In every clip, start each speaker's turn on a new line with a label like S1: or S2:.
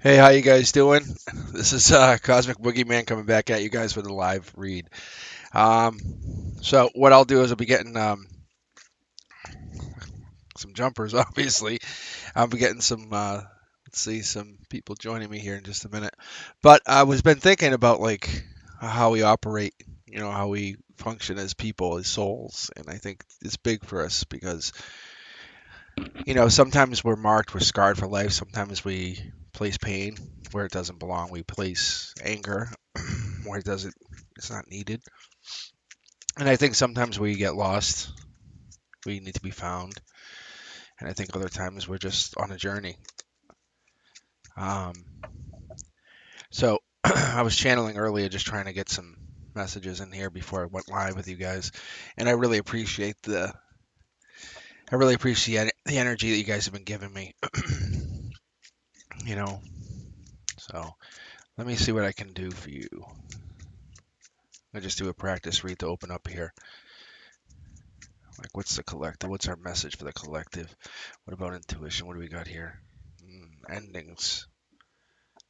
S1: Hey, how you guys doing? This is Cosmic Boogeyman coming back at you guys with a live read. Um, so what I'll do is I'll be getting some jumpers, obviously. I'll be getting some, let's see, some people joining me here in just a minute. But I was been thinking about like how we operate, how we function as people, as souls, and I think it's big for us because sometimes we're marked, we're scarred for life. Sometimes we place pain where it doesn't belong. We place anger where it doesn't, it's not needed. And I think sometimes we get lost. We need to be found. And I think other times we're just on a journey. Um, so I was channeling earlier, just trying to get some messages in here before I went live with you guys. And I really appreciate the energy that you guys have been giving me. you know, so let me see what I can do for you. I just do a practice read to open up here. Like, what's the collective? What's our message for the collective? What about intuition? What do we got here? Endings,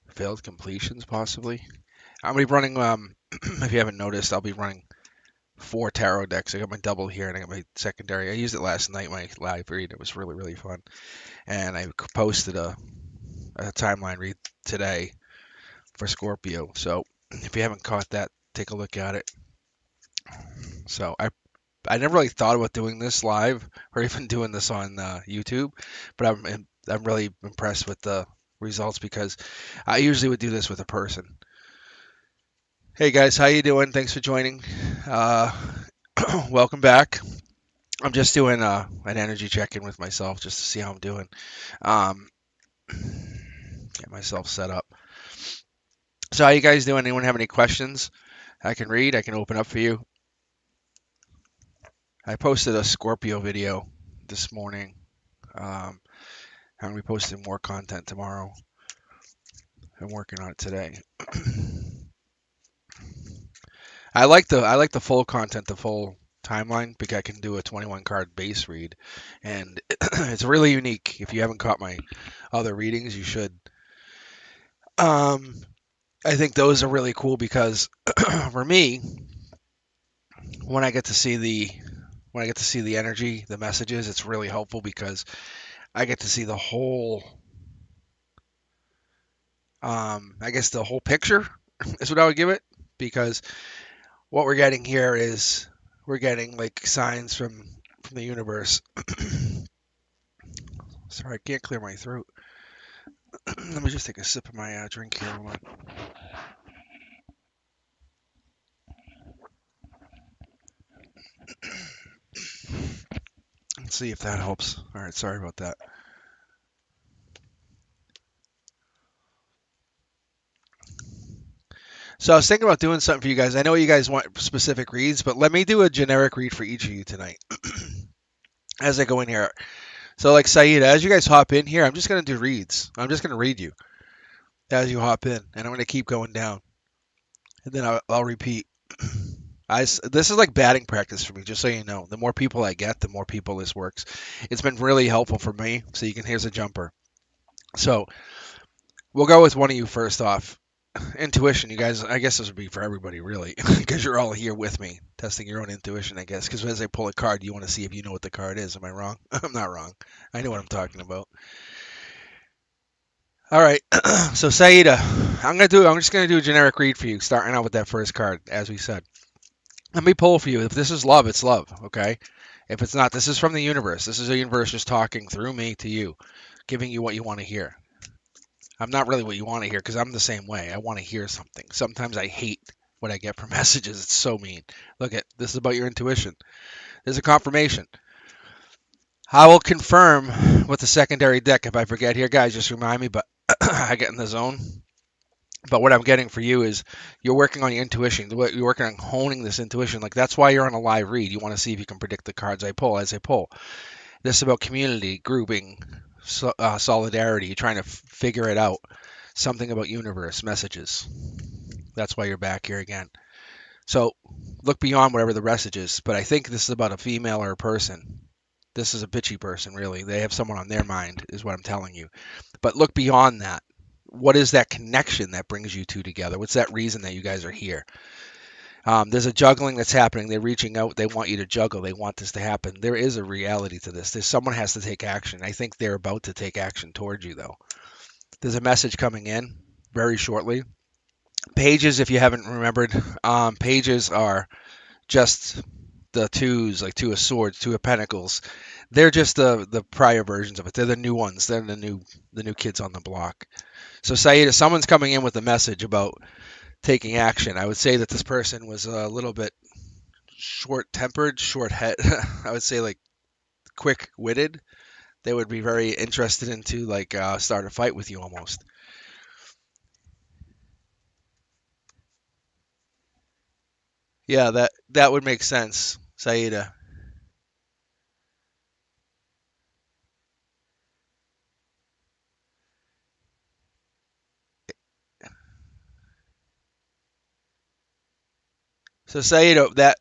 S1: failed completions, possibly. I'm gonna be running. If you haven't noticed, I'll be running 4 tarot decks. I got my double here, and I got my secondary. I used it last night, my live read. It was really, really fun, and I posted a timeline read today for Scorpio. So if you haven't caught that, take a look at it. So I never really thought about doing this live or even doing this on YouTube, but I'm really impressed with the results because I usually would do this with a person. Hey guys, how you doing? Thanks for joining. Uh, welcome back. I'm just doing an energy check-in with myself just to see how I'm doing. Um, get myself set up. So how you guys doing? Anyone have any questions? I can read. I can open up for you. I posted a Scorpio video this morning. Um, I'm gonna be posting more content tomorrow. I'm working on it today. I like the full content, the full timeline, because I can do a 21 card base read, and it's really unique. If you haven't caught my other readings, you should. Um, I think those are really cool because for me, when I get to see the when I get to see the energy, the messages, it's really helpful because I get to see the whole, I guess the whole picture is what I would give it, because what we're getting here is we're getting like signs from the universe. Sorry, I can't clear my throat. Let me just take a sip of my drink here. Hold on. Let's see if that helps. All right, sorry about that. So I was thinking about doing something for you guys. I know you guys want specific reads, but let me do a generic read for each of you tonight as I go in here. So like Saeed, as you guys hop in here, I'm just gonna do reads. I'm just gonna read you as you hop in, and I'm gonna keep going down, and then I'll repeat. This is like batting practice for me, just so you know. The more people I get, the more people this works. It's been really helpful for me. So you can, here's a jumper. So we'll go with one of you first off. Intuition, you guys. I guess this would be for everybody, really, because you're all here with me, testing your own intuition, I guess. Because as I pull a card, you want to see if you know what the card is. Am I wrong? I'm not wrong. I know what I'm talking about. All right. So Saida, I'm just gonna do a generic read for you, starting out with that first card, as we said. Let me pull for you. If this is love, it's love. Okay. If it's not, this is from the universe. This is the universe just talking through me to you, giving you what you want to hear. I'm not really what you want to hear because I'm the same way. I want to hear something. Sometimes I hate what I get from messages. It's so mean. Look at this is about your intuition. There's a confirmation. I will confirm with the secondary deck if I forget here, guys. Just remind me. But I get in the zone. But what I'm getting for you is you're working on your intuition. You're working on honing this intuition. Like that's why you're on a live read. You want to see if you can predict the cards I pull as I pull. This is about community, grouping, solidarity. You're trying to figure it out. Something about universe messages. That's why you're back here again. So look beyond whatever the message is. But I think this is about a female or a person. This is a bitchy person, really. They have someone on their mind, is what I'm telling you. But look beyond that. what is that connection that brings you two together? What's that reason that you guys are here? There's a juggling that's happening. They're reaching out. They want you to juggle. They want this to happen. There is a reality to this. There's someone has to take action. I think they're about to take action towards you, though. There's a message coming in very shortly. Pages, if you haven't remembered, pages are just the twos, like two of swords, two of pentacles. They're just the prior versions of it. They're the new ones. They're the new kids on the block. So Saida, someone's coming in with a message about taking action. I would say that this person was a little bit short-tempered, short-head. I would say like quick-witted. They would be very interested into like start a fight with you almost. Yeah, that would make sense, Saida. So Saida, that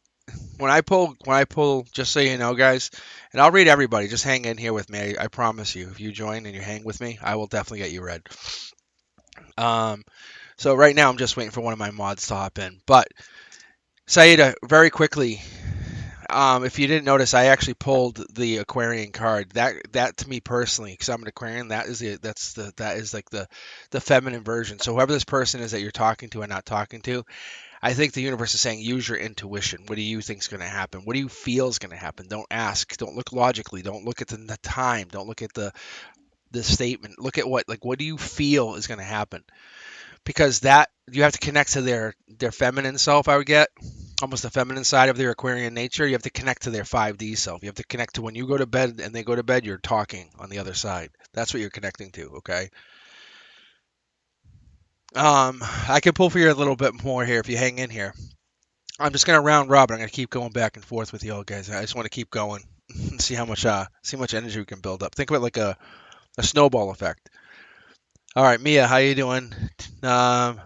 S1: when I pull, just so you know, guys, and I'll read everybody. Just hang in here with me. I promise you. If you join and you hang with me, I will definitely get you read. Um, so right now I'm just waiting for one of my mods to hop in. But Saida, very quickly, if you didn't notice, I actually pulled the Aquarian card. That to me personally, because I'm an Aquarian, that is like the feminine version. So whoever this person is that you're talking to and not talking to, I think the universe is saying use your intuition. What do you think is going to happen? What do you feel is going to happen? Don't ask. Don't look logically. Don't look at the time. Don't look at the statement. Look at what do you feel is going to happen? Because that you have to connect to their feminine self. I would get almost the feminine side of their Aquarian nature. You have to connect to their 5D self. You have to connect to when you go to bed and they go to bed. You're talking on the other side. That's what you're connecting to. Okay. I can pull for you a little bit more here if you hang in here. I'm just gonna round robin. I'm gonna keep going back and forth with y'all guys. I just want to keep going and see how much energy we can build up. Think of it like a snowball effect. All right, Mia, how you doing? Um,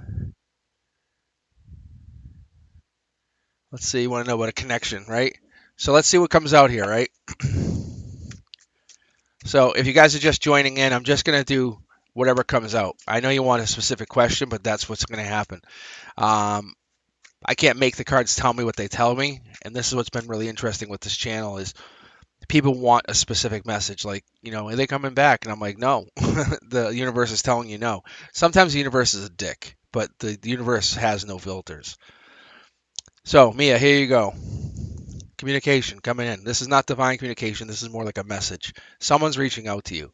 S1: let's see. You want to know about a connection, right? So let's see what comes out here, right? So if you guys are just joining in, I'm just gonna do whatever comes out. I know you want a specific question, but that's what's gonna happen. Um, I can't make the cards tell me what they tell me, and this is what's been really interesting with this channel is people want a specific message like, are they coming back? And I'm like, no. The universe is telling you no. Sometimes the universe is a dick, but the universe has no filters. So Mia, here you go. Communication coming in. This is not divine communication. This is more like a message. Someone's reaching out to you.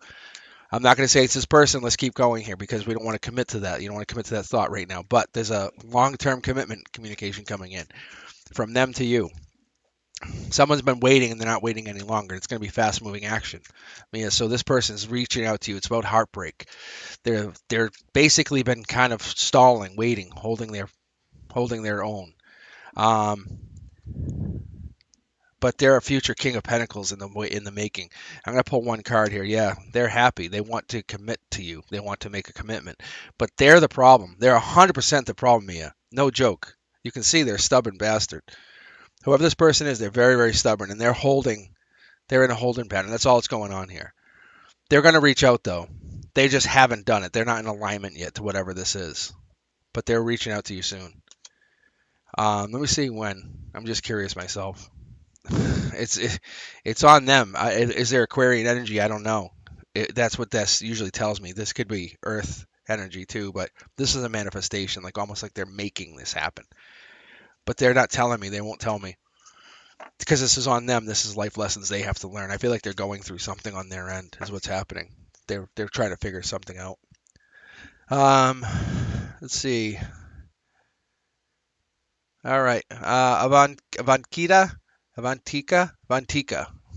S1: I'm not going to say it's this person. Let's keep going here because we don't want to commit to that. You don't want to commit to that thought right now. But there's a long-term commitment communication coming in from them to you. Someone's been waiting and they're not waiting any longer. It's going to be fast moving action. So this person's reaching out to you. It's about heartbreak. They're basically been kind of stalling, waiting, holding their own. Um, but they're a future king of pentacles in the making. I'm going to pull one card here. Yeah, they're happy. They want to commit to you. They want to make a commitment. But they're the problem. They're 100% the problem, Mia. No joke. You can see they're a stubborn bastard. Whoever this person is, they're very, very stubborn, and they're in a holding pattern. That's all that's going on here. They're going to reach out, though. They just haven't done it. They're not in alignment yet to whatever this is, but they're reaching out to you soon. Let me see when. I'm just curious myself. It's on them. Is there Aquarian energy? I don't know. That's what this usually tells me. This could be Earth energy too, but this is a manifestation, like almost like they're making this happen. But they're not telling me. They won't tell me. Because this is on them. This is life lessons they have to learn. I feel like they're going through something on their end is what's happening. They're trying to figure something out. Um, let's see. All right. Avantika.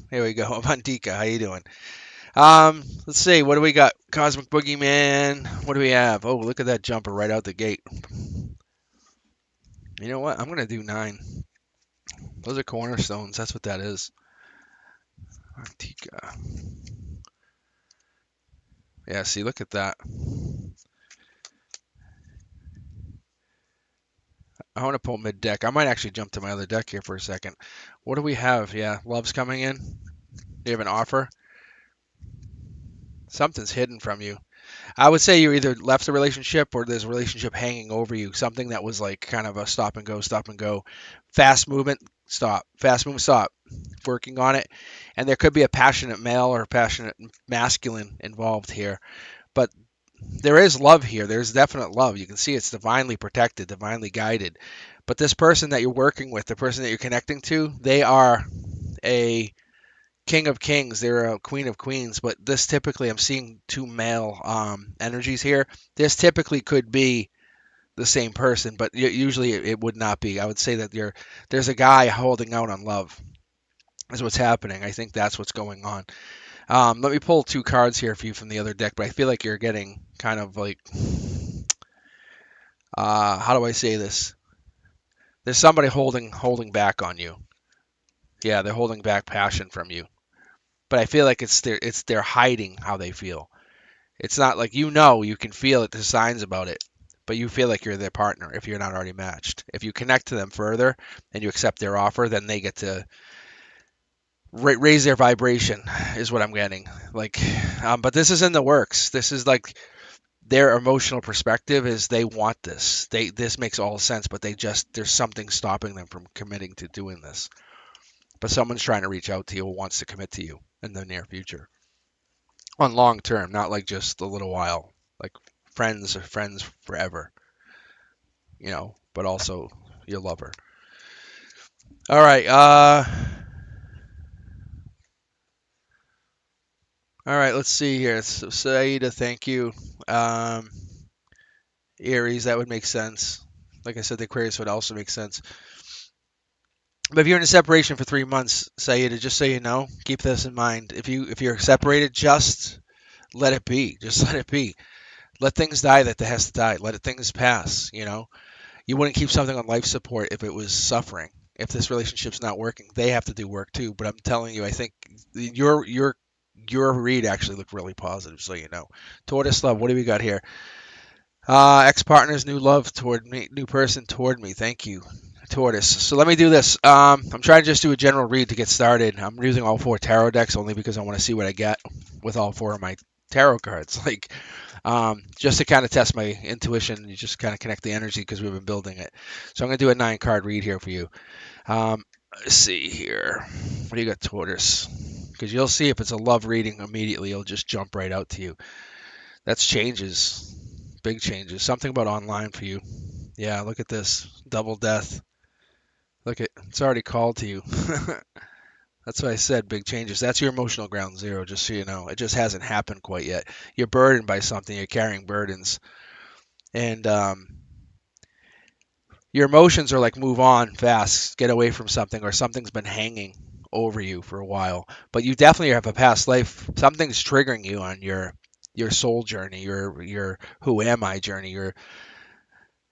S1: Here we go. Avantika, how you doing? Let's see. What do we got? Cosmic Boogeyman. What do we have? Oh, look at that jumper right out the gate. You know what? I'm gonna do 9. Those are cornerstones. That's what that is. Avantika. Yeah, see, look at that. I want to pull mid deck. I might actually jump to my other deck here for a second. What do we have? Yeah, love's coming in. Do you have an offer? Something's hidden from you. I would say you either left the relationship or there's a relationship hanging over you, something that was like kind of a stop and go, fast movement, stop, fast movement, stop, working on it. And there could be a passionate male or passionate masculine involved here. But there is love here. There's definite love. You can see it's divinely protected, divinely guided. But this person that you're working with, the person that you're connecting to, they are a king of kings. They're a queen of queens. But this typically, I'm seeing two male energies here. This typically could be the same person, but usually it would not be. I would say that there's a guy holding out on love. Is what's happening. I think that's what's going on. Let me pull two cards here for you from the other deck, but I feel like you're getting kind of like, how do I say this? There's somebody holding back on you. Yeah, they're holding back passion from you. But I feel like they're hiding how they feel. It's not like you can feel it. There's signs about it, but you feel like you're their partner if you're not already matched. If you connect to them further and you accept their offer, then they get to raise their vibration. Is what I'm getting. Like, but this is in the works. This is like their emotional perspective is they want this. This makes all sense, but there's something stopping them from committing to doing this. But someone's trying to reach out to you or wants to commit to you in the near future. On long term, not like just a little while. Like friends or friends forever, but also your lover. All right, all right, let's see here. So Saida, thank you. Um, Aries, that would make sense. Like I said, the Aquarius would also make sense. But if you're in a separation for 3 months, Saida, just so you know, keep this in mind. If you're separated, just let it be. Just let it be. Let things die that has to die. Let things pass. You wouldn't keep something on life support if it was suffering. If this relationship's not working, they have to do work too. But I'm telling you, I think your read actually looked really positive. So you know, Tortoise love. What do we got here? Ex-partner's new love toward me, new person toward me. Thank you, Tortoise. So let me do this. I'm trying to just do a general read to get started. I'm using all 4 tarot decks only because I want to see what I get with all 4 of my tarot cards. Like, just to kind of test my intuition. You just kind of connect the energy because we've been building it. So I'm going to do a 9-card read here for you. Let's see here. What do you got, Tortoise? Because you'll see if it's a love reading immediately, it'll just jump right out to you. That's changes. Big changes. Something about online for you. Yeah, look at this. Double death. Look at it's already called to you. That's what I said, big changes. That's your emotional ground zero, just so you know. It just hasn't happened quite yet. You're burdened by something. You're carrying burdens. And your emotions are like move on fast, get away from something, or something's been hanging over you for a while. But you definitely have a past life. Something's triggering you on your soul journey, your who am I journey, your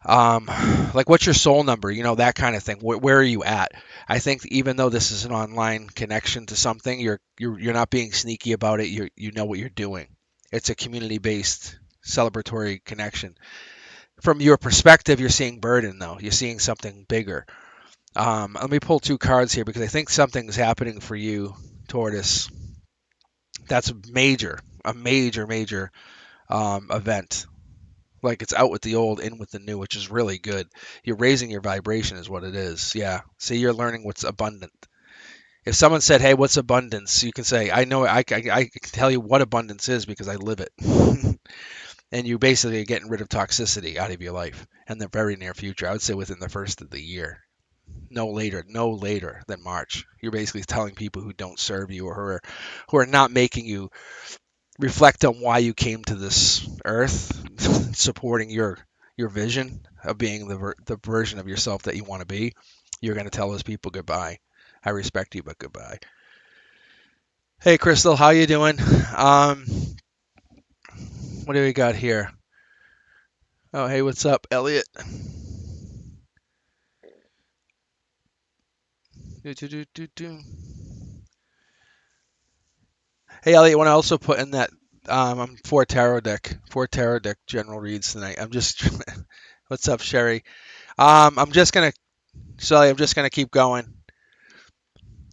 S1: um like what's your soul number, that kind of thing. Where are you at? I think even though this is an online connection to something, you're not being sneaky about it. You know what you're doing. It's a community based celebratory connection. From your perspective, you're seeing burden, though. You're seeing something bigger. Let me pull 2 cards here because I think something's happening for you, Tortoise. That's a major event. Like it's out with the old, in with the new, which is really good. You're raising your vibration, is what it is. Yeah. See, you're learning what's abundant. If someone said, "Hey, what's abundance?" You can say, "I know. I can tell you what abundance is because I live it." And you basically are getting rid of toxicity out of your life in the very near future. I would say within the first of the year. No later than March. You're basically telling people who don't serve you or who are not making you reflect on why you came to this earth, supporting your vision of being the version of yourself that you want to be. You're going to tell those people goodbye. I respect you, but goodbye. Hey, Crystal, how you doing? What do we got here? Oh, hey, what's up, Elliot? Do, do, do, do, do. Hey, Elliot, want to also put in that I'm 4 tarot deck general reads tonight. I'm just what's up, Sherry? I'm just gonna Sally, I'm just gonna keep going.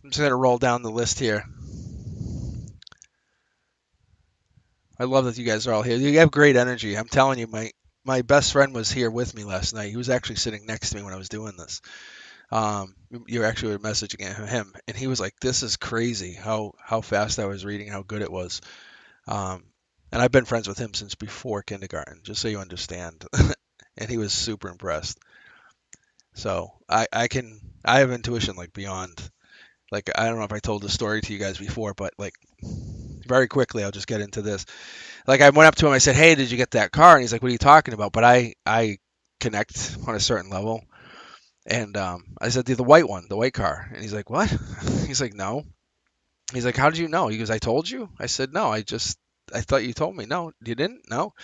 S1: I'm just gonna roll down the list here. I love that you guys are all here. You have great energy. I'm telling you, my best friend was here with me last night. He was actually sitting next to me when I was doing this. You actually were messaging him, and he was like, "This is crazy how fast I was reading, how good it was." Um, and I've been friends with him since before kindergarten, just so you understand. And he was super impressed. So I have intuition like beyond, like, I don't know if I told the story to you guys before, but like very quickly I'll just get into this. Like, I went up to him, I said, "Hey, did you get that car?" And he's like, "What are you talking about?" But I connect on a certain level. And I said, "The white one, the white car." And he's like, "What?" He's like, "No." He's like, "How did you know?" He goes, "I told you." I said, "No, I thought you told me." "No, you didn't?" "No."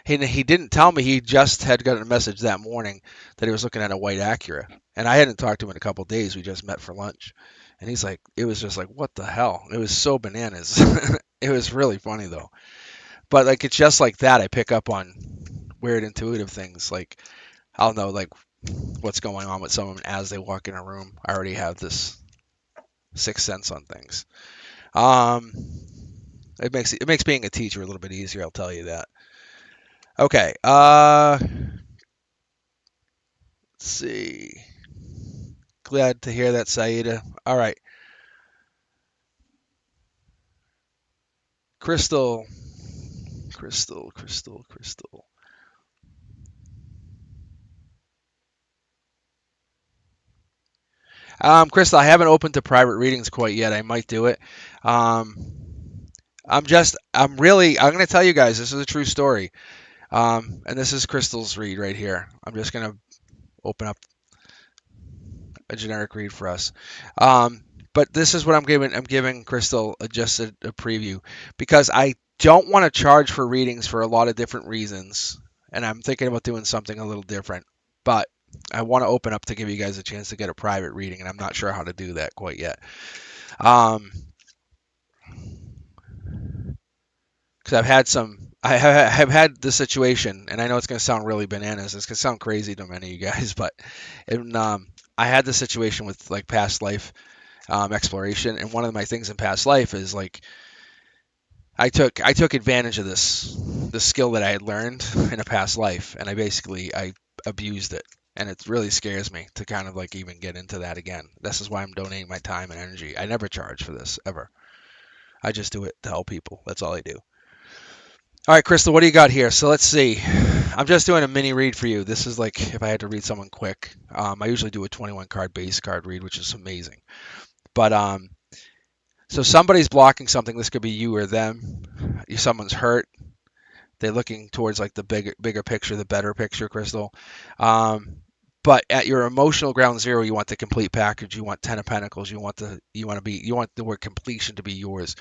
S1: He didn't tell me. He just had gotten a message that morning that he was looking at a white Acura. And I hadn't talked to him in a couple of days. We just met for lunch. And he's like, it was just like, what the hell? It was so bananas. It was really funny though. But like, it's just like that. I pick up on weird intuitive things. Like, I'll know like what's going on with someone as they walk in a room. I already have this sixth sense on things. Um, it makes being a teacher a little bit easier. I'll tell you that. Okay. Let's see. Glad to hear that, Saida. All right. Crystal. Crystal, Crystal, Crystal. Crystal, I haven't opened to private readings quite yet. I might do it. Um, I'm going to tell you guys, this is a true story. And this is Crystal's read right here. I'm just going to open up a generic read for us. But this is what I'm giving. I'm giving Crystal just a preview because I don't want to charge for readings for a lot of different reasons, and I'm thinking about doing something a little different. But I want to open up to give you guys a chance to get a private reading, and I'm not sure how to do that quite yet. Because I've had this situation, and I know it's going to sound really bananas. It's going to sound crazy to many of you guys, but I had this situation with like past life exploration, and one of my things in past life is like I took advantage of this skill that I had learned in a past life, and I abused it, and it really scares me to kind of like even get into that again. This is why I'm donating my time and energy. I never charge for this ever. I just do it to help people. That's all I do. All right, Crystal, what do you got here? So let's see. I'm just doing a mini read for you. This is like if I had to read someone quick. I usually do a 21 card base card read, which is amazing. But so somebody's blocking something. This could be you or them. Someone's hurt. They're looking towards like the bigger picture, the better picture, Crystal. Um, but at your emotional ground zero, you want the complete package. You want Ten of Pentacles. You want the word completion to be yours.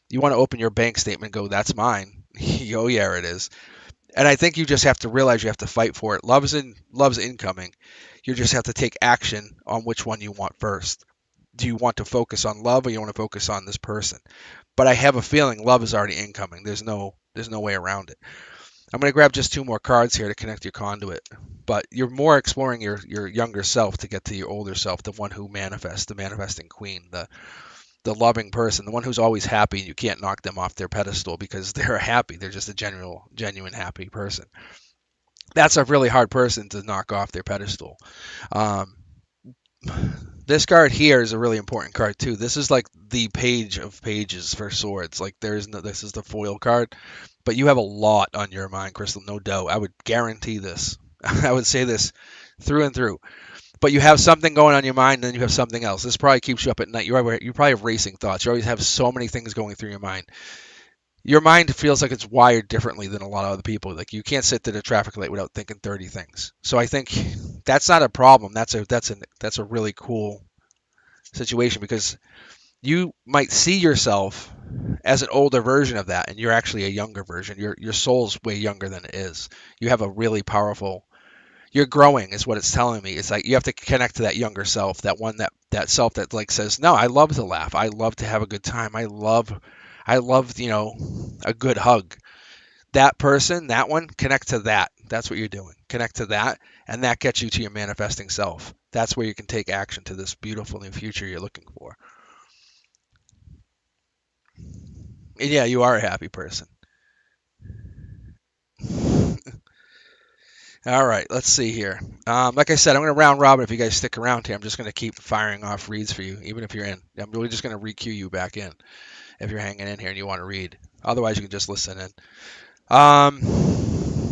S1: You want to open your bank statement and go, "That's mine." Oh yeah, it is. And I think you just have to realize you have to fight for it. Love's incoming. You just have to take action on which one you want first. Do you want to focus on love or you want to focus on this person? But I have a feeling love is already incoming. There's no way around it. I'm going to grab just two more cards here to connect your conduit. But you're more exploring your younger self to get to your older self, the one who manifests, the manifesting queen, the loving person, the one who's always happy and you can't knock them off their pedestal because they're happy. They're just a genuine happy person. That's a really hard person to knock off their pedestal. Um, this card here is a really important card too. This is like the page of pages for swords. Like this is the foil card, but you have a lot on your mind, Crystal, no doubt. I would guarantee this. I would say this through and through. But you have something going on in your mind, and then you have something else. This probably keeps you up at night. You probably have racing thoughts. You always have so many things going through your mind. Your mind feels like it's wired differently than a lot of other people. Like you can't sit at a traffic light without thinking 30 things. So I think that's not a problem. That's a really cool situation because you might see yourself as an older version of that, and you're actually a younger version. Your soul's way younger than it is. You have a really powerful. You're growing, is what it's telling me. It's like you have to connect to that younger self, that one that self that like says, "No, I love to laugh. I love to have a good time. I love a good hug." That person, that one, connect to that. That's what you're doing. Connect to that, and that gets you to your manifesting self. That's where you can take action to this beautiful new future you're looking for. And yeah, you are a happy person. All right, let's see here. Like I said, I'm going to round robin if you guys stick around here. I'm just going to keep firing off reads for you, even if you're in. I'm really just going to re-queue you back in if you're hanging in here and you want to read. Otherwise, you can just listen in.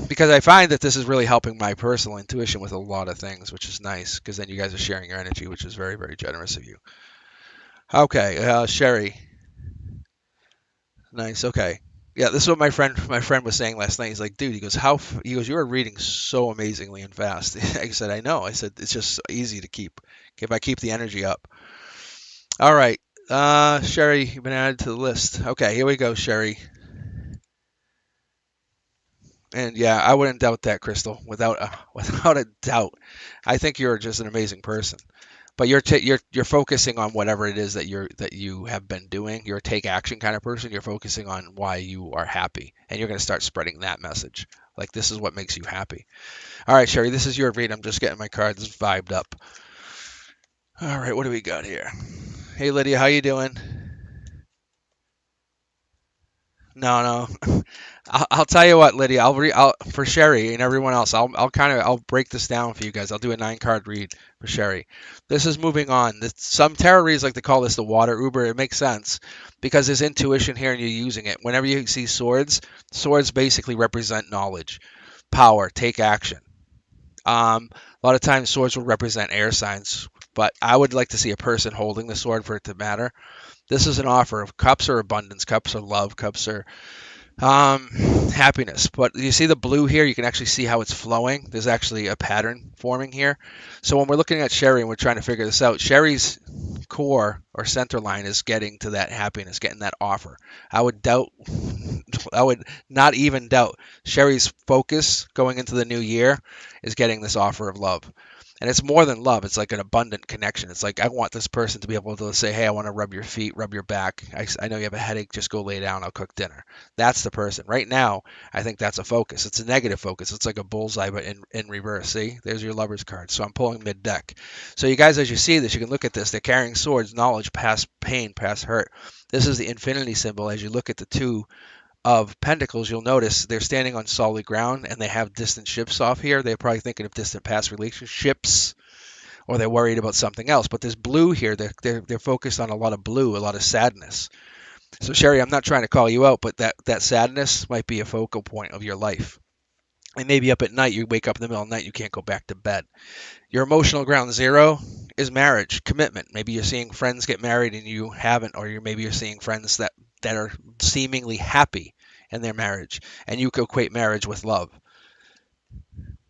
S1: Because I find that this is really helping my personal intuition with a lot of things, which is nice, because then you guys are sharing your energy, which is very, very generous of you. Okay, Sherry. Nice. Okay. Yeah, this is what my friend was saying last night. He's like, dude, he goes, he goes, you are reading so amazingly and fast. I said, I know. I said, it's just easy to keep if I keep the energy up. All right. Sherry, you've been added to the list. Okay, here we go, Sherry. And yeah, I wouldn't doubt that, Crystal, without a doubt. I think you're just an amazing person. But you're focusing on whatever it is that you have been doing. You're a take action kind of person. You're focusing on why you are happy, and you're going to start spreading that message. Like, this is what makes you happy. All right, Sherry, this is your read. I'm just getting my cards vibed up. All right, what do we got here? Hey, Lydia, how you doing? No, no. I'll tell you what, Lydia. I'll for Sherry and everyone else. I'll break this down for you guys. I'll do a 9 card read for Sherry. This is moving on. Some tarot readers like to call this the water Uber. It makes sense because there's intuition here and you're using it. Whenever you see swords, swords basically represent knowledge, power, take action. A lot of times swords will represent air signs, but I would like to see a person holding the sword for it to matter. This is an offer of cups or abundance, cups or love, cups or um, happiness. But you see the blue here, you can actually see how it's flowing. There's actually a pattern forming here. So when we're looking at Sherry and we're trying to figure this out, Sherry's core or center line is getting to that happiness, getting that offer. I would not even doubt Sherry's focus going into the new year is getting this offer of love. And it's more than love. It's like an abundant connection. It's like, I want this person to be able to say, hey, I want to rub your feet, rub your back. I know you have a headache. Just go lay down. I'll cook dinner. That's the person. Right now, I think that's a focus. It's a negative focus. It's like a bullseye, but in reverse. See, there's your lover's card. So I'm pulling mid deck. So you guys, as you see this, you can look at this. They're carrying swords, knowledge, past pain, past hurt. This is the infinity symbol. As you look at the 2 of Pentacles, you'll notice they're standing on solid ground and they have distant ships off here. They're probably thinking of distant past relationships, or they're worried about something else. But this blue here, they're focused on a lot of blue, a lot of sadness. So Sherry, I'm not trying to call you out, but that sadness might be a focal point of your life. And maybe up at night, you wake up in the middle of the night, you can't go back to bed. Your emotional ground zero is marriage, commitment. Maybe you're seeing friends get married and you haven't, or maybe you're seeing friends that are seemingly happy in their marriage, and you could equate marriage with love.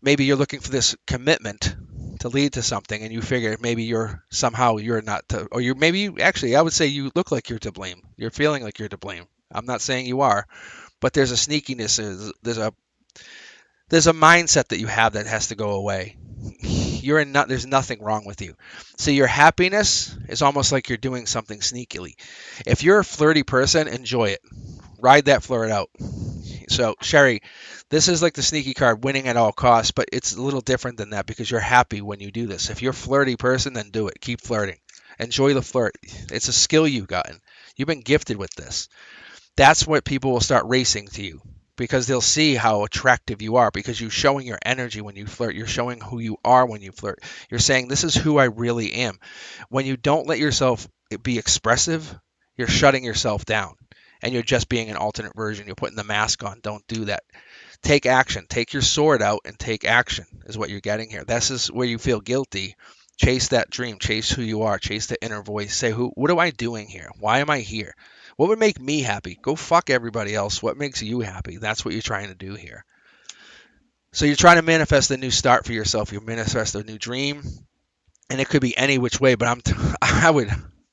S1: Maybe you're looking for this commitment to lead to something, and you figure maybe you're not to, or you maybe actually, I would say you look like you're to blame. You're feeling like you're to blame. I'm not saying you are, but there's a sneakiness. There's a mindset that you have that has to go away. There's nothing wrong with you. So your happiness is almost like you're doing something sneakily. If you're a flirty person, enjoy it. Ride that flirt out. So Sherry, this is like the sneaky card, winning at all costs, but it's a little different than that because you're happy when you do this. If you're a flirty person, then do it. Keep flirting. Enjoy the flirt. It's a skill you've gotten. You've been gifted with this. That's what people will start racing to you, because they'll see how attractive you are, because you're showing your energy when you flirt. You're showing who you are when you flirt. You're saying, this is who I really am. When you don't let yourself be expressive, you're shutting yourself down and you're just being an alternate version. You're putting the mask on. Don't do that. Take action. Take your sword out and take action is what you're getting here. This is where you feel guilty. Chase that dream. Chase who you are. Chase the inner voice. Say, what am I doing here? Why am I here? What would make me happy? Go fuck everybody else. What makes you happy? That's what you're trying to do here. So you're trying to manifest a new start for yourself. You manifest a new dream, and it could be any which way. But I would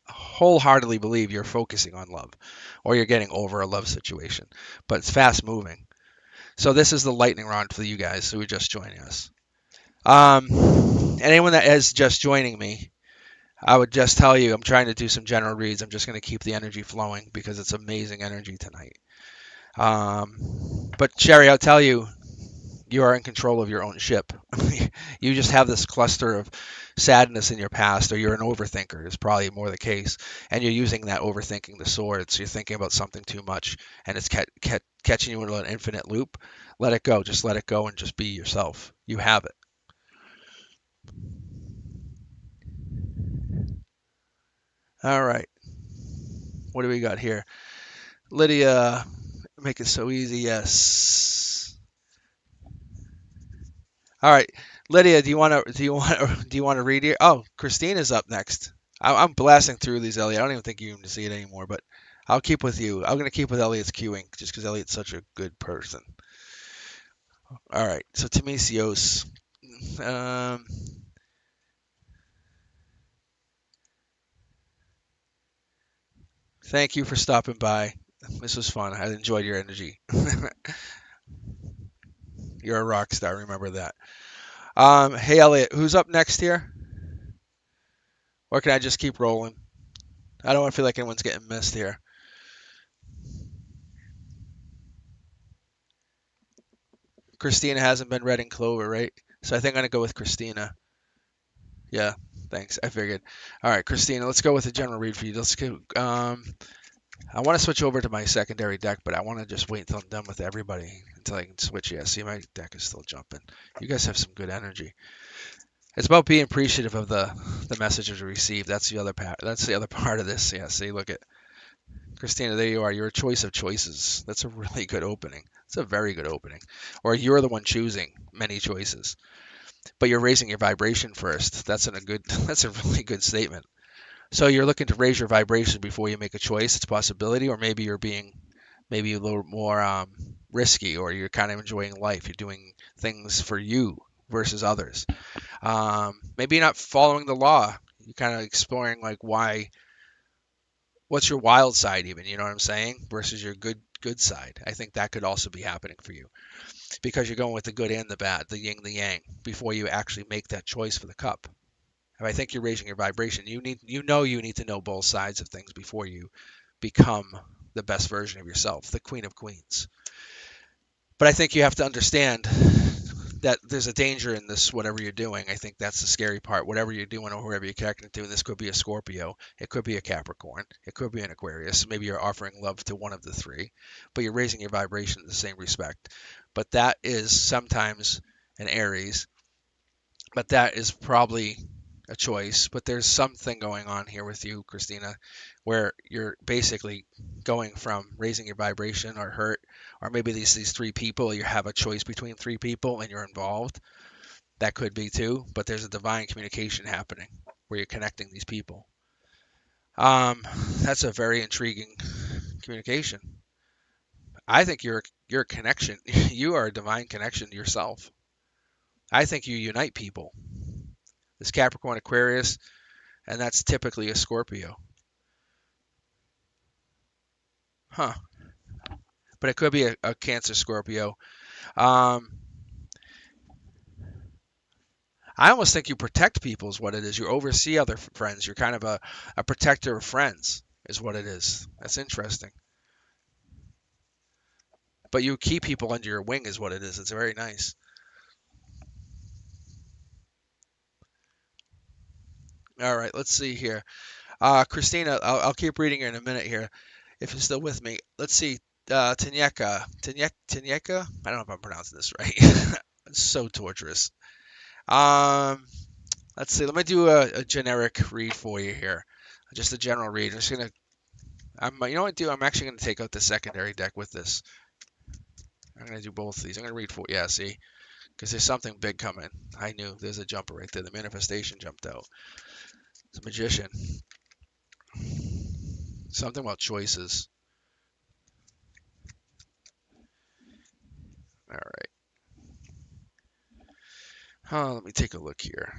S1: wholeheartedly believe you're focusing on love, or you're getting over a love situation. But it's fast moving. So this is the lightning round for you guys who are just joining us. Anyone that is just joining me, I would just tell you, I'm trying to do some general reads. I'm just going to keep the energy flowing because it's amazing energy tonight. But Sherry, I'll tell you, You are in control of your own ship. You just have this cluster of sadness in your past, or you're an overthinker, is probably more the case. And you're using that overthinking the sword. So you're thinking about something too much, and it's catching you into an infinite loop. Let it go. Just let it go and just be yourself. You have it. All right. What do we got here? Lydia, make it so easy. Yes. All right, Lydia, do you want to read here? Oh, Christina's up next. I'm blasting through these, Elliot. I don't even think you can see it anymore, but I'll keep with you. I'm gonna keep with Elliot's queuing just because Elliot's such a good person. All right, so Timisios, um, thank you for stopping by. This was fun. I enjoyed your energy. You're a rock star. Remember that. Hey Elliot, who's up next here? Or can I just keep rolling? I don't want to feel like anyone's getting missed here. Christina hasn't been read in Clover, right? So I think I'm gonna go with Christina. Yeah, thanks. I figured. All right, Christina, let's go with a general read for you. Let's go. I want to switch over to my secondary deck, but I want to just wait until I'm done with everybody until I can switch. Yeah, see, my deck is still jumping. You guys have some good energy. It's about being appreciative of the messages we receive. That's the other part. That's the other part of this. Yeah, see, look at Christina. There you are. You're a choice of choices. That's a really good opening. It's a very good opening. Or you're the one choosing many choices, but you're raising your vibration first. That's a good. That's a really good statement. So you're looking to raise your vibration before you make a choice. It's a possibility, or maybe you're being maybe a little more risky, or you're kind of enjoying life. You're doing things for you versus others. Maybe you're not following the law. You're kind of exploring like what's your wild side even. You know what I'm saying? Versus your good side. I think that could also be happening for you because you're going with the good and the bad, the yin, the yang, before you actually make that choice for the cup. And I think you're raising your vibration. You need to know both sides of things before you become the best version of yourself, the Queen of Queens. But I think you have to understand that there's a danger in this, whatever you're doing. I think that's the scary part. Whatever you're doing or whoever you're connecting to, and this could be a Scorpio, it could be a Capricorn, it could be an Aquarius. Maybe you're offering love to one of the three, but you're raising your vibration in the same respect. But that is sometimes an Aries, but that is probably a choice. But there's something going on here with you, Christina, where you're basically going from raising your vibration or hurt, or maybe these three people, you have a choice between three people and you're involved. That could be too, but there's a divine communication happening where you're connecting these people. That's a very intriguing communication. I think you're a connection. You are a divine connection to yourself. I think you unite people. This Capricorn Aquarius, and that's typically a Scorpio. Huh. But it could be a Cancer Scorpio. Um, I almost think you protect people is what it is. You oversee other friends. You're kind of a protector of friends is what it is. That's interesting. But you keep people under your wing is what it is. It's very nice. All right, let's see here. Christina, I'll keep reading her in a minute here if you're still with me. Let's see. Tanyeka. I don't know if I'm pronouncing this right. It's so torturous. Um, let's see. Let me do a generic read for you here. Just a general read. I'm just gonna. You know what I do? I'm actually gonna take out the secondary deck with this. I'm gonna do both of these. I'm gonna read for. Yeah, see, because there's something big coming. I knew there's a jumper right there. The manifestation jumped out. It's a magician. Something about choices. All right. Let me take a look here.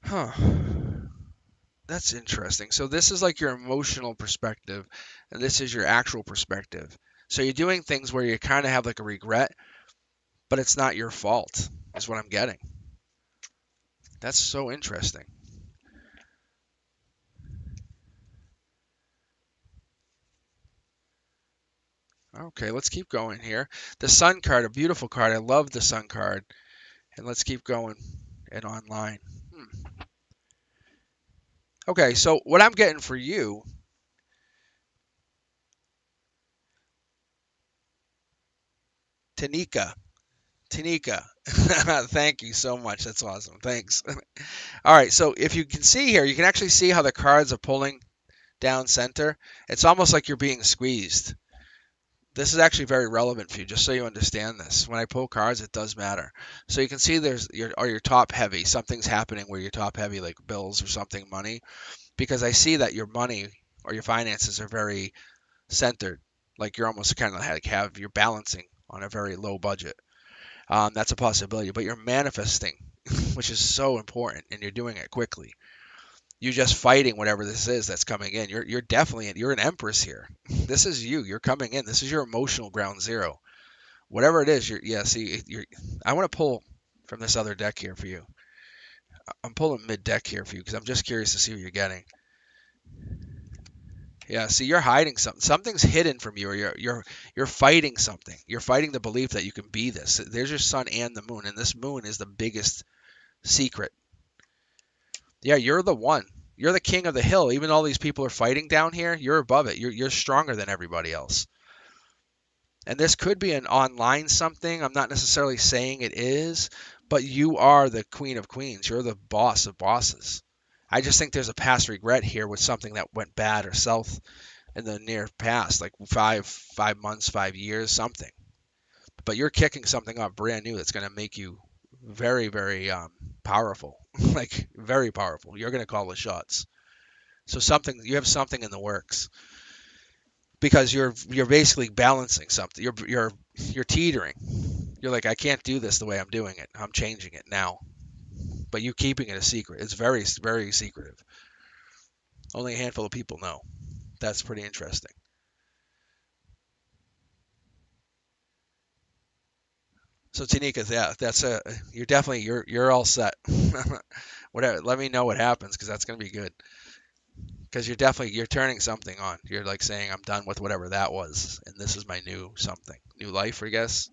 S1: Huh. That's interesting. So this is like your emotional perspective, and this is your actual perspective. So you're doing things where you kind of have like a regret, but it's not your fault, is what I'm getting. That's so interesting. Okay, let's keep going here. The Sun card, a beautiful card. I love the Sun card. And let's keep going and online. Okay, so what I'm getting for you, Tanika. Tanika. Thank you so much. That's awesome. Thanks. All right, so if you can see here, you can actually see how the cards are pulling down center. It's almost like you're being squeezed. This is actually very relevant for you, just so you understand this. When I pull cards, it does matter. So you can see there's your top heavy. Something's happening where you're top heavy, like bills or something, money. Because I see that your money or your finances are very centered. Like you're almost kind of like you're balancing on a very low budget. That's a possibility, but you're manifesting, which is so important, and you're doing it quickly. You're just fighting whatever this is that's coming in. You're definitely you're an empress here. This is you. You're coming in. This is your emotional ground zero. Whatever it is, you're. I want to pull from this other deck here for you. I'm pulling mid deck here for you because I'm just curious to see what you're getting. Yeah, see, you're hiding something. Something's hidden from you, or you're fighting something. You're fighting the belief that you can be this. There's your sun and the moon, and this moon is the biggest secret. Yeah, you're the one. You're the king of the hill. Even all these people are fighting down here, you're above it. You're stronger than everybody else. And this could be an online something. I'm not necessarily saying it is, but you are the queen of queens. You're the boss of bosses. I just think there's a past regret here with something that went bad or south in the near past, like 5 months, 5 years, something. But you're kicking something up brand new that's going to make you very, very powerful, like very powerful. You're going to call the shots. So you have something in the works because you're basically balancing something. You're teetering. You're like, I can't do this the way I'm doing it. I'm changing it now. But you keeping it a secret. It's very, very secretive. Only a handful of people know. That's pretty interesting. So Tanika, yeah, you're definitely you're all set. Whatever, let me know what happens because that's gonna be good. Because you're turning something on. You're like saying I'm done with whatever that was, and this is my new something, new life, I guess.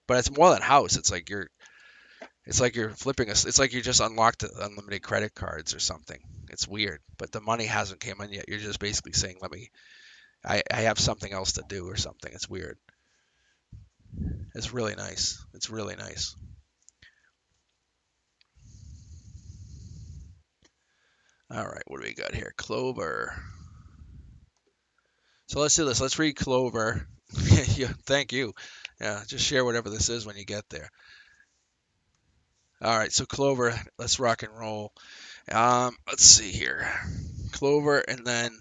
S1: But it's more than house. It's like you're flipping us. It's like you just unlocked unlimited credit cards or something. It's weird, but the money hasn't came in yet. You're just basically saying, I have something else to do or something. It's weird. It's really nice. It's really nice. All right, what do we got here? Clover. So let's do this. Let's read Clover. Yeah, thank you. Yeah, just share whatever this is when you get there. All right, so Clover, let's rock and roll. Let's see here. Clover and then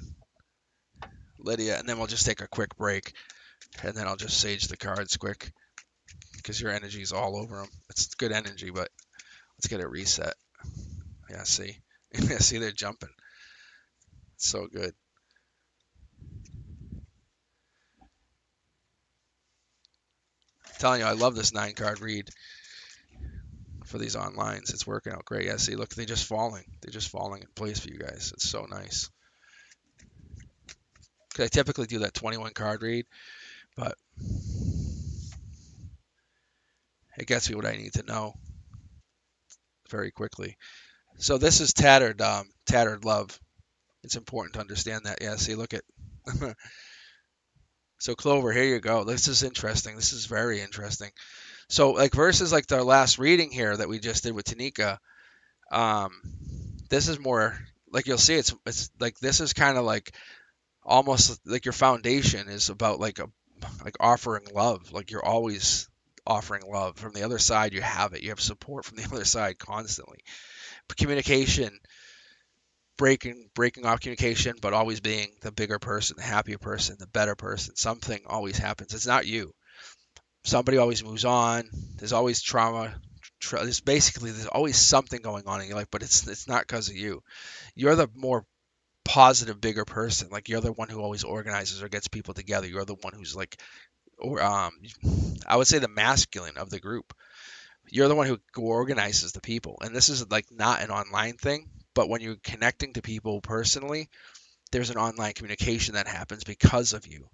S1: Lydia, and then we'll just take a quick break, and then I'll just sage the cards quick because your energy is all over them. It's good energy, but let's get it reset. Yeah, see? See, they're jumping. It's so good. I'm telling you, I love this 9 card read for these onlines. It's working out great. Yeah, see, look, they're just falling. They're just falling in place for you guys. It's so nice. 'Cause I typically do that 21 card read, but it gets me what I need to know very quickly. So this is tattered love. It's important to understand that. Yeah, see, look at. So Clover, here you go. This is interesting. This is very interesting. So like versus like the last reading here that we just did with Tanika, um, this is more like you'll see. It's like this is kind of like almost like your foundation is about like offering love. Like you're always offering love. From the other side, you have it. You have support from the other side constantly. Communication, breaking off communication, but always being the bigger person, the happier person, the better person. Something always happens. It's not you. Somebody always moves on. There's always trauma. There's always something going on in your life, but it's not because of you. You're the more positive, bigger person. Like you're the one who always organizes or gets people together. You're the one who's like or I would say the masculine of the group. You're the one who organizes the people, and this is like not an online thing, but when you're connecting to people personally, there's an online communication that happens because of you.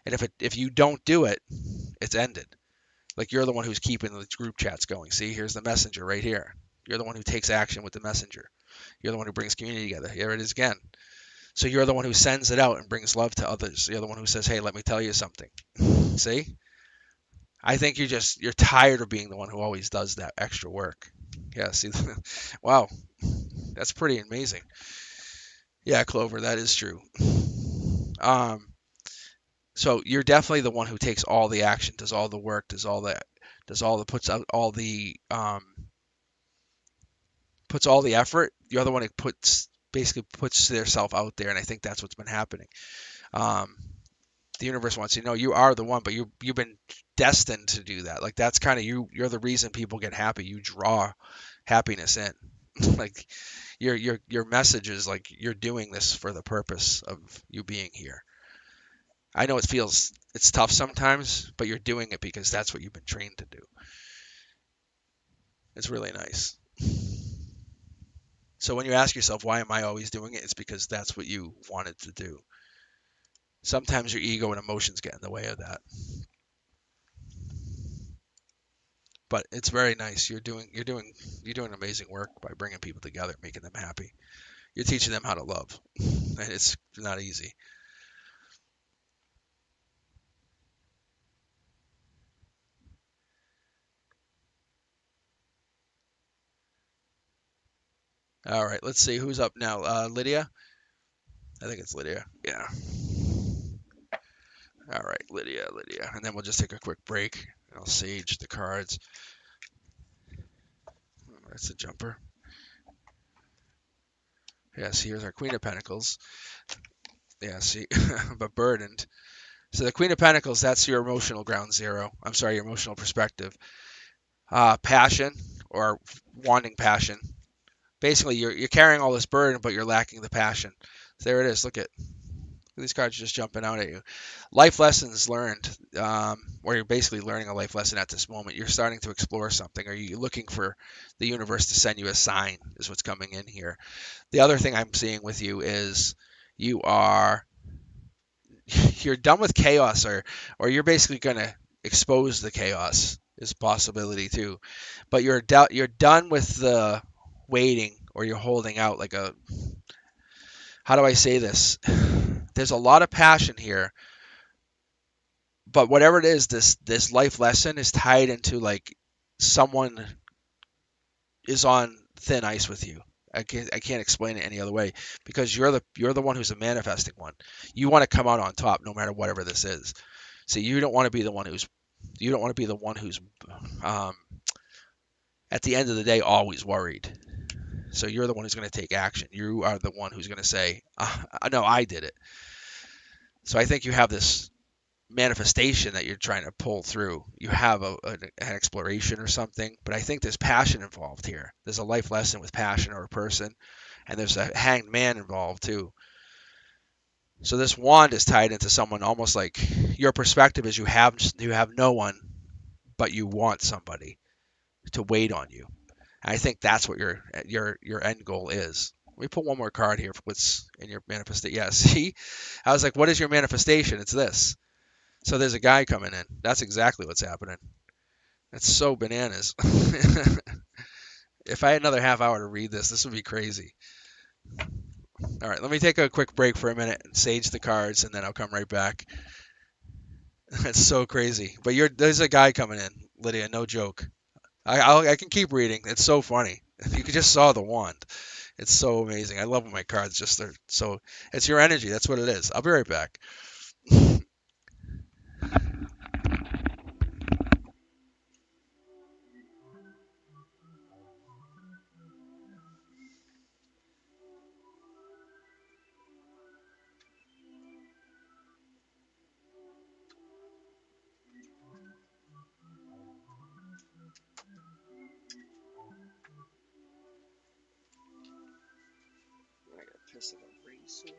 S1: And if you don't do it, it's ended. Like you're the one who's keeping the group chats going. See, here's the messenger right here. You're the one who takes action with the messenger. You're the one who brings community together. Here it is again. So you're the one who sends it out and brings love to others. You're the one who says, "Hey, let me tell you something." See? I think you're tired of being the one who always does that extra work. Yeah, see, wow, that's pretty amazing. Yeah, Clover, that is true. Um, so you're definitely the one who takes all the action, does all the work, puts out all the puts all the effort. You're the one who basically puts theirself out there, and I think that's what's been happening. Um, the universe wants you to know you are the one, but you've been destined to do that. Like that's kind of you. You're the reason people get happy. You draw happiness in. Like your message is like you're doing this for the purpose of you being here. I know it's tough sometimes, but you're doing it because that's what you've been trained to do. It's really nice. So when you ask yourself, why am I always doing it? It's because that's what you wanted to do. Sometimes your ego and emotions get in the way of that. But it's very nice. You're doing amazing work by bringing people together, making them happy. You're teaching them how to love, and it's not easy. All right, let's see who's up now. Lydia? I think it's Lydia. Yeah. All right, Lydia. And then we'll just take a quick break. I'll sage the cards. That's a jumper. Yes, here's our Queen of Pentacles. Yeah, see, but burdened. So the Queen of Pentacles, that's your emotional ground zero. I'm sorry, your emotional perspective. Passion or wanting passion. Basically, you're carrying all this burden, but you're lacking the passion. So there it is. Look at these cards just jumping out at you. Life lessons learned, or you're basically learning a life lesson at this moment. You're starting to explore something. Are you looking for the universe to send you a sign? Is what's coming in here. The other thing I'm seeing with you is you are you're done with chaos, or you're basically going to expose the chaos. Is a possibility too, but you're done with the waiting, or you're holding out like a, how do I say this? There's a lot of passion here, but whatever it is, this life lesson is tied into like someone is on thin ice with you. I can't explain it any other way, because you're the one who's a manifesting one. You want to come out on top no matter whatever this is. So you don't want to be the one who's um, at the end of the day always worried. So you're the one who's going to take action. You are the one who's going to say, "No, I did it." So I think you have this manifestation that you're trying to pull through. You have an exploration or something, but I think there's passion involved here. There's a life lesson with passion or a person, and there's a hanged man involved too. So this wand is tied into someone, almost like your perspective is you have no one, but you want somebody to wait on you. And I think that's what your end goal is. Let me put one more card here for what's in your manifestation. Yeah, see, I was like, what is your manifestation? It's this. So there's a guy coming in. That's exactly what's happening. It's so bananas. If I had another half hour to read this would be crazy. All right, let me take a quick break for a minute and sage the cards, and then I'll come right back. That's so crazy. But there's a guy coming in, Lydia. No joke. I can keep reading. It's so funny. If you could just saw the wand, it's so amazing. I love when my cards just are so. It's your energy. That's what it is. I'll be right back. I got a piss of a razor.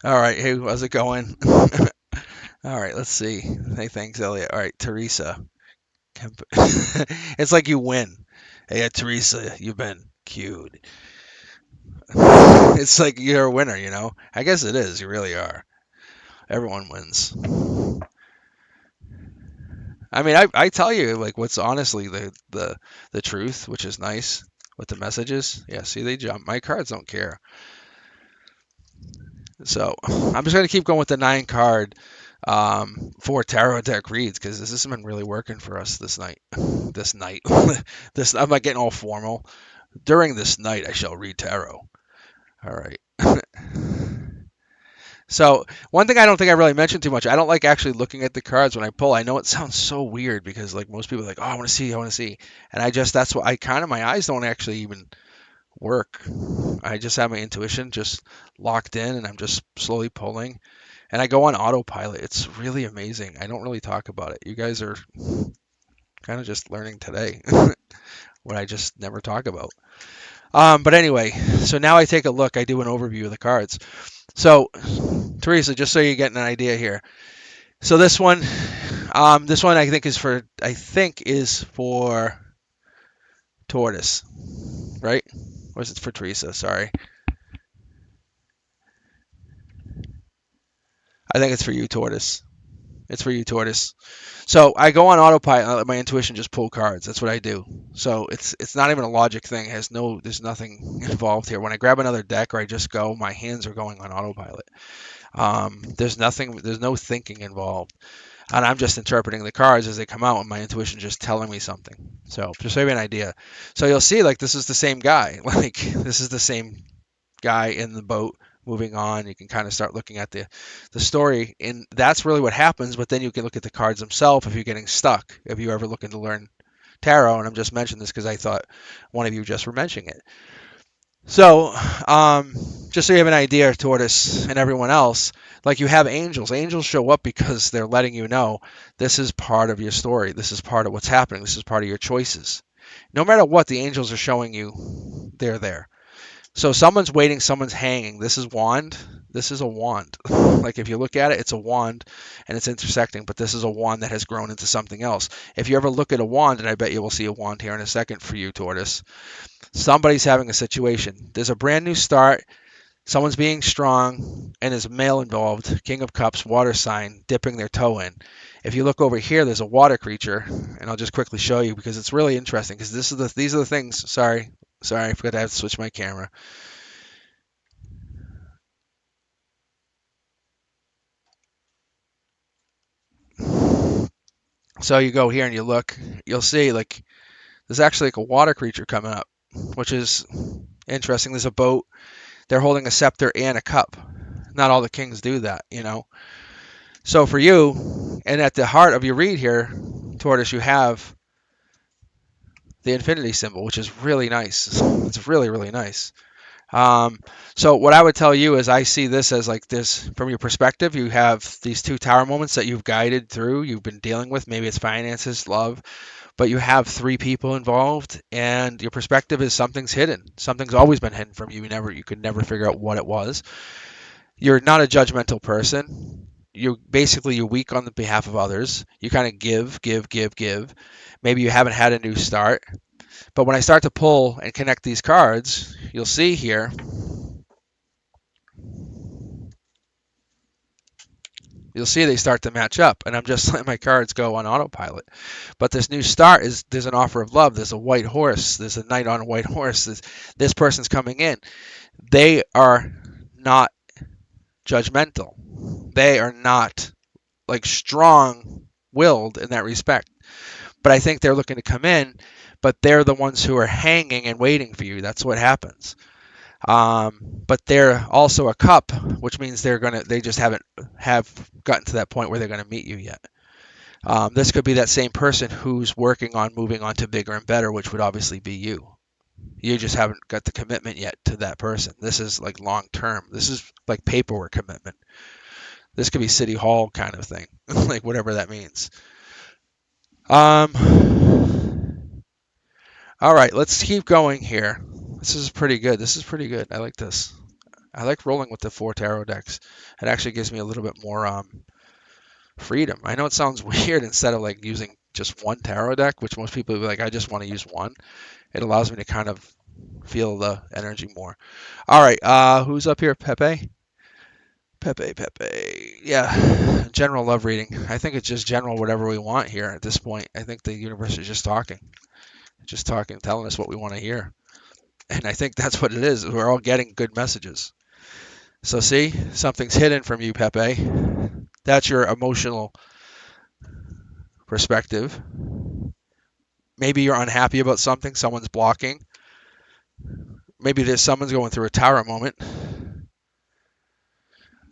S1: All right, hey, how's it going? All right, let's see. Hey, thanks, Elliot. All right, Teresa. It's like you win. Hey, Teresa, you've been cued. It's like you're a winner, you know? I guess it is. You really are. Everyone wins. I mean, I tell you like what's honestly the truth, which is nice with the messages. Yeah, see, they jump. My cards don't care. So I'm just gonna keep going with the 9 card for tarot deck reads because this has been really working for us this night. This night, this I'm not getting all formal. During this night, I shall read tarot. All right. So one thing I don't think I really mentioned too much, I don't like actually looking at the cards when I pull. I know it sounds so weird because like most people are like, oh, I want to see, and I just that's what I kind of my eyes don't actually even work. I just have my intuition just locked in, and I'm just slowly pulling, and I go on autopilot. It's really amazing. I don't really talk about it. You guys are kind of just learning today what I just never talk about. But anyway, so now I take a look. I do an overview of the cards. So, Teresa, just so you get an idea here. So this one I think is for Tortoise, right? Or is it for Teresa? Sorry, I think it's for you, Tortoise. It's for you, Tortoise. So I go on autopilot and I let my intuition just pull cards. That's what I do. So it's not even a logic thing. There's nothing involved here. When I grab another deck or I just go, my hands are going on autopilot. There's no thinking involved. And I'm just interpreting the cards as they come out, and my intuition just telling me something. So just so you have an idea. So you'll see, like this is the same guy. Like this is the same guy in the boat moving on. You can kind of start looking at the story, and that's really what happens. But then you can look at the cards themselves if you're getting stuck. If you're ever looking to learn tarot, and I'm just mentioning this because I thought one of you just were mentioning it. So, just so you have an idea, Tortoise and everyone else, like you have angels. Angels show up because they're letting you know this is part of your story. This is part of what's happening. This is part of your choices. No matter what, the angels are showing you they're there. So someone's waiting, someone's hanging. This is wand. This is a wand. Like if you look at it, it's a wand and it's intersecting, but this is a wand that has grown into something else. If you ever look at a wand, and I bet you will see a wand here in a second for you, Tortoise, somebody's having a situation. There's a brand new start. Someone's being strong, and there's a male involved, King of Cups, water sign, dipping their toe in. If you look over here, there's a water creature, and I'll just quickly show you because it's really interesting. Because these are the things. Sorry, I forgot to have to switch my camera. So you go here and you look, you'll see like there's actually like a water creature coming up, which is interesting. There's a boat. They're holding a scepter and a cup. Not all the kings do that, you know. So for you, and at the heart of your read here, Tortoise, you have the infinity symbol, which is really nice. It's really, really nice. Um, so what I would tell you is I see this as like this from your perspective. You have these 2 tower moments that you've guided through, you've been dealing with. Maybe it's finances, love, but you have 3 people involved, and your perspective is something's hidden. Something's always been hidden from you. You could never figure out what it was. You're not a judgmental person. You're weak on the behalf of others. You kind of give. Maybe you haven't had a new start. But when I start to pull and connect these cards, you'll see here, you'll see they start to match up. And I'm just letting my cards go on autopilot. But this new start there's an offer of love. There's a white horse. There's a knight on a white horse. This person's coming in. They are not judgmental. They are not like strong willed in that respect. But I think they're looking to come in, but they're the ones who are hanging and waiting for you. That's what happens. But they're also a cup, which means they just haven't have gotten to that point where they're gonna meet you yet. This could be that same person who's working on moving on to bigger and better, which would obviously be you. You just haven't got the commitment yet to that person. This is like long term. This is like paperwork commitment. This could be city hall kind of thing, like whatever that means. Um, all right, let's keep going here. This is pretty good. I like this. I like rolling with the 4 tarot decks. It actually gives me a little bit more freedom. I know it sounds weird instead of like using just one tarot deck, which most people would be like, I just want to use one. It allows me to kind of feel the energy more. All right, who's up here? Pepe? Pepe. Yeah, general love reading. I think it's just general whatever we want here at this point. I think the universe is just talking, telling us what we want to hear. And I think that's what it is. We're all getting good messages. So see, something's hidden from you, Pepe. That's your emotional perspective. Maybe you're unhappy about something, someone's blocking. Maybe there's someone's going through a tower moment.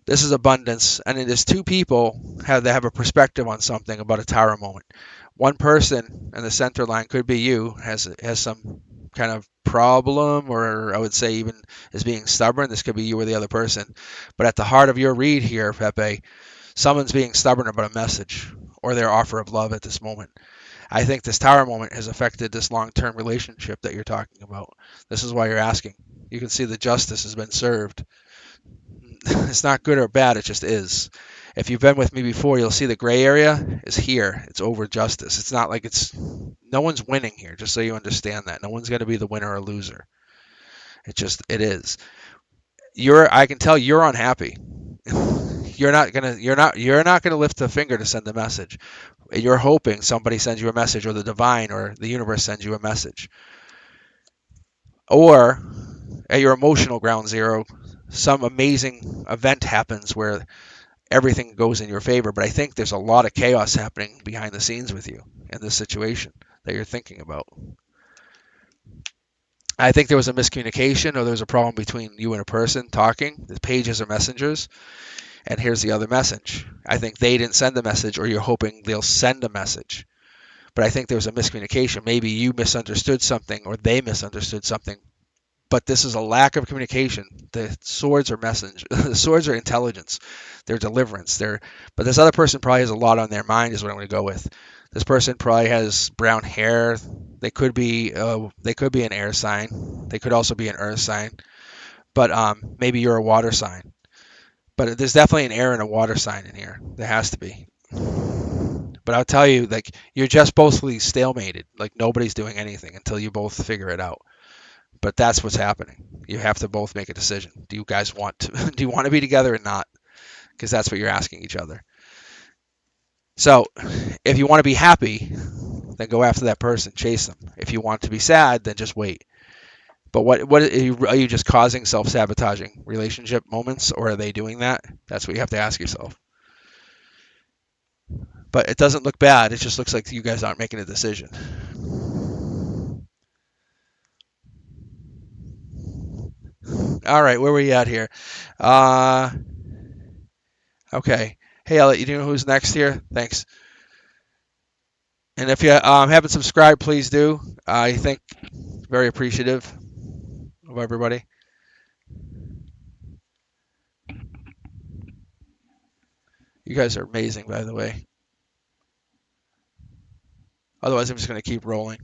S1: This is abundance, and it is two people that have a perspective on something about a tower moment. One person in the center line could be you, has some kind of problem, or I would say even is being stubborn. This could be you or the other person. But at the heart of your read here, Pepe, someone's being stubborn about a message or their offer of love at this moment. I think this tower moment has affected this long-term relationship that you're talking about. This is why you're asking. You can see the justice has been served. It's not good or bad, it just is. If you've been with me before, you'll see the gray area is here. It's over justice. It's not like no one's winning here, just so you understand that. No one's going to be the winner or loser. It is. I can tell you're unhappy. You're not gonna lift a finger to send a message. You're hoping somebody sends you a message, or the divine or the universe sends you a message. Or at your emotional ground zero, some amazing event happens where everything goes in your favor. But I think there's a lot of chaos happening behind the scenes with you in this situation that you're thinking about. I think there was a miscommunication, or there was a problem between you and a person talking. The pages are messengers. And here's the other message. I think they didn't send the message, or you're hoping they'll send a message. But I think there was a miscommunication. Maybe you misunderstood something, or they misunderstood something. But this is a lack of communication. The swords are message. The swords are intelligence. They're deliverance. But this other person probably has a lot on their mind, is what I'm going to go with. This person probably has brown hair. They could be an air sign. They could also be an earth sign. But maybe you're a water sign. But there's definitely an air and a water sign in here. There has to be. But I'll tell you, like, you're just both stalemated. Like, nobody's doing anything until you both figure it out. But that's what's happening. You have to both make a decision. Do you guys want to do you want to be together or not? Because that's what you're asking each other. So if you want to be happy, then go after that person, chase them. If you want to be sad, then just wait. But what are you just causing self-sabotaging relationship moments, or are they doing that? That's what you have to ask yourself. But it doesn't look bad. It just looks like you guys aren't making a decision. All right, where are we at here? Okay. Hey, Elliot, you know who's next here? Thanks. And if you haven't subscribed, please do. I think very appreciative of everybody. You guys are amazing, by the way. Otherwise, I'm just going to keep rolling.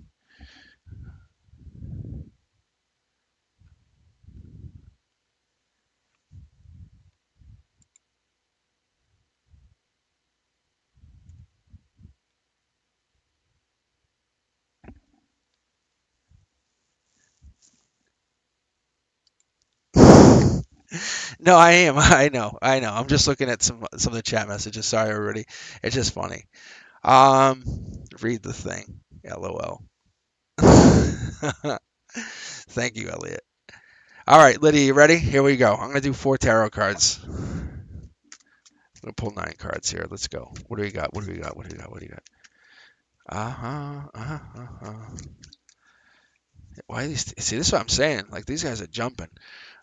S1: No, I am. I know. I'm just looking at some of the chat messages. Sorry, everybody. It's just funny. Read the thing. LOL. Thank you, Elliot. All right, Lydia, you ready? Here we go. I'm going to do 4 tarot cards. I'm going to pull 9 cards here. Let's go. What do we got? What do we got? What do we got? What do you got? Why these? See, this is what I'm saying. Like, these guys are jumping.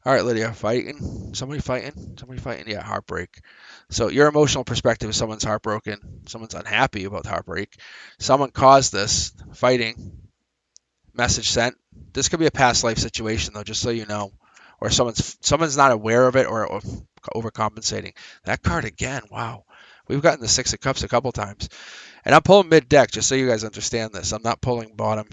S1: All right, Lydia, fighting. Somebody fighting? Somebody fighting? Yeah, heartbreak. So your emotional perspective is someone's heartbroken. Someone's unhappy about heartbreak. Someone caused this fighting. Message sent. This could be a past life situation, though, just so you know. Or someone's not aware of it, or overcompensating. That card again. Wow. We've gotten the 6 of Cups a couple times. And I'm pulling mid deck just so you guys understand this. I'm not pulling bottom.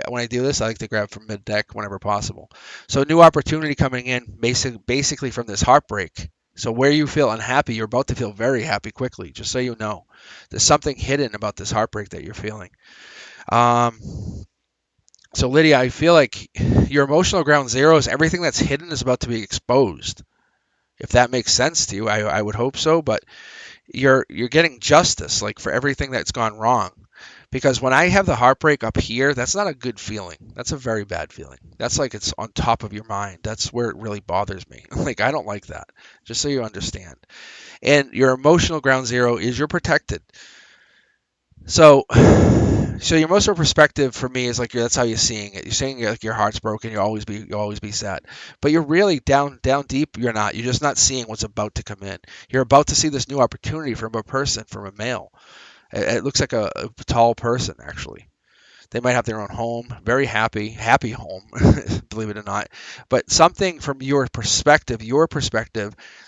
S1: When I do this, I like to grab from mid deck whenever possible. So new opportunity coming in, basically from this heartbreak. So where you feel unhappy, you're about to feel very happy quickly. Just so you know, there's something hidden about this heartbreak that you're feeling. Um, so Lydia, I feel like your emotional ground zero is everything that's hidden is about to be exposed. If that makes sense to you, I would hope so. But you're getting justice like for everything that's gone wrong. Because when I have the heartbreak up here, that's not a good feeling. That's a very bad feeling. That's like it's on top of your mind. That's where it really bothers me. Like I don't like that. Just so you understand. And your emotional ground zero is you're protected. So your emotional perspective for me is like that's how you're seeing it. You're saying like your heart's broken, you'll always be sad. But you're really down deep, you're not. You're just not seeing what's about to come in. You're about to see this new opportunity from a person, from a male. It looks like a tall person actually. They might have their own home, very happy home, believe it or not. But something from your perspective,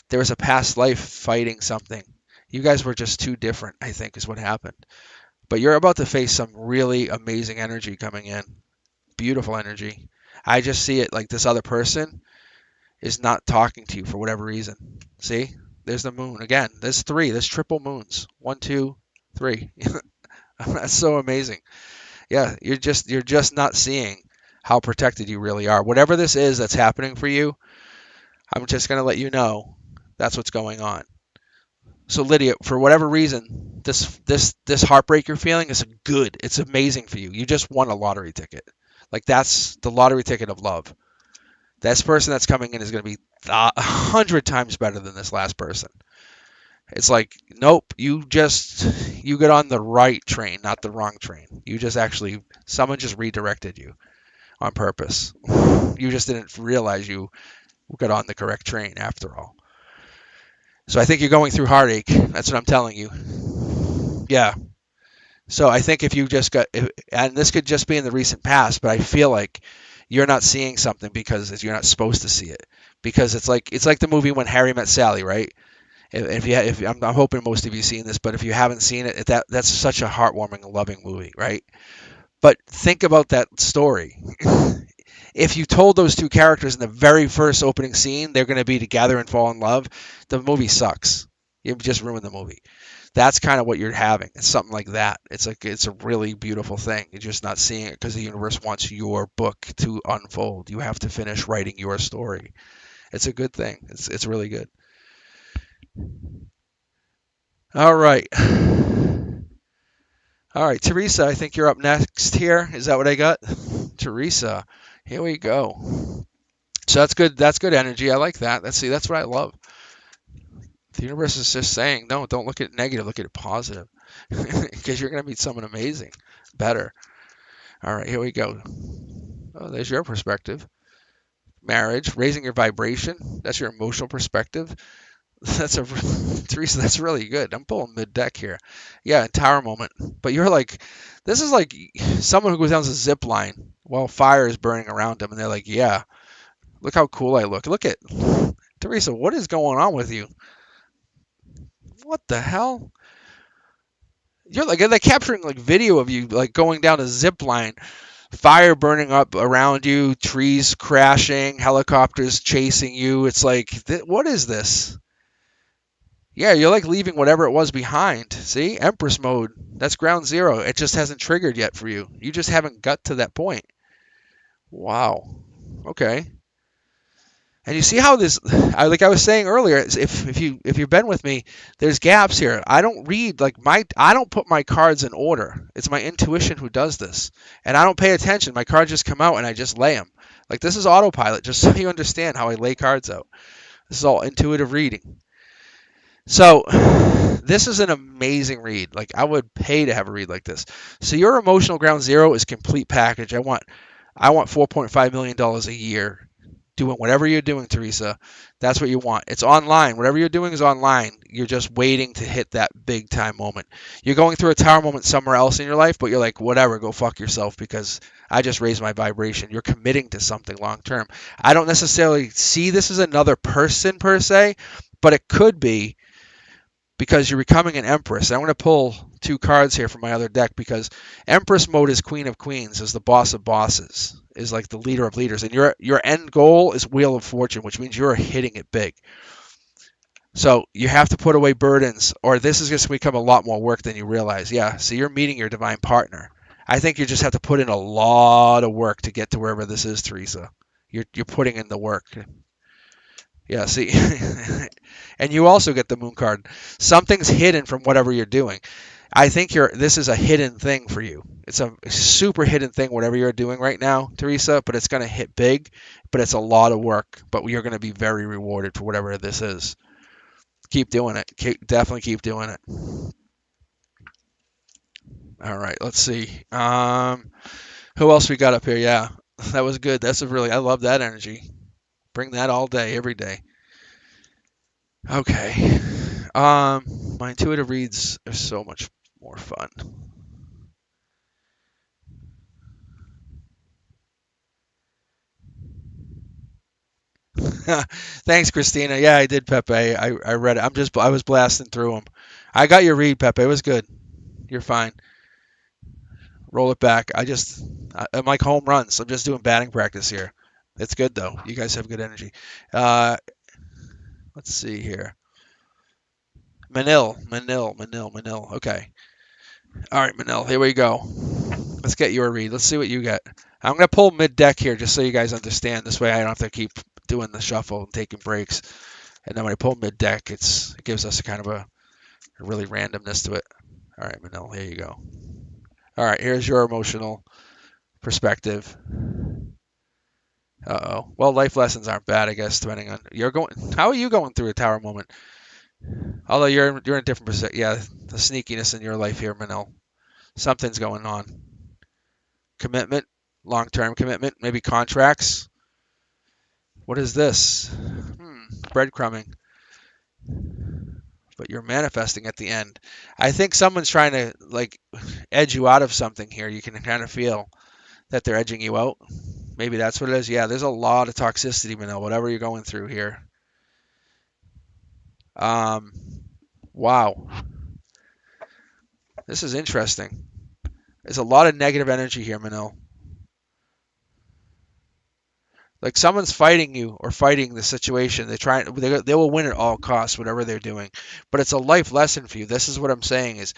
S1: there was a past life fighting something. You guys were just too different, I think, is what happened. But you're about to face some really amazing energy coming in. Beautiful energy. I just see it like this other person is not talking to you for whatever reason. See? There's the moon. Again, there's three. There's triple moons. 1, 2, 3. That's so amazing. Yeah, you're just not seeing how protected you really are. Whatever this is that's happening for you, I'm just going to let you know that's what's going on. So Lydia, for whatever reason, this heartbreak you're feeling is good. It's amazing for you. You just won a lottery ticket. Like that's the lottery ticket of love. This person that's coming in is going to be 100 times better than this last person. It's like, nope, you get on the right train, not the wrong train. Someone just redirected you on purpose. You just didn't realize you got on the correct train after all. So I think you're going through heartache. That's what I'm telling you. Yeah. So I think if you just got, and this could just be in the recent past, but I feel like you're not seeing something because you're not supposed to see it. Because it's like the movie When Harry Met Sally, right? I'm hoping most of you have seen this, but if you haven't seen it, that's such a heartwarming, loving movie, right? But think about that story. If you told those two characters in the very first opening scene they're going to be together and fall in love, the movie sucks. You've just ruined the movie. That's kind of what you're having. It's something like that. It's a really beautiful thing. You're just not seeing it because the universe wants your book to unfold. You have to finish writing your story. It's a good thing. It's really good. All right. All right, Teresa, I think you're up next here. Is that what I got? Teresa, here we go. So that's good. That's good energy. I like that. That's what I love. The universe is just saying, no, don't look at it negative. Look at it positive, because you're gonna meet someone amazing, better. All right, here we go. Oh, there's your perspective. Marriage, raising your vibration. That's your emotional perspective. Teresa, that's really good. I'm pulling mid deck here. Yeah, tower moment. But you're like, this is like someone who goes down a zip line while fire is burning around them, and they're like, yeah, look how cool I look. Look at Teresa. What is going on with you? What the hell? You're like they're capturing like video of you like going down a zip line, fire burning up around you, trees crashing, helicopters chasing you. It's like, what is this? Yeah, you're like leaving whatever it was behind. See? Empress mode. That's ground zero. It just hasn't triggered yet for you. You just haven't got to that point. Wow. Okay. And you see how this, like I was saying earlier, if you've been with me, there's gaps here. I don't read I don't put my cards in order. It's my intuition who does this, and I don't pay attention. My cards just come out and I just lay them. Like this is autopilot, just so you understand how I lay cards out. This is all intuitive reading. So this is an amazing read. Like I would pay to have a read like this. So your emotional ground zero is complete package. I want $4.5 million a year doing whatever you're doing, Teresa. That's what you want. It's online. Whatever you're doing is online. You're just waiting to hit that big time moment. You're going through a tower moment somewhere else in your life, but you're like, whatever, go fuck yourself because I just raised my vibration. You're committing to something long term. I don't necessarily see this as another person per se, but it could be. because you're becoming an Empress. I'm going to pull 2 cards here from my other deck because Empress mode is Queen of Queens, is the boss of bosses, is like the leader of leaders, and your end goal is Wheel of Fortune, which means you're hitting it big. So you have to put away burdens, or this is going to become a lot more work than you realize. Yeah, so you're meeting your divine partner. I think you just have to put in a lot of work to get to wherever this is, Teresa. You're putting in the work. Yeah, see, and you also get the moon card. Something's hidden from whatever you're doing. I think this is a hidden thing for you. It's a super hidden thing, whatever you're doing right now, Teresa, but it's going to hit big, but it's a lot of work, but you're going to be very rewarded for whatever this is. Keep doing it. Definitely keep doing it. All right, let's see. Who else we got up here? Yeah, that was good. I love that energy. Bring that all day, every day. Okay. My intuitive reads are so much more fun. Thanks, Christina. Yeah, I did, Pepe. I read it. I was blasting through them. I got your read, Pepe. It was good. You're fine. Roll it back. I'm like home runs. I'm just doing batting practice here. It's good though. You guys have good energy. Uh, let's see here. Manil. Okay. All right, Manil. Here we go. Let's get your read. Let's see what you get. I'm gonna pull mid deck here just so you guys understand. This way I don't have to keep doing the shuffle and taking breaks. And then when I pull mid deck, it gives us a kind of a really randomness to it. All right, Manil. Here you go. All right. Here's your emotional perspective. Uh-oh. Well, life lessons aren't bad, I guess, depending on you're going. How are you going through a tower moment? Although you're in a different position. Yeah, the sneakiness in your life here, Manil. Something's going on. Commitment, long-term commitment, maybe contracts. What is this? Breadcrumbing. But you're manifesting at the end. I think someone's trying to like edge you out of something here. You can kind of feel that they're edging you out. Maybe that's what it is. Yeah, there's a lot of toxicity, Manil. Whatever you're going through here. Um, wow. This is interesting. There's a lot of negative energy here, Manil. Like someone's fighting you or fighting the situation. They will win at all costs, whatever they're doing. But it's a life lesson for you. This is what I'm saying is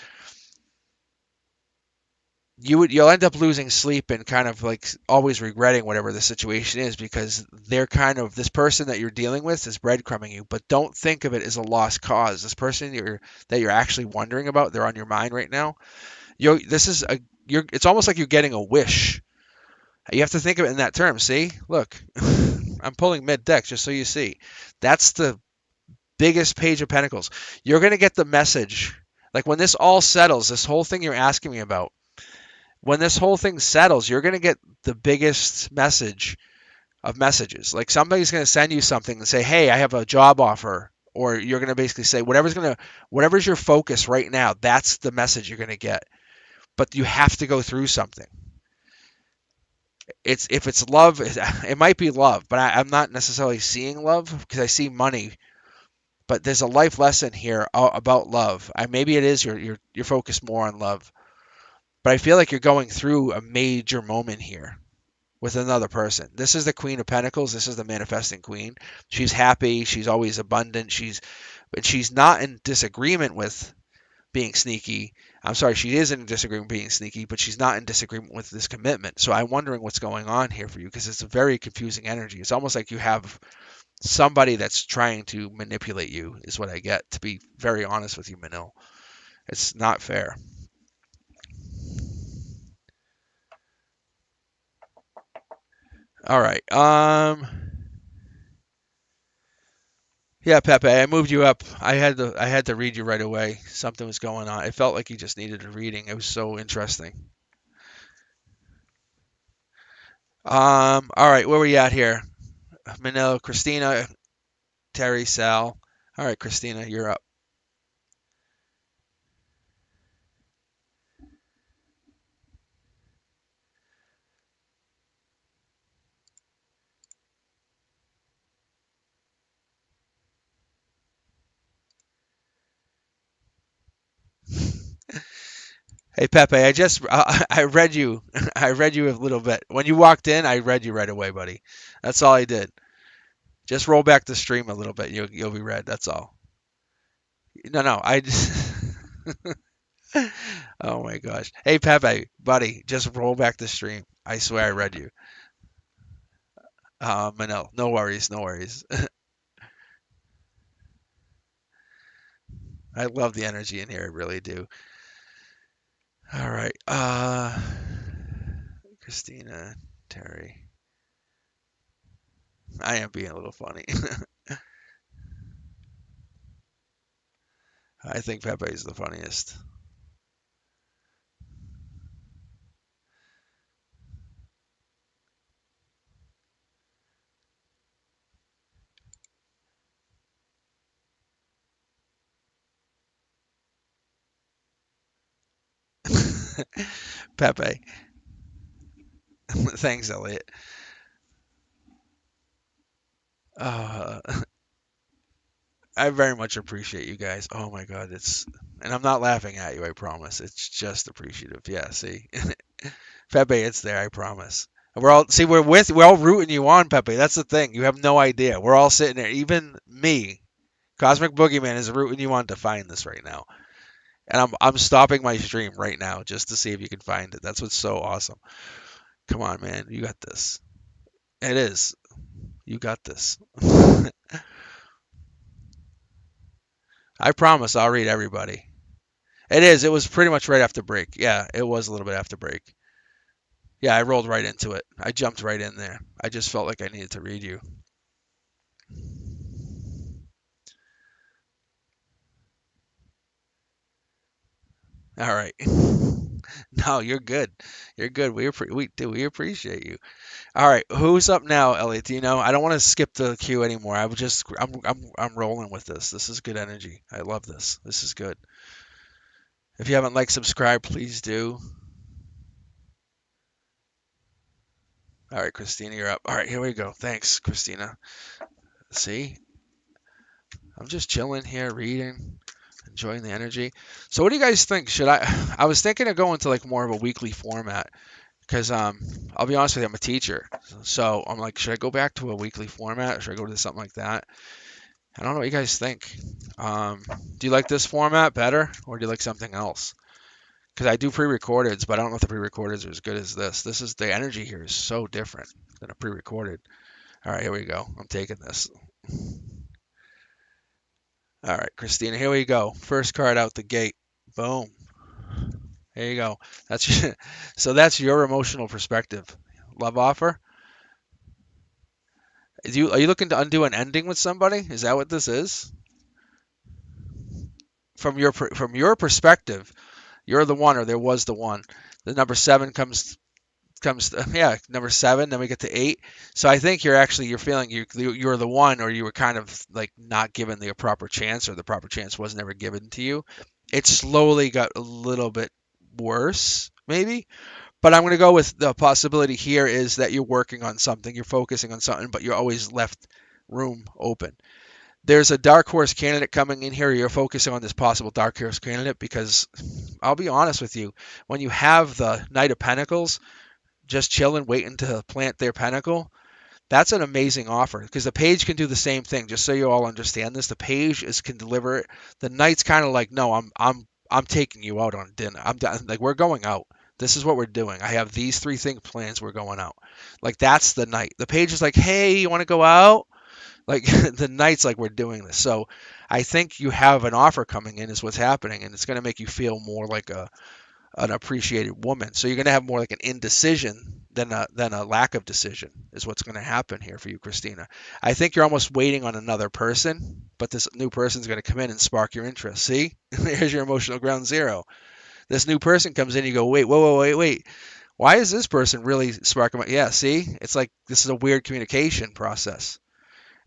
S1: you'll end up losing sleep and kind of like always regretting whatever the situation is because they're kind of this person that you're dealing with is breadcrumbing you, but don't think of it as a lost cause. This person that you're actually wondering about, they're on your mind right now. It's almost like you're getting a wish. You have to think of it in that term. See, look, I'm pulling mid deck just so you see. That's the biggest page of pentacles. You're going to get the message. Like when this all settles, this whole thing you're asking me about, when this whole thing settles, you're going to get the biggest message of messages. Like somebody's going to send you something and say, "Hey, I have a job offer." Or you're going to basically say whatever's your focus right now, that's the message you're going to get. But you have to go through something. If it's love, it might be love, but I'm not necessarily seeing love because I see money. But there's a life lesson here about love. Maybe it is you're focused more on love, but I feel like you're going through a major moment here with another person. This is the Queen of Pentacles. This is the manifesting queen. She's happy. She's always abundant. But she's not in disagreement with being sneaky. I'm sorry, she is in disagreement with being sneaky, but she's not in disagreement with this commitment. So I'm wondering what's going on here for you because it's a very confusing energy. It's almost like you have somebody that's trying to manipulate you, is what I get, to be very honest with you, Manil. It's not fair. All right. Yeah, Pepe, I moved you up. I had to read you right away. Something was going on. It felt like you just needed a reading. It was so interesting. All right, where we at here? Manila, Christina, Terry, Sal. All right, Christina, you're up. Hey Pepe, I read you. I read you a little bit. When you walked in, I read you right away, buddy. That's all I did. Just roll back the stream a little bit. You'll be read. That's all. No, no. I just. Oh my gosh. Hey Pepe, buddy, just roll back the stream. I swear I read you. Manel, no worries, no worries. I love the energy in here. I really do. All right. Christina, Terry. I am being a little funny. I think Pepe is the funniest. Pepe. Thanks, Elliot. Uh, I very much appreciate you guys. Oh my God, and I'm not laughing at you, I promise. It's just appreciative. Yeah, see, Pepe, it's there, I promise. And we're all rooting you on, Pepe. That's the thing. You have no idea. We're all sitting there. Even me, Cosmic Boogeyman, is rooting you on to find this right now. And I'm stopping my stream right now just to see if you can find it. That's what's so awesome. Come on, man, you got this. It is. You got this. I promise I'll read everybody. It is. It was pretty much right after break. Yeah, it was a little bit after break. Yeah, I rolled right into it. I jumped right in there. I just felt like I needed to read you. All right. No, you're good. You're good. We appreciate you. All right, who's up now, Elliot? Do you know? I don't want to skip the queue anymore. I'm rolling with this. This is good energy. I love this. This is good. If you haven't liked, subscribe, please do. All right, Christina, you're up. All right, here we go. Thanks, Christina. See, I'm just chilling here, reading, enjoying the energy. So, what do you guys think? Should I? I was thinking of going to like more of a weekly format because I'll be honest with you, I'm a teacher, so I'm like, should I go back to a weekly format or should I go to something like that? I don't know what you guys think. Do you like this format better or do you like something else? Because I do pre-recordeds, but I don't know if the pre-recordeds are as good as this. This is the energy here is so different than a pre-recorded. All right, here we go. I'm taking this. All right, Christina, here we go. First card out the gate. Boom. There you go. So that's your emotional perspective. Love offer. Are you looking to undo an ending with somebody? Is that what this is? From your perspective, you're the one, or there was the one. The number seven comes yeah, number seven. Then we get to eight. So I think you're feeling you're the one, or you were kind of like not given the proper chance, or the proper chance was never given to you. It slowly got a little bit worse, maybe. But I'm going to go with the possibility here is that you're working on something, you're focusing on something, but you're always left room open. There's a dark horse candidate coming in here. You're focusing on this possible dark horse candidate because I'll be honest with you, when you have the Knight of Pentacles just chilling, waiting to plant their pentacle, that's an amazing offer because the page can do the same thing. Just so you all understand this, the page can deliver it. The knight's kind of like, no, I'm taking you out on dinner. Like we're going out. This is what we're doing. I have these three things plans. We're going out. Like that's the knight. The page is like, hey, you want to go out? Like the knight's like, we're doing this. So I think you have an offer coming in is what's happening, and it's going to make you feel more like an appreciated woman. So you're going to have more like an indecision than a lack of decision is what's going to happen here for you, Christina. I think you're almost waiting on another person, but this new person's going to come in and spark your interest. See, here's your emotional ground zero. This new person comes in, you go, wait, whoa, whoa, wait, wait. Why is this person really sparking my? Yeah, see, it's like this is a weird communication process.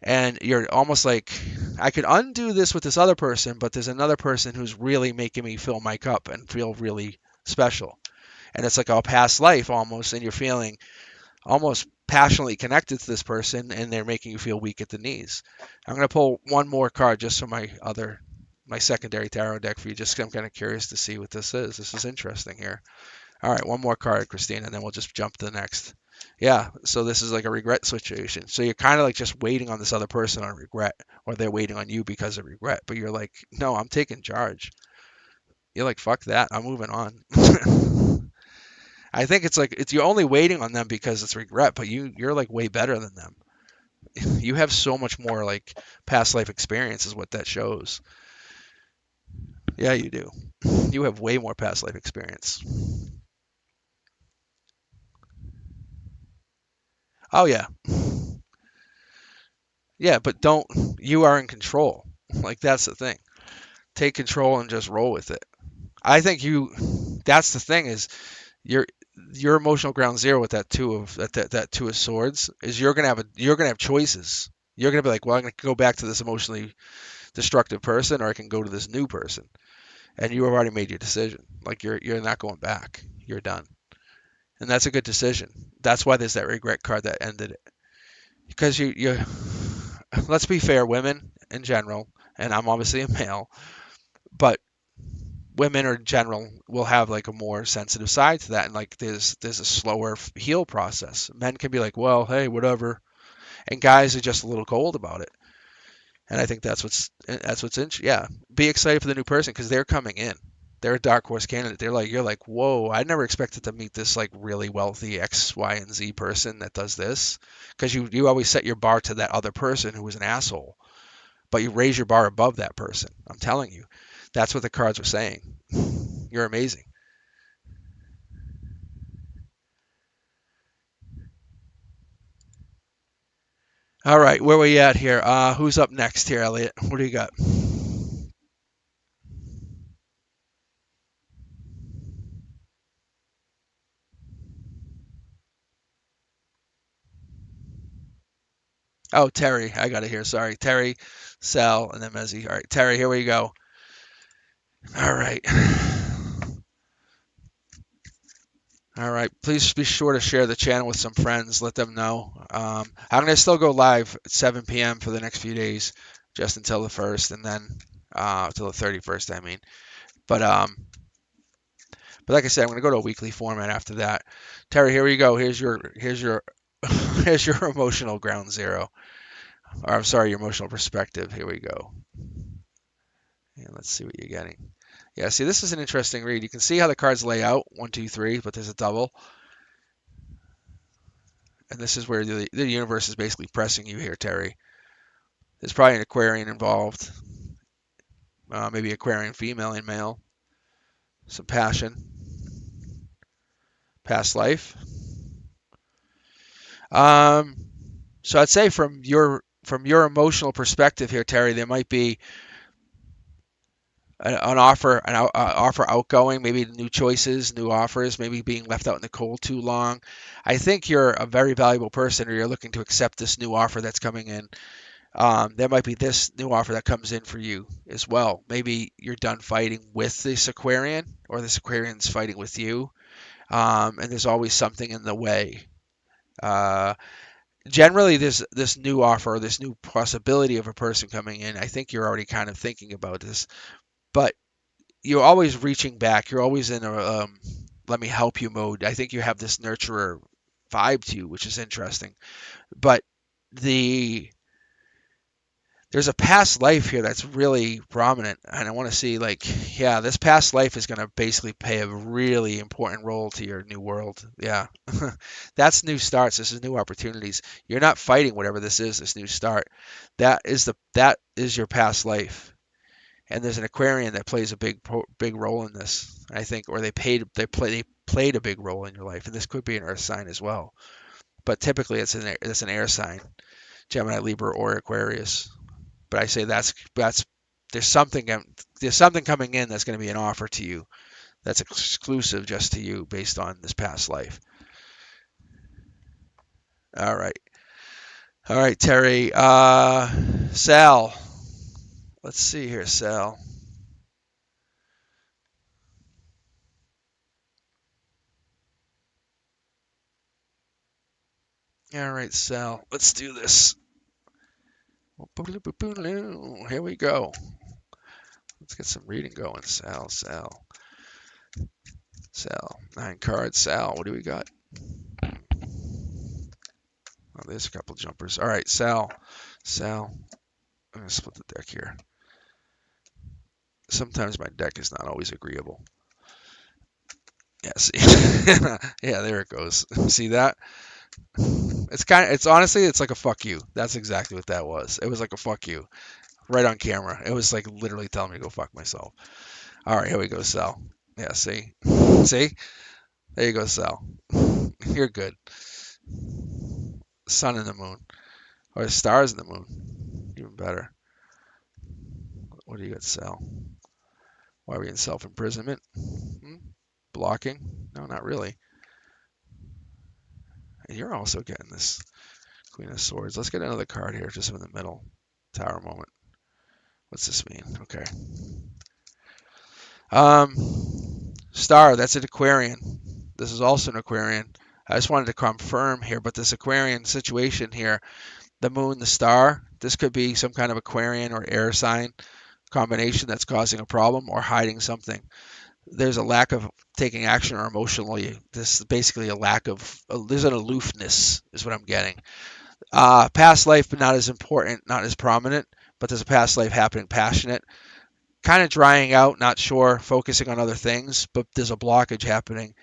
S1: And you're almost like, I could undo this with this other person, but there's another person who's really making me fill my cup and feel really special. And it's like a past life almost, and you're feeling almost passionately connected to this person, and they're making you feel weak at the knees. I'm going to pull one more card just so my other my secondary tarot deck for you. Just I'm kind of curious to see what this is. This is interesting here. All right, one more card, Christine, and then we'll just jump to the next. Yeah, so this is like a regret situation. So you're kind of like just waiting on this other person on regret, or they're waiting on you because of regret. But you're like, no, I'm taking charge. You're like, fuck that, I'm moving on. I think it's like you're only waiting on them because it's regret, but you're like way better than them. You have so much more like past life experience is what that shows. Yeah, you do. You have way more past life experience. Oh yeah. Yeah, but don't you are in control. Like that's the thing. Take control and just roll with it. I think you that's the thing is your your emotional ground zero with that that two of swords is you're gonna have choices. You're gonna be like, well, I'm gonna go back to this emotionally destructive person, or I can go to this new person. And you have already made your decision. Like you're not going back. You're done. And that's a good decision. That's why there's that regret card that ended it. Because you let's be fair, women in general, and I'm obviously a male, but women in general will have like a more sensitive side to that, and like there's a slower heal process. Men can be like, well, hey, whatever, and guys are just a little cold about it. And I think that's what's interesting. Yeah, be excited for the new person because they're coming in. They're a dark horse candidate. They're like, you're like, whoa, I never expected to meet this like really wealthy X, Y, and Z person that does this. Because you always set your bar to that other person who was an asshole, but you raise your bar above that person. I'm telling you, that's what the cards are saying. You're amazing. All right, where we at here? Who's up next here, Elliot? What do you got? Oh, Terry, I got it here. Sorry, Terry, Sal, and then Mezzy. All right, Terry, here we go. All right. All right. Please be sure to share the channel with some friends. Let them know. I'm going to still go live at 7 p.m. for the next few days, just until the 1st, and then until the 31st, I mean. But but like I said, I'm going to go to a weekly format after that. Terry, here we go. Here's your here's your emotional ground zero. Or I'm sorry, your emotional perspective. Here we go. And let's see what you're getting. Yeah, see, this is an interesting read. You can see how the cards lay out, 1, 2, 3, but there's a double. And this is where the universe is basically pressing you here, Terry. There's probably an Aquarian involved, maybe Aquarian female and male, some passion, past life. Um, so I'd say from your emotional perspective here, Terry, there might be an offer outgoing, maybe new choices, new offers, maybe being left out in the cold too long. I think you're a very valuable person, or you're looking to accept this new offer that's coming in. There might be this new offer that comes in for you as well. Maybe you're done fighting with this Aquarian, or this Aquarian's fighting with you, and there's always something in the way. Uh, Generally, this new offer, or this new possibility of a person coming in, I think you're already kind of thinking about this, but you're always reaching back. You're always in a let me help you mode. I think you have this nurturer vibe to you, which is interesting. But the there's a past life here that's really prominent, and I want to see like, yeah, this past life is going to basically play a really important role to your new world. Yeah. That's new starts. This is new opportunities. You're not fighting whatever this new start. That is your past life. And there's an Aquarian that plays a big role in this, I think, or they played a big role in your life, and this could be an Earth sign as well. But typically, it's an air sign, Gemini, Libra, or Aquarius. But I say that's there's something there's something coming in that's going to be an offer to you that's exclusive just to you based on this past life. All right, all right, Terry. Sal. Let's see here, Sal. All right, Sal. Let's do this. Here we go. Let's get some reading going. Sal. 9 cards. Sal, what do we got? Oh, there's a couple jumpers. All right, Sal. I'm gonna split the deck here. Sometimes my deck is not always agreeable. Yeah, see. Yeah, there it goes. See that? It's honestly, it's like a fuck you. That's exactly what that was. It was like a fuck you. Right on camera. It was like literally telling me to go fuck myself. All right, here we go, Sal. Yeah, see? See? There you go, Sal. You're good. Sun and the moon. Or the stars and the moon. Even better. What do you got, Sal? Why are we in self-imprisonment? Blocking? No, not really. And you're also getting this Queen of Swords. Let's get another card here, just in the middle. Tower moment. What's this mean? Okay. Star, that's an Aquarian. This is also an Aquarian. I just wanted to confirm here, but this Aquarian situation here, the moon, the star, this could be some kind of Aquarian or air sign combination that's causing a problem or hiding something. There's a lack of taking action or emotionally. This is basically a lack of, there's an aloofness is what I'm getting. Past life, but not as important, not as prominent, but there's a past life happening, passionate. Kind of drying out, not sure, focusing on other things, but there's a blockage happening.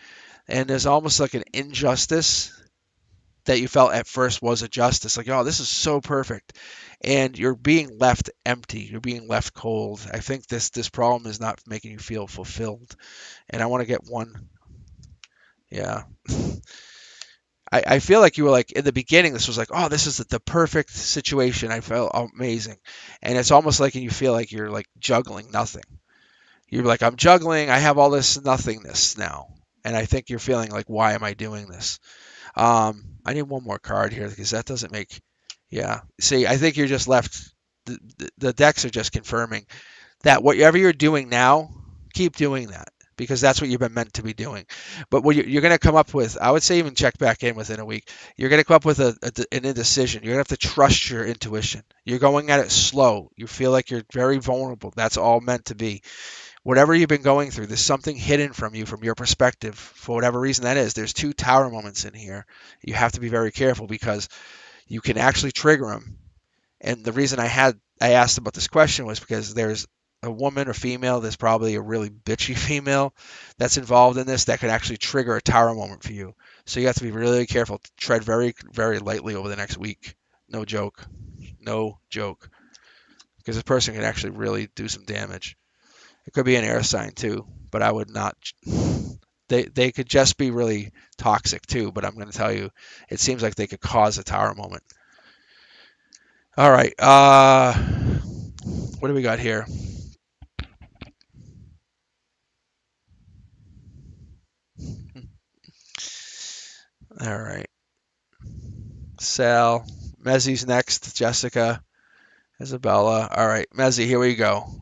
S1: And there's almost like an injustice that you felt at first was a justice. Like, oh, this is so perfect. And you're being left empty. You're being left cold. I think this problem is not making you feel fulfilled. And I want to get one. Yeah. I feel like you were like, in the beginning, this was like, oh, this is the perfect situation. I felt amazing. And it's almost like you feel like you're like juggling nothing. You're like, I'm juggling. I have all this nothingness now. And I think you're feeling like, why am I doing this? I need one more card here because that doesn't make, yeah. See, I think you're just left, the decks are just confirming that whatever you're doing now, keep doing that because that's what you've been meant to be doing. But what you're going to come up with, I would say even check back in within a week, you're going to come up with an indecision. You're going to have to trust your intuition. You're going at it slow. You feel like you're very vulnerable. That's all meant to be. Whatever you've been going through, there's something hidden from you from your perspective for whatever reason that is. There's 2 tower moments in here. You have to be very careful because you can actually trigger them. And the reason I asked about this question was because there's a woman or female, there's probably a really bitchy female that's involved in this that could actually trigger a tower moment for you. So you have to be really careful. Tread very, very lightly over the next week. No joke. No joke. Because this person can actually really do some damage. It could be an air sign too, but I would not. They could just be really toxic too, but I'm going to tell you, it seems like they could cause a tower moment. All right. What do we got here? All right. Sal. Mezzi's next. Jessica. Isabella. All right. Mezzi, here we go.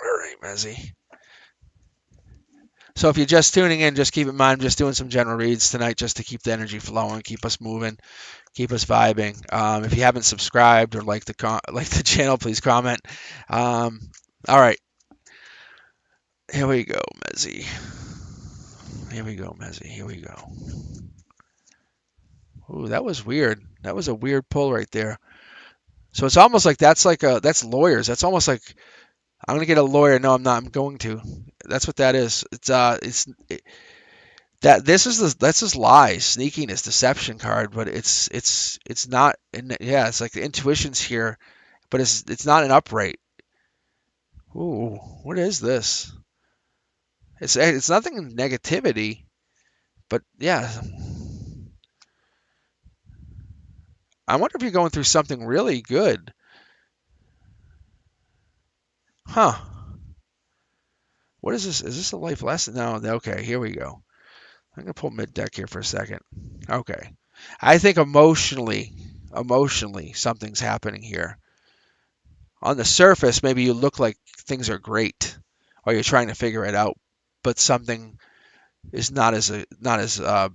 S1: All right, Mezzi. So if you're just tuning in, just keep in mind, I'm just doing some general reads tonight just to keep the energy flowing, keep us moving, keep us vibing. If you haven't subscribed or like the channel, please comment. All right. Here we go, Mezzi. Here we go, Mezzi. Here we go. Ooh, that was weird. That was a weird pull right there. So it's almost like that's lawyers. That's almost like I'm gonna get a lawyer. No, I'm not. I'm going to. That's what that is. This is lies, sneakiness, deception card, but it's not. Yeah, it's like the intuition's here, but it's not an upright. Ooh, what is this? It's nothing in negativity, but yeah. I wonder if you're going through something really good. Huh. What is this? Is this a life lesson? No, okay, here we go. I'm gonna pull mid deck here for a second. Okay. I think emotionally, something's happening here. On the surface, maybe you look like things are great, or you're trying to figure it out, but something is not as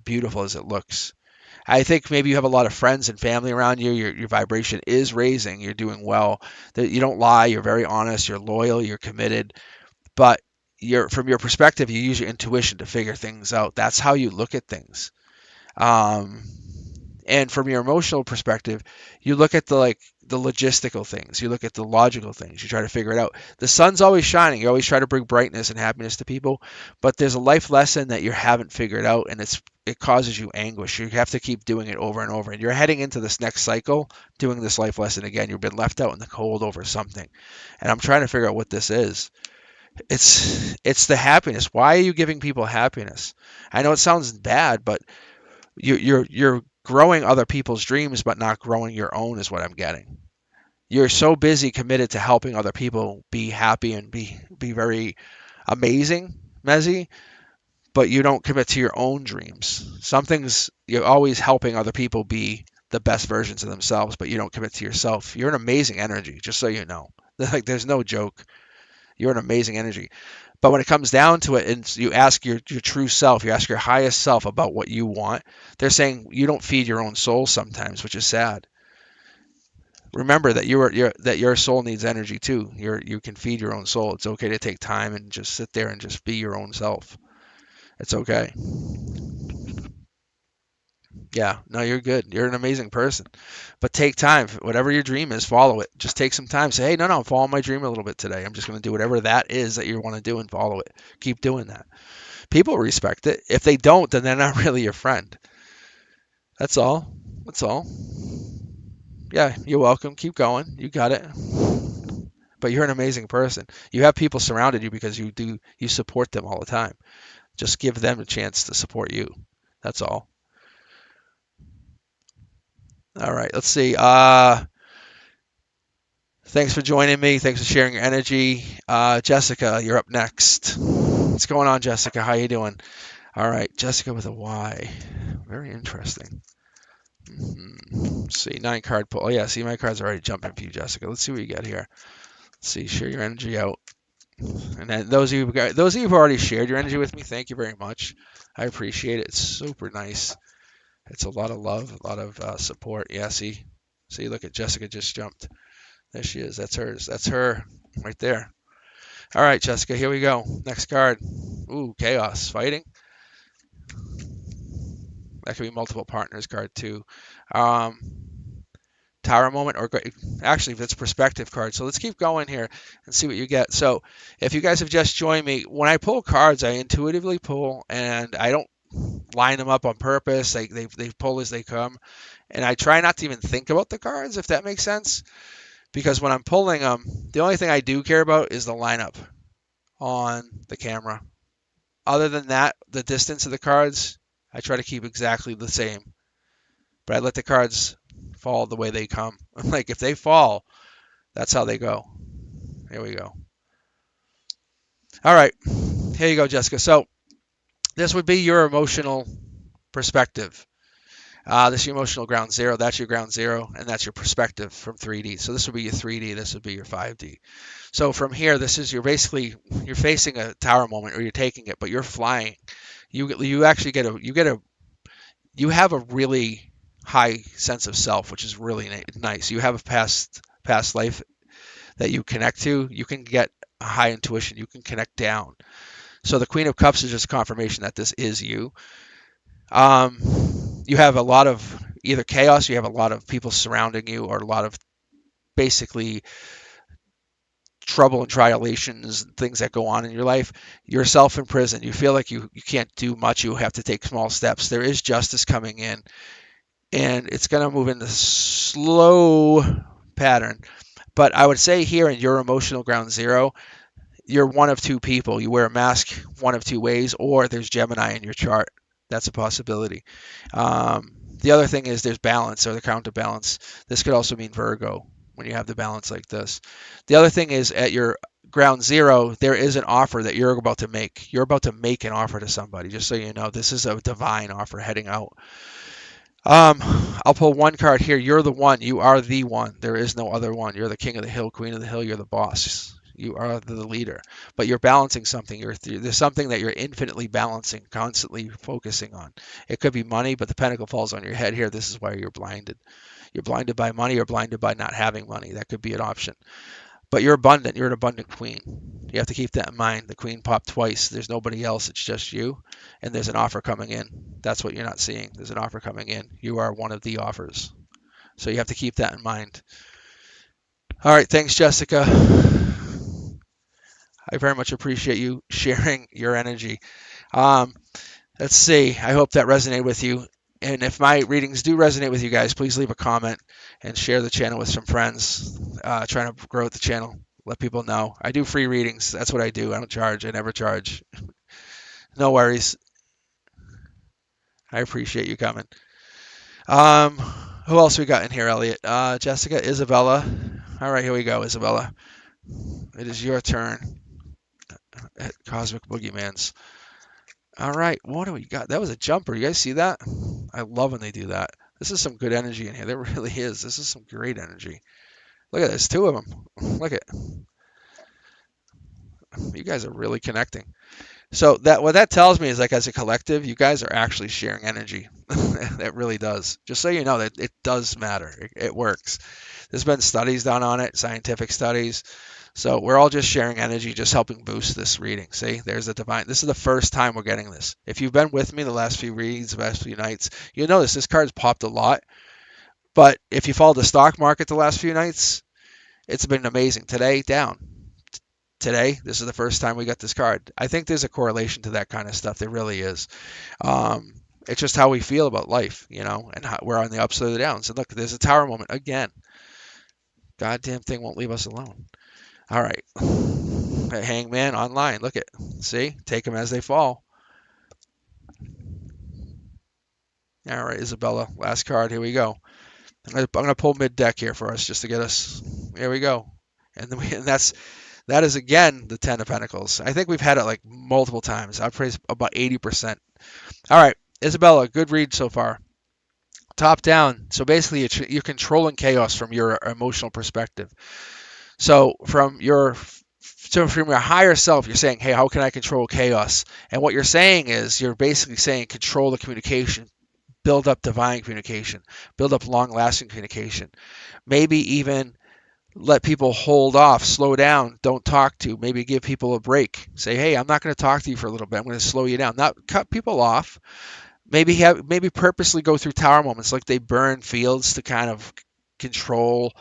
S1: beautiful as it looks. I think maybe you have a lot of friends and family around you. Your vibration is raising. You're doing well. That you don't lie. You're very honest. You're loyal. You're committed. But from your perspective, you use your intuition to figure things out. That's how you look at things. Um, and from your emotional perspective, you look at the logistical things. You look at the logical things. You try to figure it out. The sun's always shining. You always try to bring brightness and happiness to people, but there's a life lesson that you haven't figured out, and it causes you anguish. You have to keep doing it over and over. And you're heading into this next cycle doing this life lesson again. You've been left out in the cold over something. And I'm trying to figure out what this is. It's the happiness. Why are you giving people happiness? I know it sounds bad, but you're growing other people's dreams, but not growing your own is what I'm getting. You're so busy committed to helping other people be happy and be very amazing, Mezzy, but you don't commit to your own dreams. You're always helping other people be the best versions of themselves, but you don't commit to yourself. You're an amazing energy, just so you know. Like there's no joke. You're an amazing energy. But when it comes down to it, and you ask your true self, you ask your highest self about what you want, they're saying you don't feed your own soul sometimes, which is sad. Remember that that your soul needs energy too. You can feed your own soul. It's okay to take time and just sit there and just be your own self. It's okay. Yeah, no, you're good. You're an amazing person. But take time. Whatever your dream is, follow it. Just take some time. Say, hey, no, I'm following my dream a little bit today. I'm just going to do whatever that is that you want to do and follow it. Keep doing that. People respect it. If they don't, then they're not really your friend. That's all. That's all. Yeah, you're welcome. Keep going. You got it. But you're an amazing person. You have people surrounded you because you support them all the time. Just give them a chance to support you. That's all. All right, let's see. Thanks for joining me. Thanks for sharing your energy. Jessica, you're up next. What's going on, Jessica? How you doing? All right, Jessica with a Y. Very interesting. Let's see, 9 card pull. Oh yeah, see my cards are already jumping for you, Jessica. Let's see what you got here. Let's see, share your energy out. And then those of you who already shared your energy with me, thank you very much. I appreciate it. It's super nice. It's a lot of love, a lot of support. Yeah, see, look at Jessica just jumped. There she is. That's hers. That's her right there. All right, Jessica, here we go. Next card. Ooh, chaos, fighting. That could be multiple partners card too. Tower moment, or actually, if it's perspective card. So let's keep going here and see what you get. So if you guys have just joined me, when I pull cards, I intuitively pull, and I don't line them up on purpose. They pull as they come, and I try not to even think about the cards, if that makes sense. Because when I'm pulling them, the only thing I do care about is the lineup on the camera. Other than that, the distance of the cards, I try to keep exactly the same. But I let the cards fall the way they come. Like if they fall, that's how they go. Here we go. All right. Here you go, Jessica. So this would be your emotional perspective. This is your emotional ground zero. That's your ground zero, and that's your perspective from 3D. So this would be your 3D. This would be your 5D. So from here, this is you're facing a tower moment, or you're taking it, but you're flying. You actually you have a really high sense of self, which is really nice. You have a past life that you connect to. You can get a high intuition. You can connect down. So the Queen of Cups is just confirmation that this is you. You have a lot of either chaos, you have a lot of people surrounding you, or a lot of basically trouble and trialations and things that go on in your life. You're self-imprisoned. You feel like you can't do much. You have to take small steps. There is justice coming in, and it's going to move in the slow pattern. But I would say here in your emotional ground zero, you're one of two people. You wear a mask one of two ways, or there's Gemini in your chart. That's a possibility. The other thing is there's balance, or the counterbalance. This could also mean Virgo when you have the balance like this. The other thing is at your ground zero, there is an offer that you're about to make. You're about to make an offer to somebody, just so you know. This is a divine offer heading out. I'll pull one card here. You're the one. You are the one. There is no other one. You're the king of the hill, queen of the hill. You're the boss. You are the leader, but you're balancing something. There's something that you're infinitely balancing, constantly focusing on. It could be money, but the pentacle falls on your head here. This is why you're blinded. You're blinded by money or blinded by not having money. That could be an option. But you're abundant. You're an abundant queen. You have to keep that in mind. The queen popped twice. There's nobody else. It's just you. And there's an offer coming in. That's what you're not seeing. There's an offer coming in. You are one of the offers. So you have to keep that in mind. All right. Thanks, Jessica. I very much appreciate you sharing your energy. Let's see. I hope that resonated with you. And if my readings do resonate with you guys, please leave a comment and share the channel with some friends. Trying to grow the channel. Let people know. I do free readings. That's what I do. I don't charge. I never charge. No worries. I appreciate you coming. Who else we got in here, Elliot? Jessica, Isabella. All right, here we go, Isabella. It is your turn at Cosmic Boogeymans. All right, what do we got? That was a jumper. You guys see that? I love when they do that. This is some good energy in here. There really is. This is some great energy. Look at this, two of them. Look at you guys are really connecting. So that what that tells me is like as a collective, you guys are actually sharing energy. That really does. Just so you know that it does matter. It works. There's been studies done on it, scientific studies. So we're all just sharing energy, just helping boost this reading. See, there's a divine. This is the first time we're getting this. If you've been with me the last few readings, the last few nights, you'll notice this card's popped a lot. But if you follow the stock market the last few nights, it's been amazing. Today, down. Today, this is the first time we got this card. I think there's a correlation to that kind of stuff. There really is. It's just how we feel about life, you know, and how we're on the ups or the downs. And look, there's a tower moment again. Goddamn thing won't leave us alone. All right. Hangman online. Look at, see, take them as they fall. All right, Isabella, last card. Here we go. I'm gonna pull mid deck here for us just to get us. Here we go. And that is again the Ten of Pentacles. I think we've had it like multiple times. I'd praise about 80%. All right, Isabella, good read so far. Top down. So basically, you're controlling chaos from your emotional perspective. So from your higher self, you're saying, hey, how can I control chaos? And what you're saying is you're basically saying control the communication, build up divine communication, build up long-lasting communication. Maybe even let people hold off, slow down, don't talk to, maybe give people a break. Say, hey, I'm not going to talk to you for a little bit. I'm going to slow you down. Not cut people off. Maybe purposely go through tower moments like they burn fields to kind of control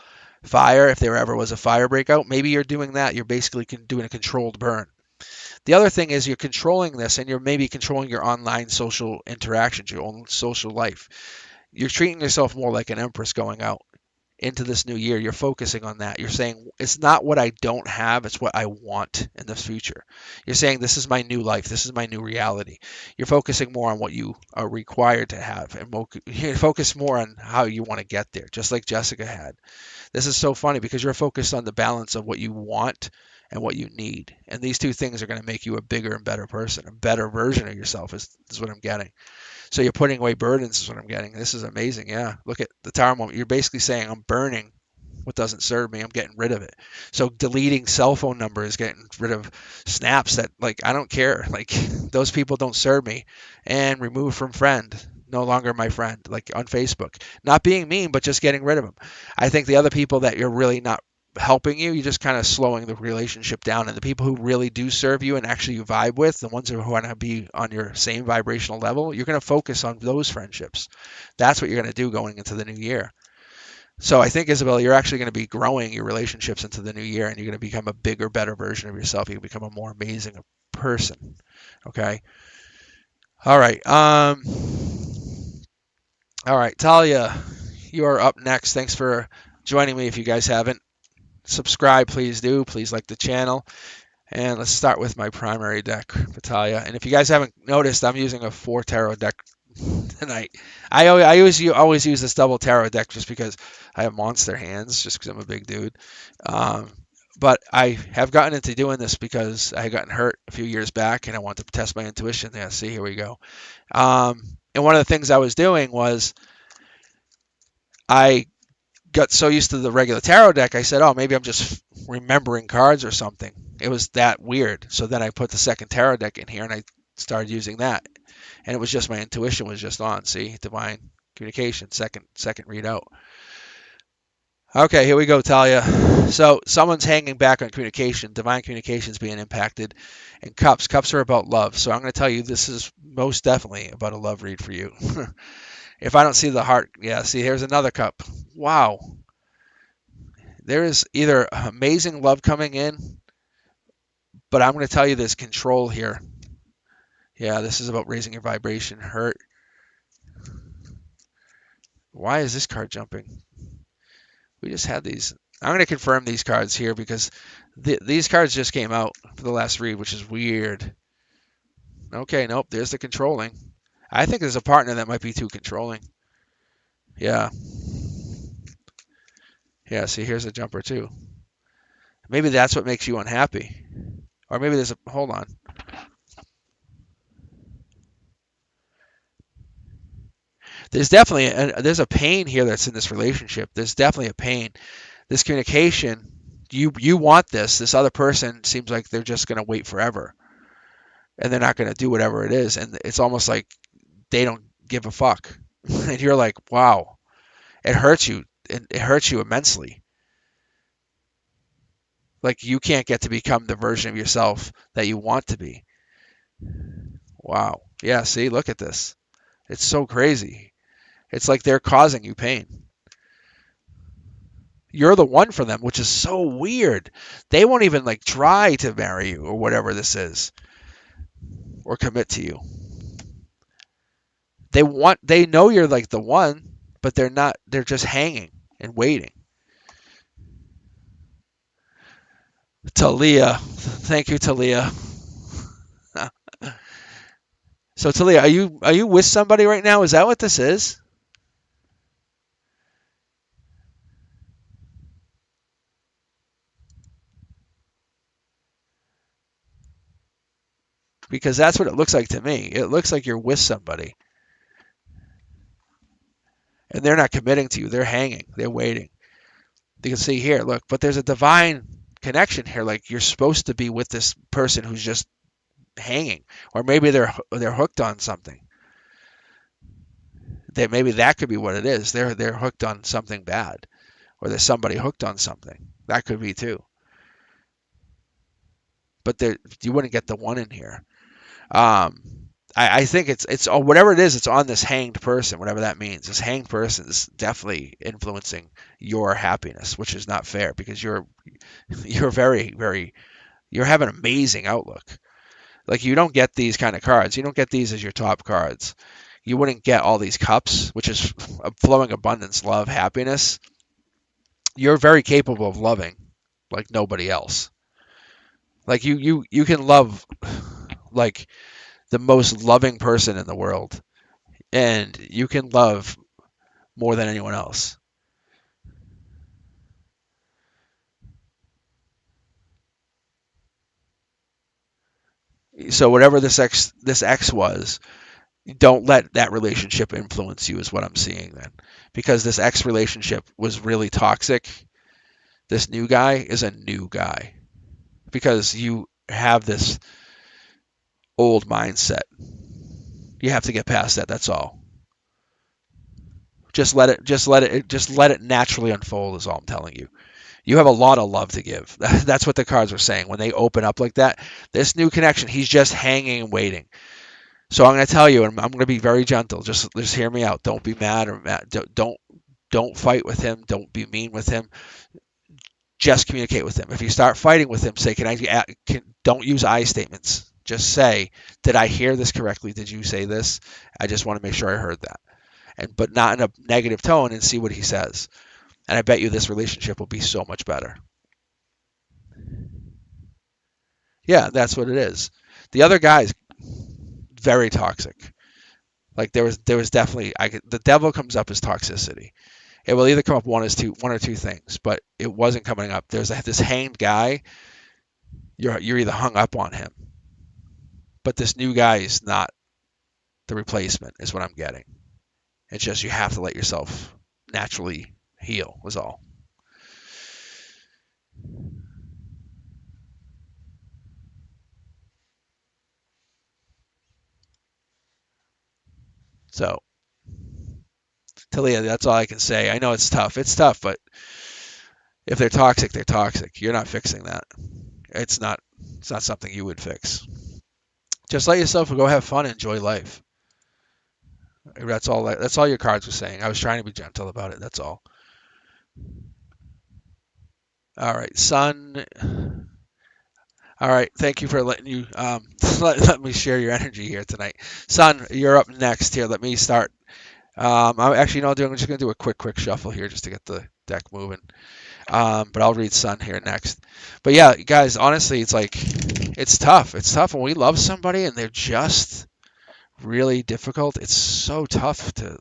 S1: fire if there ever was a fire breakout. Maybe you're doing that. You're basically doing a controlled burn. The other thing is you're controlling this and you're maybe controlling your online social interactions, your own social life. You're treating yourself more like an empress going out into this new year. You're focusing on that. You're saying it's not what I don't have, it's what I want in the future. You're saying this is my new life, this is my new reality. You're focusing more on what you are required to have and you focus more on how you want to get there, just like Jessica had. This is so funny because you're focused on the balance of what you want and what you need, and these two things are going to make you a bigger and better person, a better version of yourself is what I'm getting. So you're putting away burdens is what I'm getting. This is amazing. Yeah. Look at the tower moment. You're basically saying I'm burning what doesn't serve me. I'm getting rid of it. So deleting cell phone numbers, getting rid of snaps that like, I don't care. Like those people don't serve me, and remove from friend. No longer my friend, like on Facebook. Not being mean, but just getting rid of them. I think the other people that you're really not helping you, you're just kind of slowing the relationship down. And the people who really do serve you and actually you vibe with, the ones who want to be on your same vibrational level, you're going to focus on those friendships. That's what you're going to do going into the new year. So I think, Isabel, you're actually going to be growing your relationships into the new year, and you're going to become a bigger, better version of yourself. You become a more amazing person. Okay. All right. All right, Talia, you are up next. Thanks for joining me. If you guys haven't, subscribe, please do. Please like the channel. And let's start with my primary deck, Vitalia. And if you guys haven't noticed, I'm using a 4 tarot deck tonight. I always use this double tarot deck just because I have monster hands, just because I'm a big dude. But I have gotten into doing this because I had gotten hurt a few years back, and I wanted to test my intuition. Yeah, see, here we go. And one of the things I was doing was I got so used to the regular tarot deck, I said, oh, maybe I'm just remembering cards or something. It was that weird. So then I put the second tarot deck in here and I started using that. And it was just my intuition was just on. See, divine communication, second readout. Okay, here we go, Talia. So someone's hanging back on communication. Divine communication is being impacted. And cups. Cups are about love. So I'm going to tell you this is most definitely about a love read for you. If I don't see the heart, yeah, see, here's another cup. Wow. There is either amazing love coming in, but I'm going to tell you there's control here. Yeah, this is about raising your vibration. Hurt. Why is this card jumping? We just had these. I'm going to confirm these cards here because these cards just came out for the last read, which is weird. Okay, nope, there's the controlling. I think there's a partner that might be too controlling. Yeah. Yeah, see, here's a jumper too. Maybe that's what makes you unhappy. Or maybe there's a, hold on. There's definitely, there's a pain here that's in this relationship. There's definitely a pain. This communication, you want this. This other person seems like they're just going to wait forever. And they're not going to do whatever it is. And it's almost like they don't give a fuck. And you're like, wow, it hurts you. It hurts you immensely. Like you can't get to become the version of yourself that you want to be. Wow. Yeah, see, look at this. It's so crazy. It's like they're causing you pain. You're the one for them, which is so weird. They won't even like try to marry you or whatever this is or commit to you. They know you're like the one, but they're not, they're just hanging and waiting. Talia. Thank you, Talia. So Talia, are you with somebody right now? Is that what this is? Because that's what it looks like to me. It looks like you're with somebody. And they're not committing to you. They're hanging. They're waiting. You can see here, look, but there's a divine connection here. Like you're supposed to be with this person who's just hanging, or maybe they're hooked on something. Maybe that could be what it is. They're hooked on something bad, or there's somebody hooked on something. That could be too. But you wouldn't get the one in here. I think it's whatever it is. It's on this hanged person, whatever that means. This hanged person is definitely influencing your happiness, which is not fair because you're very, very, you have an amazing outlook. Like you don't get these kind of cards. You don't get these as your top cards. You wouldn't get all these cups, which is flowing abundance, love, happiness. You're very capable of loving like nobody else. Like you can love like the most loving person in the world, and you can love more than anyone else. So whatever this ex was, don't let that relationship influence you is what I'm seeing then. Because this ex relationship was really toxic. This new guy is a new guy. Because you have this old mindset. You have to get past that, that's all. Just let it naturally unfold is all I'm telling you. You have a lot of love to give. That's what the cards are saying. When they open up like that, this new connection, he's just hanging and waiting. So I'm going to tell you, and I'm going to be very gentle. Just hear me out. Don't be mad or mad. Don't fight with him. Don't be mean with him. Just communicate with him. If you start fighting with him, say, don't use I statements. Just say, did I hear this correctly? Did you say this? I just want to make sure I heard that. But not in a negative tone, and see what he says. And I bet you this relationship will be so much better. Yeah, that's what it is. The other guy's very toxic. Like there was definitely the devil comes up as toxicity. It will either come up one or two things, but it wasn't coming up. There's this hanged guy. You're either hung up on him, but this new guy is not the replacement. Is what I'm getting. It's just you have to let yourself naturally heal. Was all. So, Talia, that's all I can say. I know it's tough. It's tough, but if they're toxic, they're toxic. You're not fixing that. It's not. It's not something you would fix. Just let yourself go have fun, enjoy life. That's all. That's all your cards were saying. I was trying to be gentle about it. That's all. All right, Sun. All right, thank you for letting you let me share your energy here tonight. Sun, you're up next here. Let me start. I'm actually, I'm just gonna do a quick shuffle here just to get the deck moving. But I'll read Sun here next. But yeah, guys, honestly, it's like it's tough. It's tough when we love somebody and they're just really difficult. It's so tough to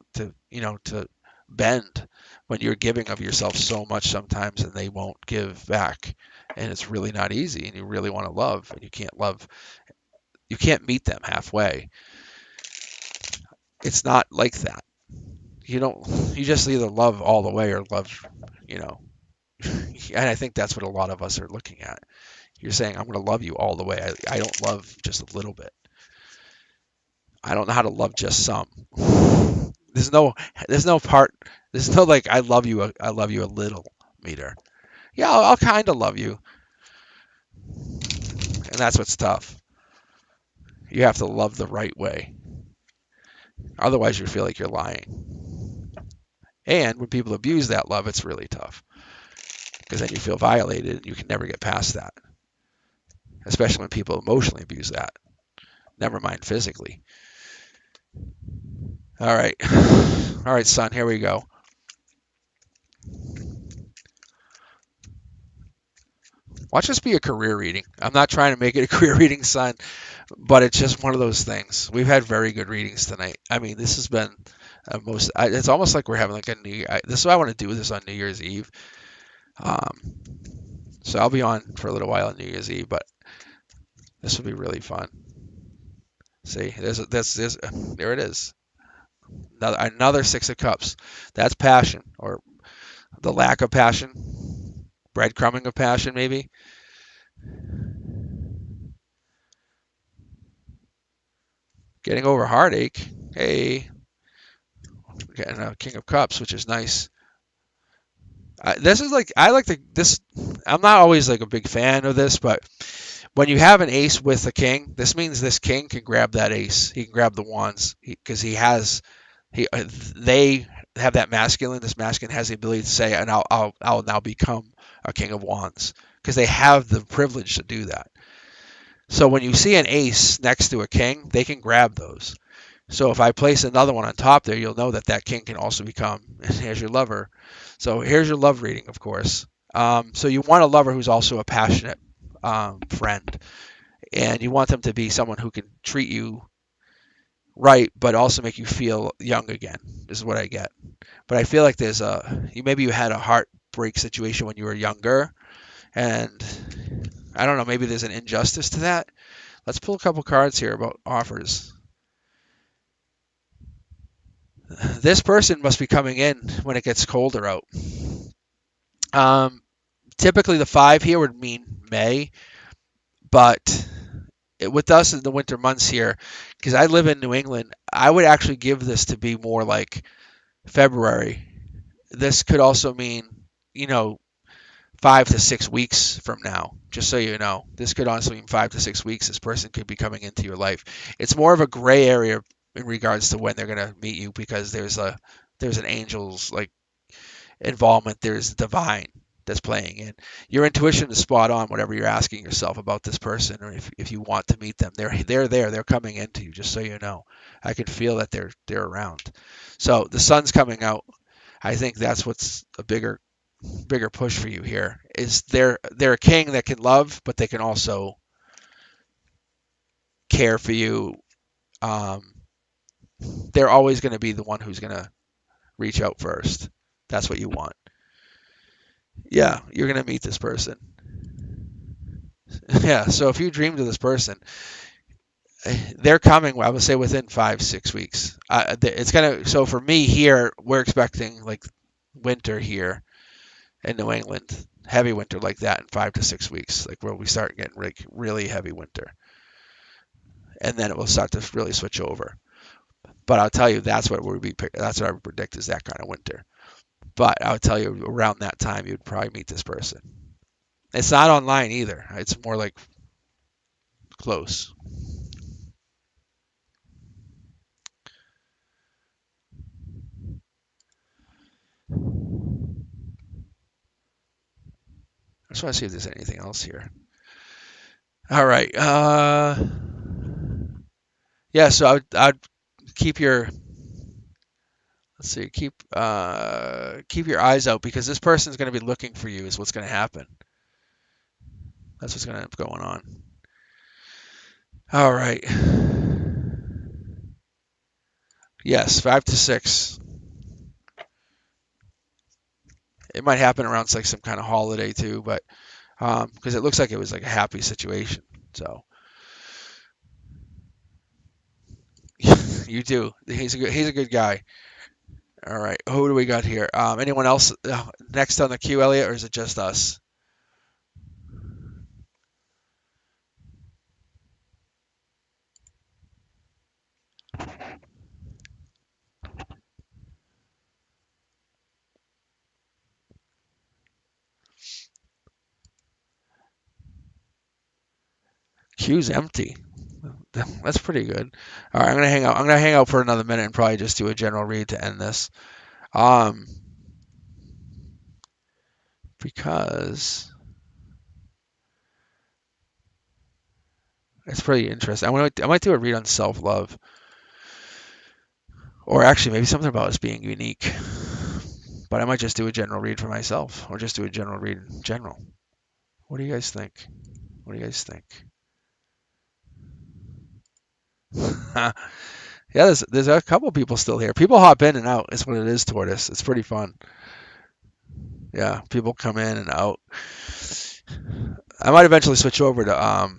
S1: bend when you're giving of yourself so much sometimes and they won't give back. And it's really not easy and you really want to love and you can't meet them halfway. It's not like that. You just either love all the way or love, you know. And I think that's what a lot of us are looking at. You're saying, I'm going to love you all the way. I don't love just a little bit. I don't know how to love just some. There's no, there's no like, I love you a little meter. Yeah, I'll kind of love you. And that's what's tough. You have to love the right way. Otherwise, you feel like you're lying. And when people abuse that love, it's really tough. Because then you feel violated and you can never get past that. Especially when people emotionally abuse that. Never mind physically. All right. All right, Sun, here we go. Watch this be a career reading. I'm not trying to make it a career reading, Sun, but it's just one of those things. We've had very good readings tonight. I mean, this has been it's almost like we're having like this is what I want to do with this on New Year's Eve. So I'll be on for a little while on New Year's Eve, but this will be really fun. See, there it is. Another Six of Cups. That's passion, or the lack of passion, breadcrumbing of passion, maybe. Getting over heartache. Hey, getting a King of Cups, which is nice. This is like I like this. I'm not always like a big fan of this, but when you have an ace with a king, this means this king can grab that ace. He can grab the wands because they have that masculine. This masculine has the ability to say, and I'll now become a king of wands because they have the privilege to do that. So when you see an ace next to a king, they can grab those. So if I place another one on top there, you'll know that that king can also become, and here's your lover. So here's your love reading, of course. So you want a lover who's also a passionate friend, and you want them to be someone who can treat you right, but also make you feel young again. This is what I get. But I feel like maybe you had a heartbreak situation when you were younger, and I don't know, maybe there's an injustice to that. Let's pull a couple cards here about offers. This person must be coming in when it gets colder out. Typically, the 5 here would mean May, but with us in the winter months here, because I live in New England, I would actually give this to be more like February. This could also mean, 5 to 6 weeks from now, just so you know. This could also mean 5 to 6 weeks. This person could be coming into your life. It's more of a gray area in regards to when they're going to meet you because there's an angel's like involvement. There's divine that's playing in. Your intuition is spot on, whatever you're asking yourself about this person, or if you want to meet them. They're there. They're coming into you, just so you know. I can feel that they're around. So the sun's coming out. I think that's what's a bigger push for you here is they're a king that can love, but they can also care for you. They're always going to be the one who's going to reach out first. That's what you want. Yeah, you're going to meet this person. Yeah, so if you dreamed of this person, they're coming, I would say, within 5-6 weeks. It's going to, so for me here, we're expecting like winter here in New England, heavy winter like that in 5 to 6 weeks, like where we start getting like really heavy winter. And then it will start to really switch over. But I'll tell you, that's what that's what I would predict is that kind of winter. But I'll tell you, around that time, you'd probably meet this person. It's not online either. It's more like close. I just want to see if there's anything else here. All right. Yeah. So I'd keep your let's see, keep your eyes out because this person's going to be looking for you. Is what's going to happen. That's what's going to end up going on. All right. Yes, 5 to 6. It might happen around like some kind of holiday too, but because it looks like it was like a happy situation. So you do. He's a good guy. All right. Who do we got here? Anyone else next on the queue, Elliot, or is it just us? Queue's empty. That's pretty good. All right, I'm gonna hang out. I'm gonna hang out for another minute and probably just do a general read to end this. Um, because it's pretty interesting. I might do a read on self-love, or actually maybe something about us being unique. But I might just do a general read for myself, or just do a general read in general. What do you guys think? What do you guys think? Yeah, there's a couple people still here. People hop in and out. It's what it is, Tortoise. It's pretty fun. Yeah, people come in and out. I might eventually switch over to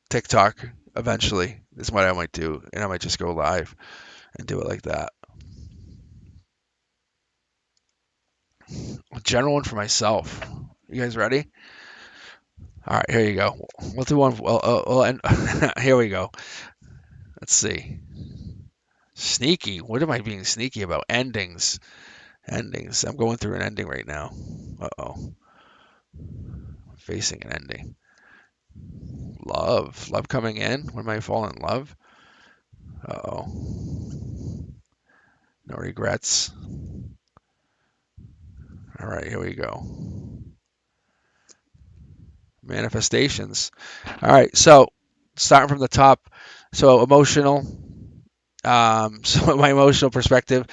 S1: TikTok. Eventually, is what I might do, and I might just go live and do it like that. General one for myself. You guys ready? All right, here you go. We'll do one. And here we go. Let's see. Sneaky. What am I being sneaky about? Endings. Endings. I'm going through an ending right now. Uh-oh. I'm facing an ending. Love. Love coming in. When am I falling in love? Uh-oh. No regrets. All right, here we go. Manifestations. All right, so starting from the top. So emotional. So my emotional perspective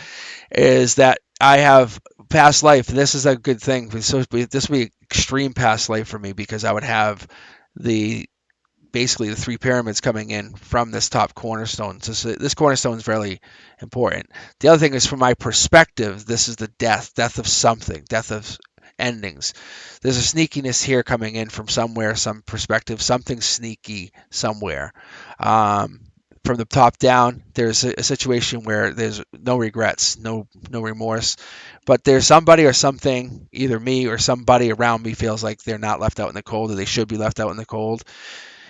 S1: is that I have past life. This is a good thing. So this would be extreme past life for me because I would have the basically the three pyramids coming in from this top cornerstone. So this cornerstone is very important. The other thing is from my perspective, this is the death of something, death of endings. There's a sneakiness here coming in from somewhere, some perspective, something sneaky somewhere. From the top down, there's a situation where there's no regrets, no remorse, but there's somebody or something, either me or somebody around me feels like they're not left out in the cold or they should be left out in the cold.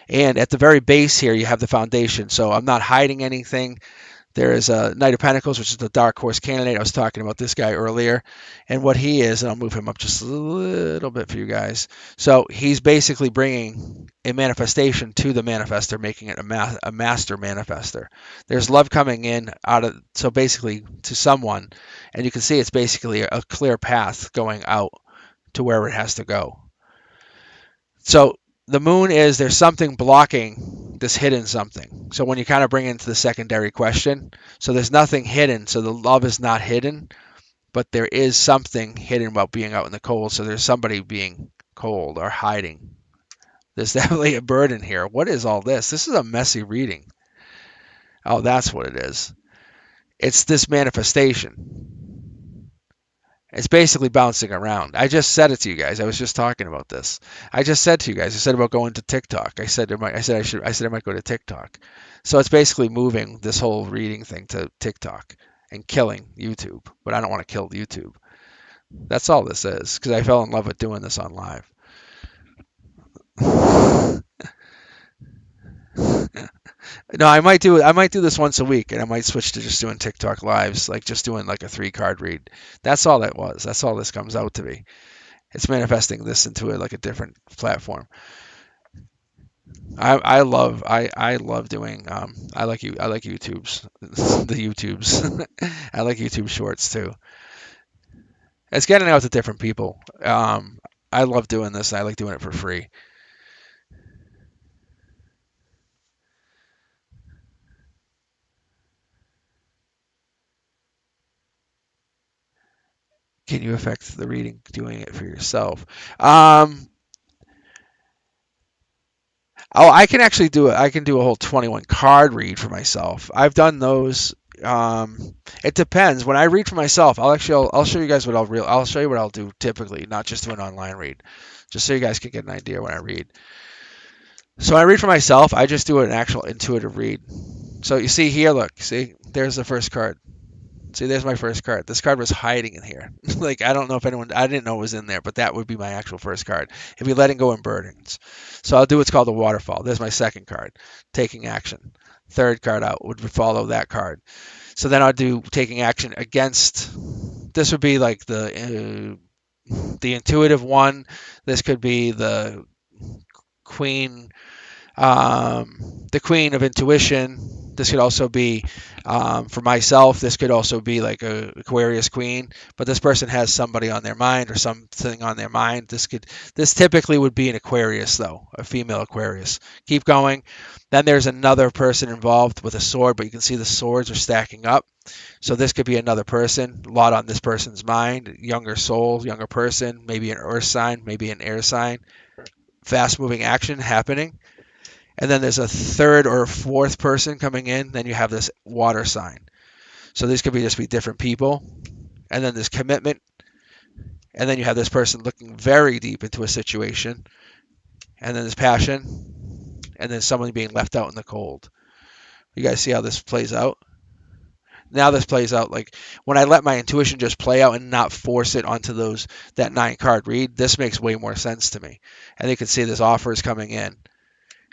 S1: And at the very base here, you have the foundation. So I'm not hiding anything. There is a Knight of Pentacles, which is the dark horse candidate. I was talking about this guy earlier. And what he is, and I'll move him up just a little bit for you guys. So he's basically bringing a manifestation to the manifester, making it a master manifester. There's love coming in so basically to someone. And you can see it's basically a clear path going out to where it has to go. So the moon is there's something blocking this hidden something. So when you kind of bring into the secondary question, so there's nothing hidden. So the love is not hidden, but there is something hidden about being out in the cold. So there's somebody being cold or hiding. There's definitely a burden here. What is all this? This is a messy reading. Oh, that's what it is. It's this manifestation. It's basically bouncing around. I just said it to you guys. I was just talking about this. I just said to you guys. I said about going to TikTok. I said I might go to TikTok. So it's basically moving this whole reading thing to TikTok and killing YouTube. But I don't want to kill YouTube. That's all this is because I fell in love with doing this on live. No, I might do this once a week, and I might switch to just doing TikTok lives, like just doing like a 3 card read. That's all that was. That's all this comes out to be. It's manifesting this into like a different platform. I love doing I like YouTube's the YouTubes. I like YouTube Shorts too. It's getting out to different people. I love doing this. I like doing it for free. Can you affect the reading doing it for yourself? Um, oh, I can actually do it. I can do a whole 21 card read for myself. I've done those. It depends. When I read for myself, I'll show you guys what I'll show you what I'll do typically, not just do an online read, just so you guys can get an idea when I read. So when I read for myself, I just do an actual intuitive read. So you see here, look, see, there's the first card. See, there's my first card. This card was hiding in here. Like, I don't know if I didn't know it was in there, but that would be my actual first card. It'd be letting go in burdens. So I'll do what's called a waterfall. There's my second card, taking action. Third card out would follow that card. So then I'll do taking action against, this would be like the intuitive one. This could be queen the queen of intuition. This could also be for myself. This could also be like a Aquarius queen, but this person has somebody on their mind or something on their mind. This typically would be an Aquarius though, a female Aquarius. Keep going. Then there's another person involved with a sword, but you can see the swords are stacking up. So this could be another person, a lot on this person's mind, younger soul, younger person, maybe an earth sign, maybe an air sign. Fast moving action happening. And then there's a third or a fourth person coming in. Then you have this water sign. So these could just be different people. And then there's commitment. And then you have this person looking very deep into a situation. And then there's passion. And then someone being left out in the cold. You guys see how this plays out? Now this plays out like when I let my intuition just play out and not force it onto that 9 card read, this makes way more sense to me. And you can see this offer is coming in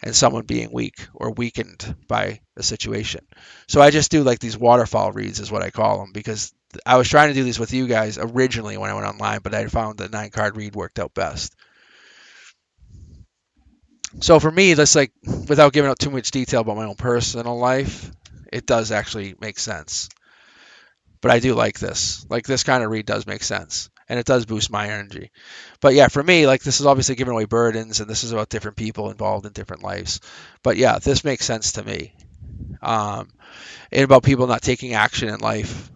S1: and someone being weak or weakened by a situation. So I just do like these waterfall reads is what I call them, because I was trying to do these with you guys originally when I went online, but I found the 9 card read worked out best. So for me, that's like, without giving out too much detail about my own personal life, it does actually make sense. But I do like this. Like, this kind of read does make sense. And it does boost my energy. But yeah, for me, like, this is obviously giving away burdens, and this is about different people involved in different lives. But yeah, this makes sense to me. And about people not taking action in life.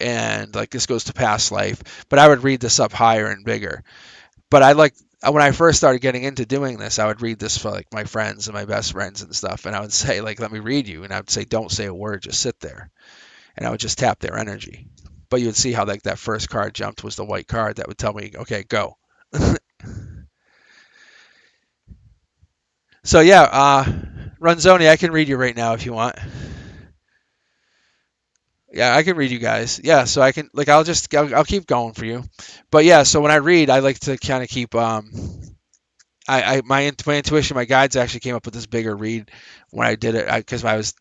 S1: And like, this goes to past life. But I would read this up higher and bigger. But when I first started getting into doing this, I would read this for like my friends and my best friends and stuff. And I would say, like, let me read you. And I would say, don't say a word, just sit there. And I would just tap their energy. But you would see how like that first card jumped was the white card that would tell me, okay, go. So yeah, Runzoni, I can read you right now if you want. Yeah, I can read you guys. Yeah, so I can like I'll keep going for you. But yeah, so when I read, I like to kind of keep my intuition, my guides actually came up with this bigger read when I did it because I was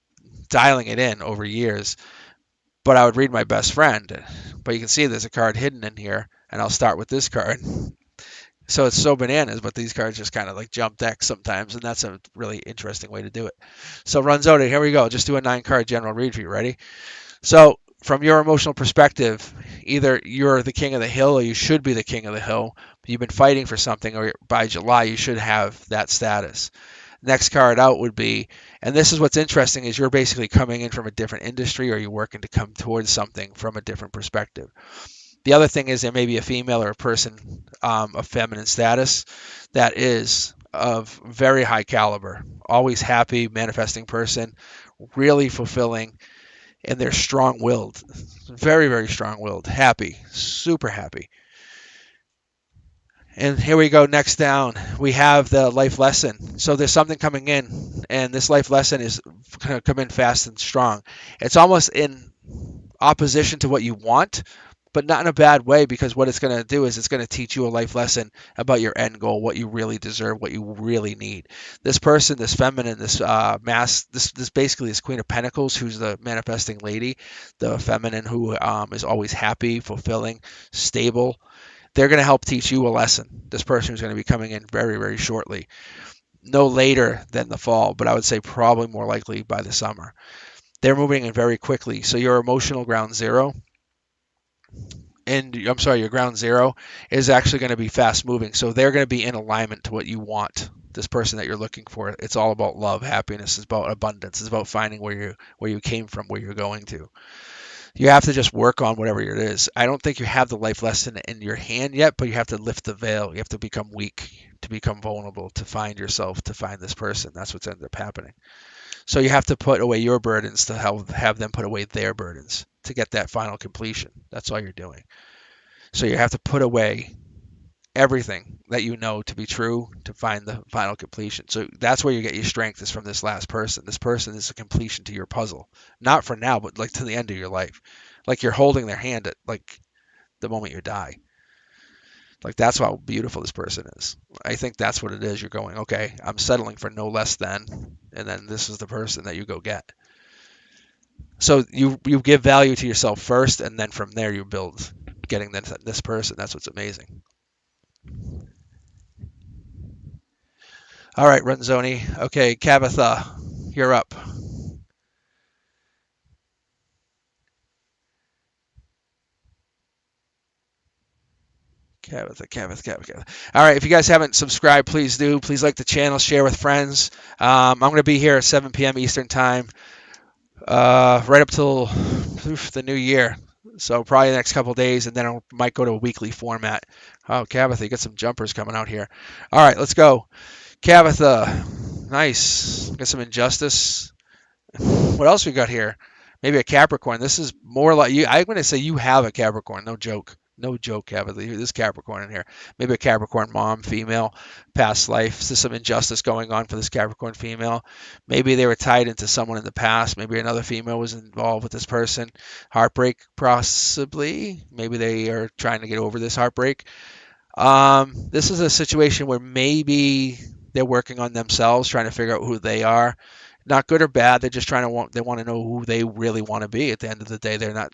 S1: dialing it in over years. But I would read my best friend. But you can see there's a card hidden in here, and I'll start with this card. So it's so bananas, but these cards just kind of like jump decks sometimes, and that's a really interesting way to do it. So Runzoni, here we go. Just do a 9 card general read for you. Ready? So from your emotional perspective, either you're the king of the hill or you should be the king of the hill. You've been fighting for something, or by July you should have that status. Next card out would be, and this is what's interesting, is you're basically coming in from a different industry, or you're working to come towards something from a different perspective. The other thing is there may be a female or a person of feminine status that is of very high caliber, always happy, manifesting person, really fulfilling, and they're strong-willed, very, very strong-willed, happy, super happy. And here we go, next down, we have the life lesson. So there's something coming in, and this life lesson is going to come in fast and strong. It's almost in opposition to what you want, but not in a bad way, because what it's going to do is it's going to teach you a life lesson about your end goal, what you really deserve, what you really need. This person, this feminine, this basically is Queen of Pentacles, who's the manifesting lady, the feminine who is always happy, fulfilling, stable. They're going to help teach you a lesson. This person is going to be coming in very, very shortly. No later than the fall, but I would say probably more likely by the summer. They're moving in very quickly. So your emotional ground zero, and I'm sorry, your ground zero is actually going to be fast moving. So they're going to be in alignment to what you want. This person that you're looking for, it's all about love, happiness, it's about abundance, it's about finding where you came from, where you're going to. You have to just work on whatever it is. I don't think you have the life lesson in your hand yet, but you have to lift the veil. You have to become weak, to become vulnerable, to find yourself, to find this person. That's what's ended up happening. So you have to put away your burdens to have them put away their burdens to get that final completion. That's all you're doing. So you have to put away everything that you know to be true to find the final completion. So that's where you get your strength, is from this last person. This person is a completion to your puzzle. Not for now, but like to the end of your life. Like you're holding their hand at like the moment you die. Like that's how beautiful this person is. I think that's what it is. You're going, okay, I'm settling for no less than, and then this is the person that you go get. So you give value to yourself first, and then from there you build getting this person. That's what's amazing. All right, Renzoni. Okay, Kabatha, you're up. Kabatha. All right, if you guys haven't subscribed, please do. Please like the channel, share with friends. I'm going to be here at 7 p.m. Eastern Time, right up till the new year. So probably the next couple of days, and then I might go to a weekly format. Oh, Kabatha, you got some jumpers coming out here. All right, let's go. Kabatha, nice. Got some injustice. What else we got here? Maybe a Capricorn. This is more like you. I'm going to say you have a Capricorn. No joke. No joke, Capricorn. This Capricorn in here. Maybe a Capricorn mom, female, past life. There's some injustice going on for this Capricorn female. Maybe they were tied into someone in the past. Maybe another female was involved with this person. Heartbreak, possibly. Maybe they are trying to get over this heartbreak. This is a situation where maybe they're working on themselves, trying to figure out who they are. Not good or bad. They're just they want to know who they really want to be. At the end of the day, they're not.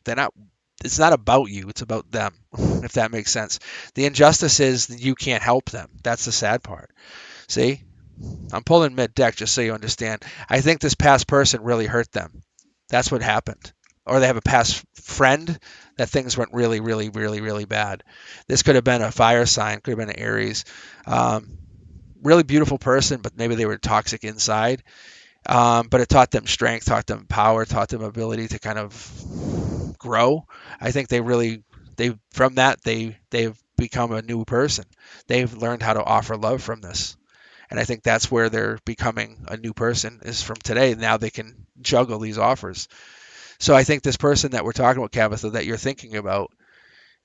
S1: It's not about you. It's about them. If that makes sense. The injustice is that you can't help them. That's the sad part. See, I'm pulling mid deck just so you understand. I think this past person really hurt them. That's what happened. Or they have a past friend that things went really, really, really, really bad. This could have been a fire sign, could have been an Aries. Really beautiful person, but maybe they were toxic inside. But it taught them strength, taught them power, taught them ability to kind of grow. I think from that they've become a new person. They've learned how to offer love from this. And I think that's where they're becoming a new person, is from today. Now they can juggle these offers. So I think this person that we're talking about, Kabatha, that you're thinking about,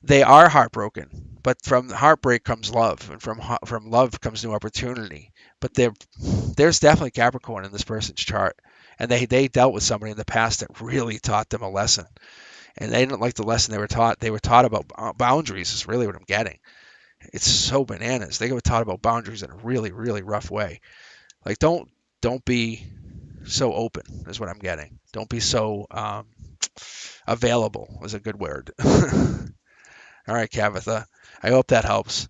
S1: they are heartbroken, but from heartbreak comes love, and from love comes new opportunity. But there's definitely Capricorn in this person's chart, and they dealt with somebody in the past that really taught them a lesson, and they didn't like the lesson they were taught. They were taught about boundaries. Is really what I'm getting. It's so bananas. They were taught about boundaries in a really, really rough way. Like don't be so open is what I'm getting. Don't be so available is a good word. All right, Kabatha. I hope that helps.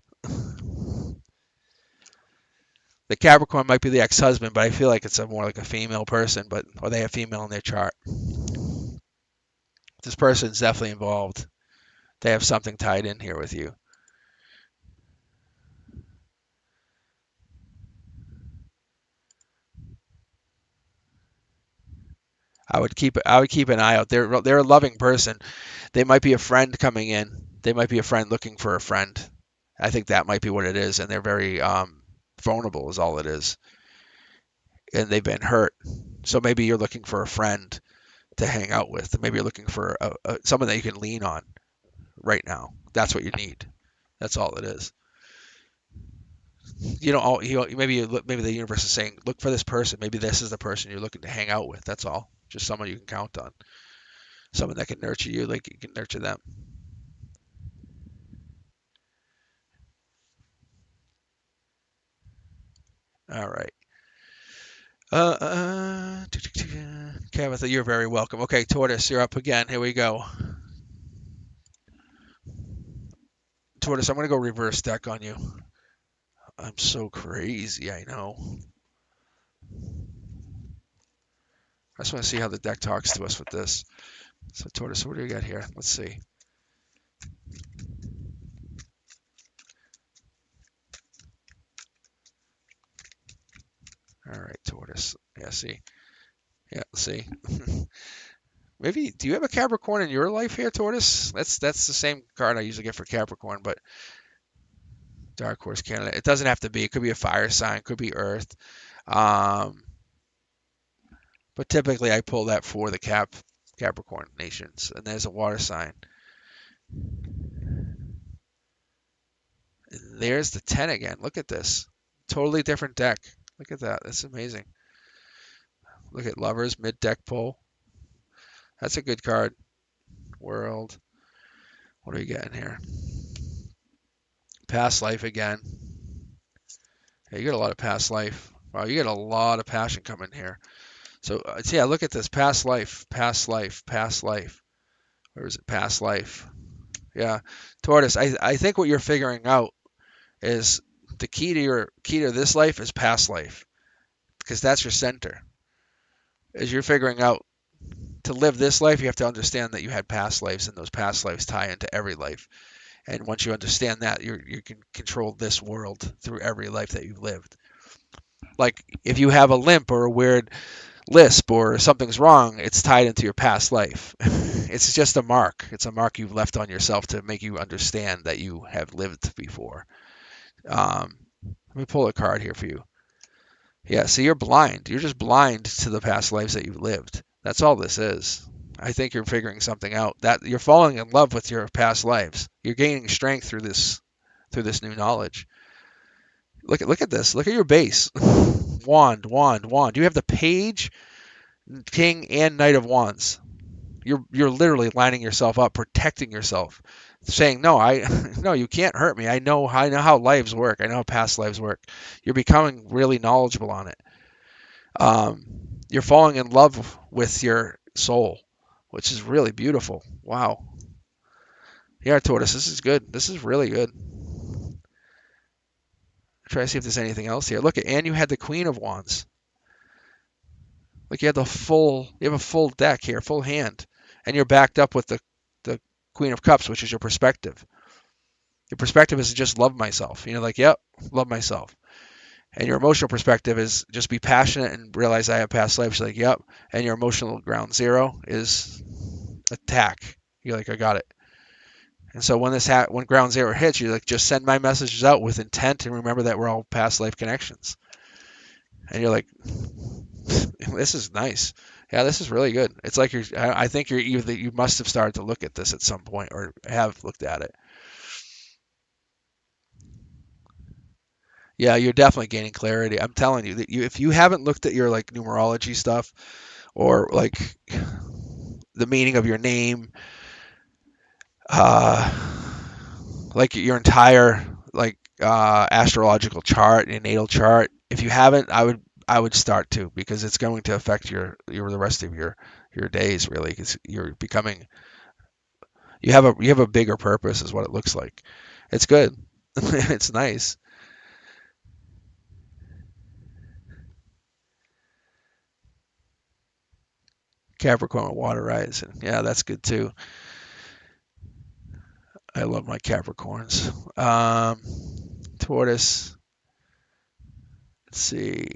S1: The Capricorn might be the ex-husband, but I feel like it's more like a female person, or they have female in their chart. This person's definitely involved. They have something tied in here with you. I would keep an eye out. They're a loving person. They might be a friend coming in. They might be a friend looking for a friend. I think that might be what it is, and they're very vulnerable is all it is. And they've been hurt. So maybe you're looking for a friend to hang out with. Maybe you're looking for someone that you can lean on right now. That's what you need. That's all it is. You know, maybe the universe is saying, look for this person. Maybe this is the person you're looking to hang out with. That's all. Just someone you can count on. Someone that can nurture you like you can nurture them. All right. Tabitha, you're very welcome. Okay, Tortoise, you're up again. Here we go. Tortoise, I'm going to go reverse deck on you. I'm so crazy, I know. I just want to see how the deck talks to us with this. So, Tortoise, what do we got here? Let's see. All right, Tortoise. Yeah, see. Yeah, see. Maybe, do you have a Capricorn in your life here, Tortoise? That's the same card I usually get for Capricorn, but Dark Horse Canada. It doesn't have to be. It could be a fire sign, could be Earth. Um, but typically I pull that for the Capricorn nations, and there's a water sign. And there's the 10 again. Look at this. Totally different deck. Look at that. That's amazing. Look at Lovers, mid-deck pull. That's a good card. World. What are we getting here? Past life again. Yeah, you got a lot of past life. Wow, you got a lot of passion coming here. So, yeah, look at this. Past life, past life, past life. Where is it? Past life. Yeah. Tortoise, I think what you're figuring out is the key to this life is past life, because that's your center. As you're figuring out to live this life, you have to understand that you had past lives, and those past lives tie into every life. And once you understand that, you can control this world through every life that you've lived. Like if you have a limp or a weird lisp or something's wrong, it's tied into your past life. It's just a mark. It's a mark you've left on yourself to make you understand that you have lived before. Let me pull a card here for you. Yeah, so you're blind. You're just blind to the past lives that you've lived. That's all this is. I think you're figuring something out. That you're falling in love with your past lives. You're gaining strength through this new knowledge. Look at this. Look at your base. Wand, wand, wand. You have the page, king, and knight of wands. You're literally lining yourself up, protecting yourself, saying, "No, no, you can't hurt me. I know how lives work. I know how past lives work." You're becoming really knowledgeable on it. Um, you're falling in love with your soul, which is really beautiful. Wow. Yeah, Tortoise, this is good. This is really good. Try to see if there's anything else here. Look at, and you had the Queen of Wands. Like you have a full deck here, full hand, and you're backed up with the Queen of Cups, which is your perspective. Your perspective is just love myself. Like, yep, love myself. And your emotional perspective is just be passionate and realize I have past lives. You're like, yep. And your emotional ground zero is attack. You're like, I got it. And so when ground zero hits, you like just send my messages out with intent and remember that we're all past life connections. And you're like, this is nice. Yeah, this is really good. It's like I think you must have started to look at this at some point or have looked at it. Yeah, you're definitely gaining clarity. I'm telling you that if you haven't looked at your like numerology stuff or like the meaning of your name, uh, like your entire like astrological chart and natal chart, if you haven't, I would start to, because it's going to affect your the rest of your days really, because you're becoming you have a bigger purpose is what it looks like. It's good. It's nice. Capricorn water rising. Yeah, that's good too. I love my Capricorns. Tortoise. Let's see.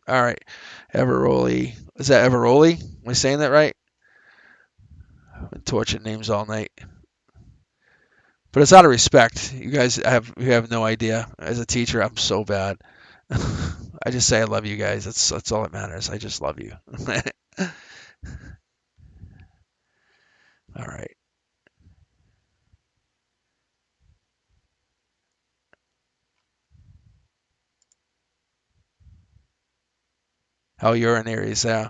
S1: All right. Everoli. Is that Everoli? Am I saying that right? I've been torching names all night. But it's out of respect. You have no idea. As a teacher, I'm so bad. I just say I love you guys. That's all that matters. I just love you. All right. Oh, you're an Aries, yeah.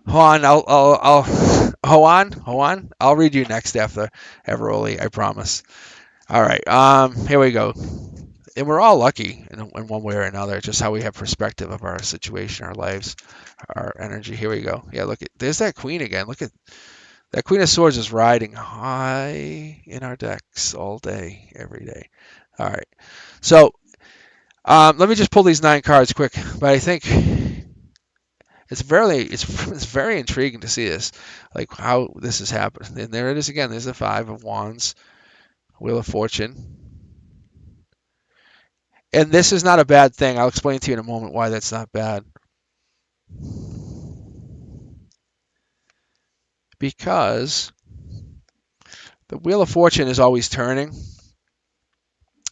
S1: Hold on, I'll hold on. I'll read you next after Everoli, I promise. All right, here we go. And we're all lucky in one way or another, just how we have perspective of our situation, our lives, our energy. Here we go. Yeah, look at there's that queen again. Look at that Queen of Swords is riding high in our decks all day, every day. All right, so let me just pull these 9 cards quick, but I think it's very intriguing to see this, like how this has happened. And there it is again. There's the 5 of Wands, Wheel of Fortune, and this is not a bad thing. I'll explain to you in a moment why that's not bad. Because the Wheel of Fortune is always turning,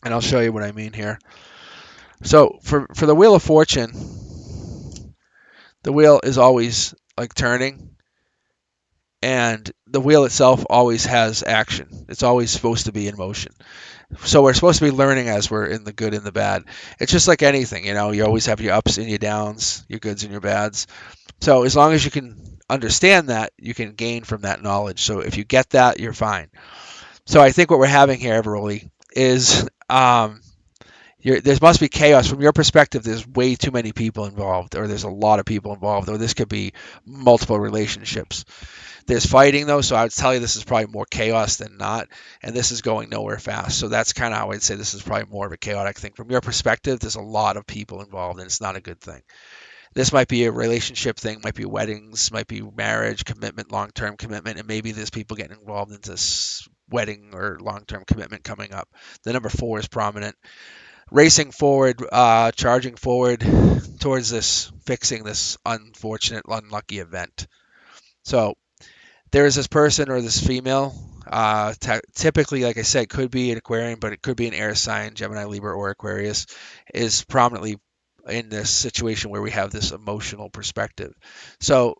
S1: and I'll show you what I mean here. So for the Wheel of Fortune, the wheel is always like turning, and the wheel itself always has action. It's always supposed to be in motion. So we're supposed to be learning as we're in the good and the bad. It's just like anything, you know, you always have your ups and your downs, your goods and your bads. So as long as you can understand that, you can gain from that knowledge. So if you get that, you're fine. So I think what we're having here, Everly, is there must be chaos from your perspective. There's way too many people involved, or there's a lot of people involved, or this could be multiple relationships. There's fighting though, so I would tell you this is probably more chaos than not, and this is going nowhere fast. So that's kind of how I'd say this is probably more of a chaotic thing. From your perspective, there's a lot of people involved, and it's not a good thing. This might be a relationship thing, might be weddings, might be marriage, commitment, long-term commitment, and maybe there's people getting involved into wedding or long-term commitment coming up. The number 4 is prominent. Racing forward, charging forward towards this, fixing this unfortunate, unlucky event. So there is this person or this female, typically, like I said, could be an Aquarian, but it could be an air sign, Gemini, Libra, or Aquarius, is prominently in this situation where we have this emotional perspective. So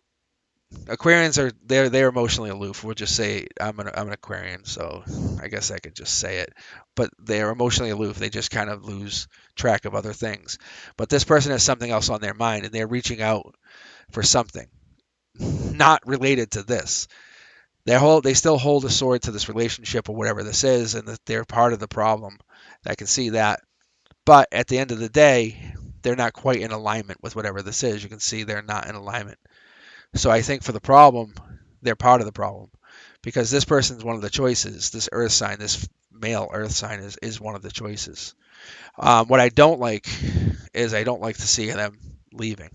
S1: Aquarians are they're emotionally aloof. We'll just say I'm an Aquarian, so I guess I could just say it. But they're emotionally aloof. They just kind of lose track of other things. But this person has something else on their mind, and they're reaching out for something not related to this. They still hold a sword to this relationship or whatever this is, and that they're part of the problem. I can see that. But at the end of the day, they're not quite in alignment with whatever this is. You can see they're not in alignment. So I think for the problem, they're part of the problem because this person's one of the choices. This earth sign, this male earth sign is one of the choices. What I don't like is I don't like to see them leaving.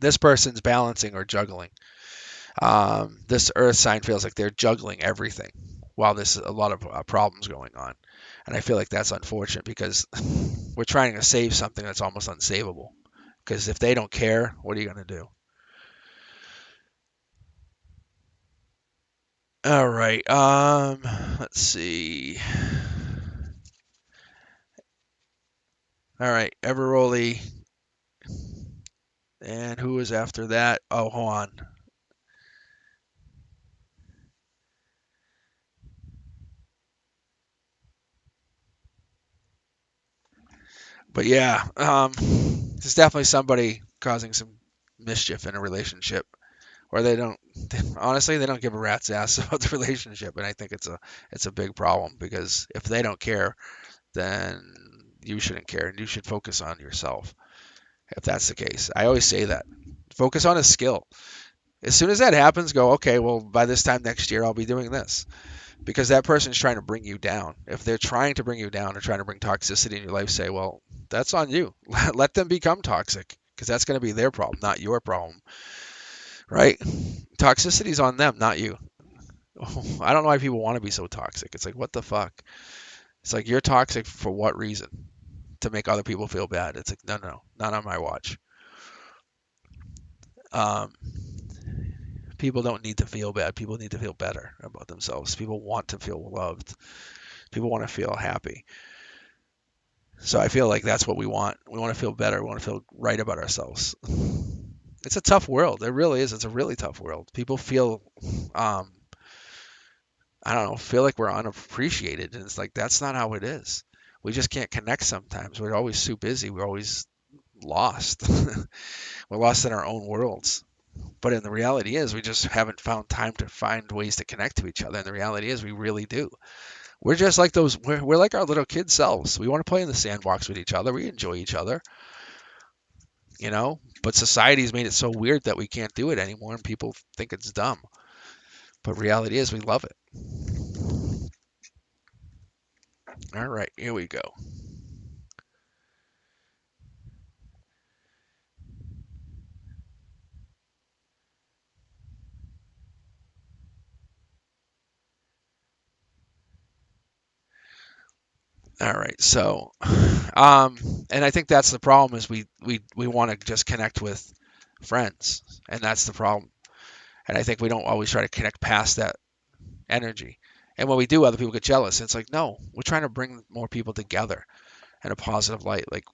S1: This person's balancing or juggling. This earth sign feels like they're juggling everything while there's a lot of problems going on. And I feel like that's unfortunate because we're trying to save something that's almost unsavable. Because if they don't care, what are you going to do? All right. Let's see. All right, Everoli. And who is after that? Oh, hold on. But yeah, there's definitely somebody causing some mischief in a relationship, or they don't. Honestly, they don't give a rat's ass about the relationship, and I think it's a big problem because if they don't care, then you shouldn't care, and you should focus on yourself. If that's the case, I always say that. Focus on a skill. As soon as that happens, go, okay, well, by this time next year, I'll be doing this. Because that person is trying to bring you down. If they're trying to bring you down or trying to bring toxicity in your life, say, well, that's on you. Let them become toxic because that's going to be their problem, not your problem, right? Toxicity is on them, not you. I don't know why people want to be so toxic. It's like, what the fuck? It's like, you're toxic for what reason? To make other people feel bad. It's like, no, no, not on my watch. Um, People don't need to feel bad. People need to feel better about themselves. People want to feel loved. People want to feel happy. So I feel like that's what we want. We want to feel better. We want to feel right about ourselves. It's a tough world. It really is. It's a really tough world. People feel, um, I don't know, feel like we're unappreciated. And it's like, that's not how it is. We just can't connect sometimes. We're always too busy. We're always lost. We're lost in our own worlds. But in the reality is, we just haven't found time to find ways to connect to each other. And the reality is, we really do. We're just like those. We're like our little kid selves. We want to play in the sandbox with each other. We enjoy each other, you know. But society's made it so weird that we can't do it anymore, and people think it's dumb. But reality is, we love it. All right, here we go. All right, so, and I think that's the problem is we want to just connect with friends, and that's the problem. And I think we don't always try to connect past that energy. And when we do, other people get jealous. And it's like, no, we're trying to bring more people together in a positive light. Like,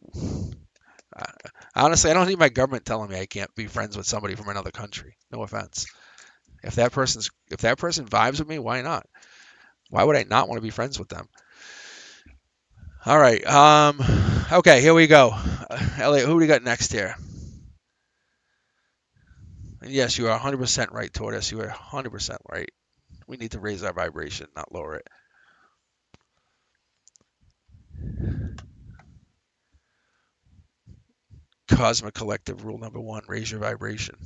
S1: uh, honestly, I don't need my government telling me I can't be friends with somebody from another country. No offense. If that person vibes with me, why not? Why would I not want to be friends with them? All right. Okay, here we go. Elliot, who do we got next here? And yes, you are 100% right, Tortoise. You are 100% right. We need to raise our vibration, not lower it. Cosmic Collective rule number one: raise your vibration.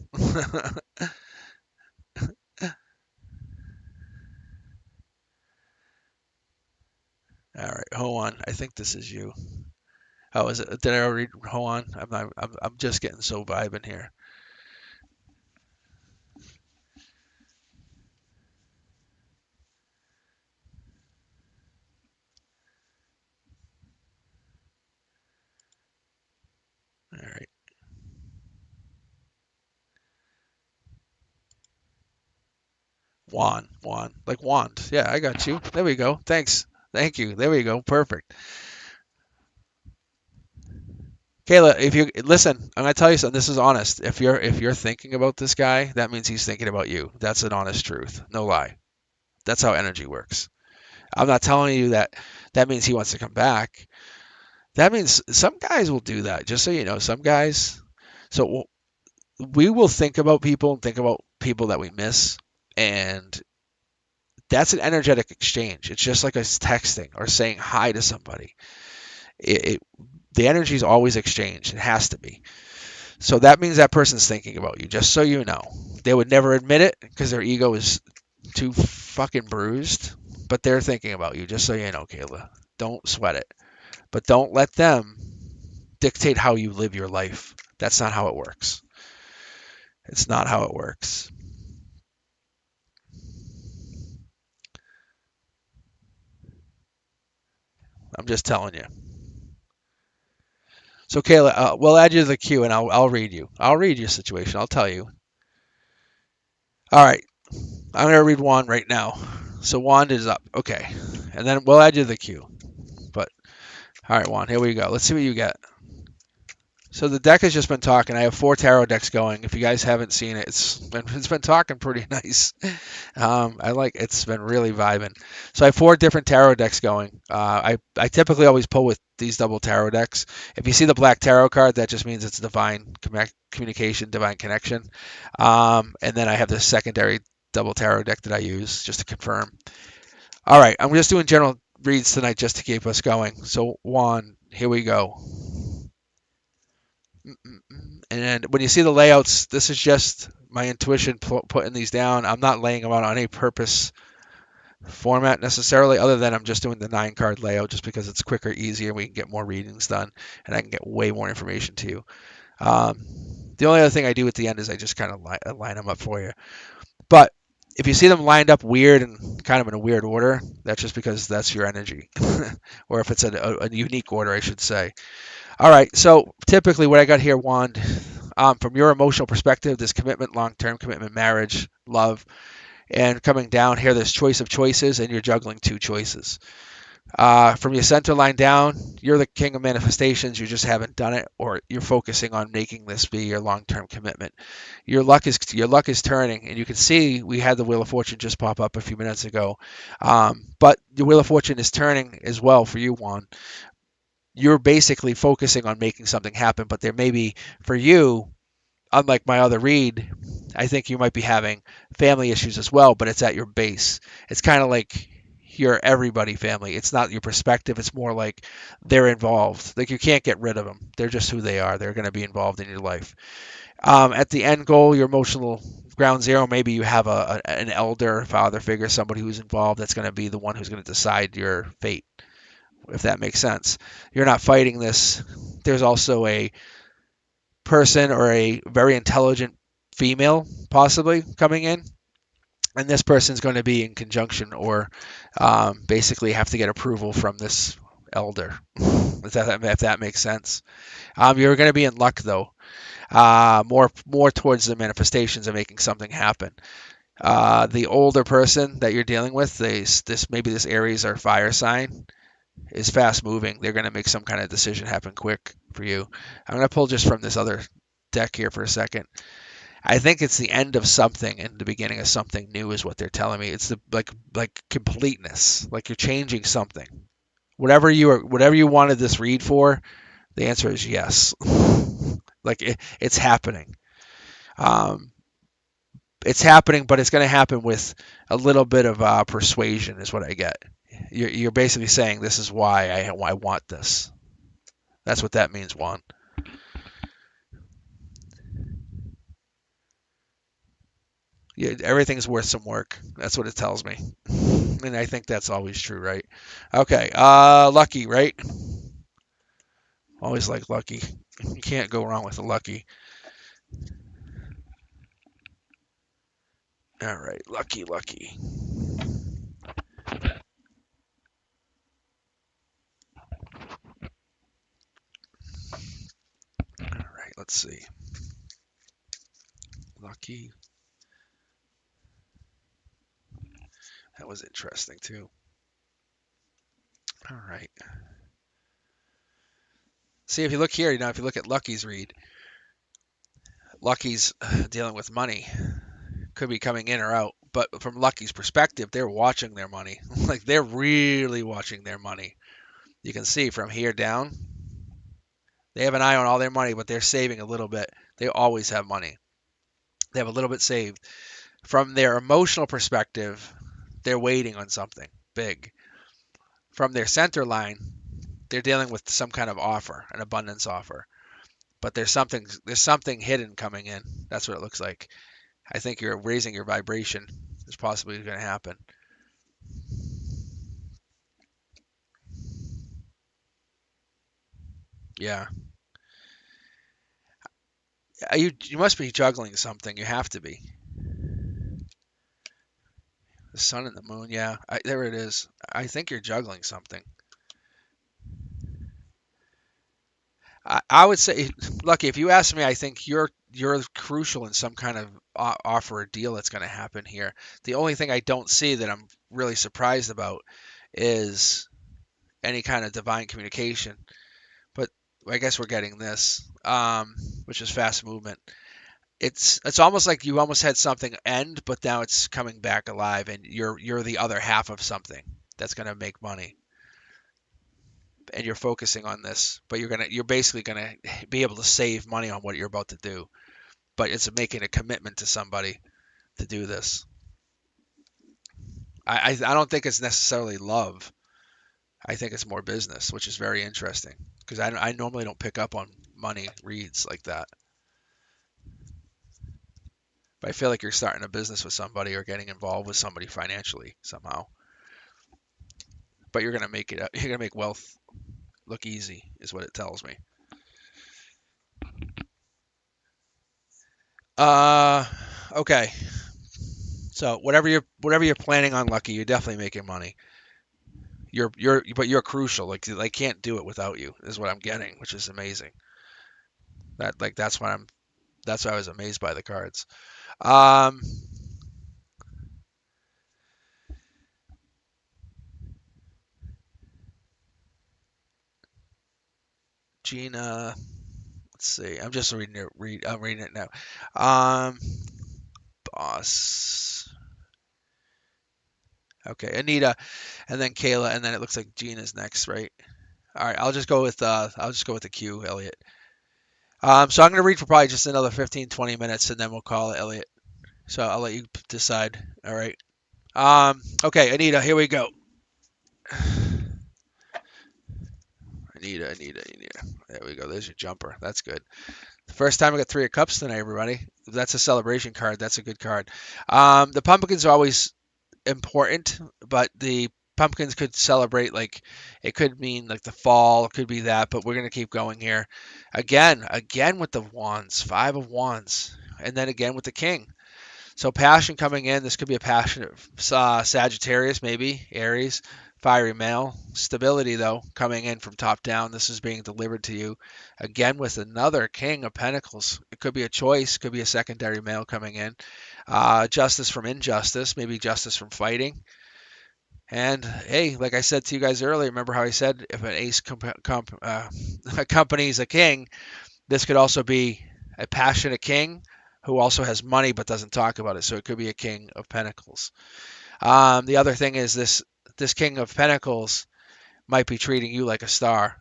S1: All right, hold on. I think this is you. Oh, is it? Did I already? Hold on. I'm not. I'm just getting so vibing here. All right. Wand, like wand. Yeah, I got you. There we go. Thanks. Thank you. There we go. Perfect. Kayla, if you listen, I'm gonna tell you something. This is honest. If you're thinking about this guy, that means he's thinking about you. That's an honest truth. No lie. That's how energy works. I'm not telling you that that means he wants to come back. That means some guys will do that. Just so you know, some guys. So we will think about people and think about people that we miss, and that's an energetic exchange. It's just like us texting or saying hi to somebody. It the energy is always exchanged. It has to be. So that means that person's thinking about you. Just so you know, they would never admit it because their ego is too fucking bruised. But they're thinking about you. Just so you know, Kayla. Don't sweat it. But don't let them dictate how you live your life. That's not how it works. It's not how it works. I'm just telling you. So Kayla, we'll add you to the queue, and I'll read you. I'll read your situation. I'll tell you. All right, I'm gonna read Wand right now. So Wand is up. Okay, and then we'll add you to the queue. But all right, Wand, here we go. Let's see what you get. So the deck has just been talking. I have 4 tarot decks going. If you guys haven't seen it, it's been talking pretty nice. I like it's been really vibing. So I have 4 different tarot decks going. I typically always pull with these double tarot decks. If you see the black tarot card, that just means it's divine communication, divine connection. And then I have the secondary double tarot deck that I use just to confirm. All right, I'm just doing general reads tonight just to keep us going. So Juan, here we go. And when you see the layouts, this is just my intuition putting these down. I'm not laying them out on any purpose format necessarily, other than I'm just doing the 9 card layout just because it's quicker, easier, we can get more readings done, and I can get way more information to you. Um, the only other thing I do at the end is I just kind of line them up for you. But if you see them lined up weird and kind of in a weird order, that's just because that's your energy, or if it's a unique order, I should say. All right, so typically what I got here, Wand, from your emotional perspective, this commitment, long-term commitment, marriage, love, and coming down here, this choice of choices, and you're juggling 2 choices. From your center line down, you're the king of manifestations. You just haven't done it, or you're focusing on making this be your long-term commitment. Your luck is turning, and you can see we had the Wheel of Fortune just pop up a few minutes ago. But the Wheel of Fortune is turning as well for you, Juan. You're basically focusing on making something happen, but there may be for you, unlike my other read, I think you might be having family issues as well, but it's at your base. It's kind of like your everybody family. It's not your perspective. It's more like they're involved. Like you can't get rid of them. They're just who they are. They're going to be involved in your life. At the end goal, your emotional ground zero, maybe you have an elder, father figure, somebody who's involved that's going to be the one who's going to decide your fate, if that makes sense. You're not fighting this. There's also a person or a very intelligent female possibly coming in, and this person's going to be in conjunction or basically have to get approval from this elder, if that makes sense. You're going to be in luck though, more towards the manifestations of making something happen. The older person that you're dealing with, maybe this Aries or fire sign, is fast moving. They're going to make some kind of decision happen quick for you. I'm going to pull just from this other deck here for a second. I think it's the end of something and the beginning of something new is what they're telling me. It's the like completeness, like you're changing something. Whatever you wanted this read for, the answer is yes. Like it's happening. Um, it's happening, but it's going to happen with a little bit of persuasion, is what I get. You're basically saying this is why I want this. That's what that means, Juan. Yeah, everything's worth some work. That's what it tells me. And I think that's always true, right? Okay, lucky, right? Always like lucky. You can't go wrong with a lucky. All right, lucky, lucky. All right, let's see. Lucky. That was interesting too. All right. See, if you look here, if you look at Lucky's read, Lucky's dealing with money. Could be coming in or out. But from Lucky's perspective, they're watching their money. Like they're really watching their money. You can see from here down, they have an eye on all their money, but they're saving a little bit. They always have money. They have a little bit saved. From their emotional perspective, they're waiting on something big. From their center line, they're dealing with some kind of offer, an abundance offer. But there's something hidden coming in. That's what it looks like. I think you're raising your vibration. It's possibly going to happen. Yeah. You must be juggling something. You have to be. The sun and the moon. Yeah. There it is. I think you're juggling something. I would say, Lucky, if you ask me, I think you're crucial in some kind of offer or deal that's going to happen here. The only thing I don't see that I'm really surprised about is any kind of divine communication. But I guess we're getting this, which is fast movement. It's almost like you almost had something end, but now it's coming back alive, and you're the other half of something that's going to make money, and you're focusing on this, but you're basically gonna be able to save money on what you're about to do, but it's making a commitment to somebody to do this. I don't think it's necessarily love. I think it's more business, which is very interesting because I normally don't pick up on money reads like that. But I feel like you're starting a business with somebody or getting involved with somebody financially somehow. But you're gonna make it. You're gonna make wealth look easy, is what it tells me. Uh, okay. So whatever you're planning on, Lucky, you're definitely making money. But you're crucial. Like they can't do it without you. Is what I'm getting, which is amazing. That's why I was amazed by the cards. Um, Gina. Let's see. I'm just reading it. I'm reading it now. Um, Boss. Okay, Anita, and then Kayla, and then it looks like Gina's next, right? All right, I'll just go with the Q, Elliot. So I'm gonna read for probably just another 15, 20 minutes, and then we'll call it Elliot. So I'll let you decide. All right. Okay, Anita, here we go. Anita. There we go. There's your jumper. That's good. The first time I got 3 of Cups tonight, everybody. That's a celebration card. That's a good card. The pumpkins are always important, but the pumpkins could celebrate, like, it could mean like the fall, it could be that, but we're gonna keep going here. Again with the wands, 5 of Wands, and then again with the King. So passion coming in. This could be a passionate Sagittarius, maybe Aries, fiery male. Stability though coming in from top down. This is being delivered to you. Again with another King of Pentacles. It could be a choice. Could be a secondary male coming in. Justice from injustice. Maybe justice from fighting. And hey, like I said to you guys earlier, remember how I said if an ace accompanies a king, this could also be a passionate king who also has money but doesn't talk about it. So it could be a King of Pentacles. The other thing is this King of Pentacles might be treating you like a star.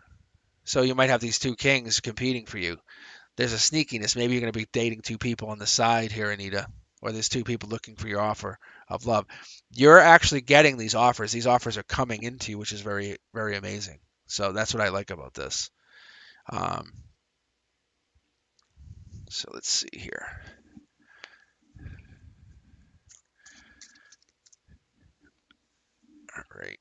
S1: So you might have these 2 kings competing for you. There's a sneakiness. Maybe you're going to be dating 2 people on the side here, Anita, or there's 2 people looking for your offer of love. You're actually getting these offers. These offers are coming into you, which is very, very amazing. So that's what I like about this. Um, so let's see here. All right.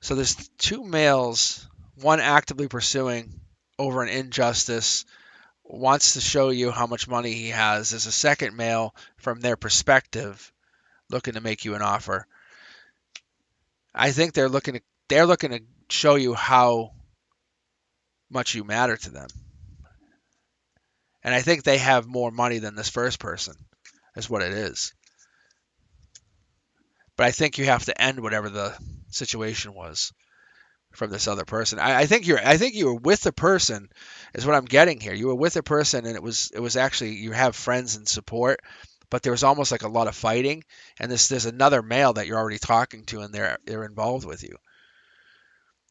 S1: So there's 2 males, one actively pursuing over an injustice, wants to show you how much money he has. There's a second male from their perspective looking to make you an offer. I think they're looking to show you how much you matter to them. And I think they have more money than this first person, is what it is. But I think you have to end whatever the situation was from this other person. I think you were with the person, is what I'm getting here. You were with a person, and it was actually, you have friends and support, but there was almost like a lot of fighting. And there's another male that you're already talking to, and they're involved with you.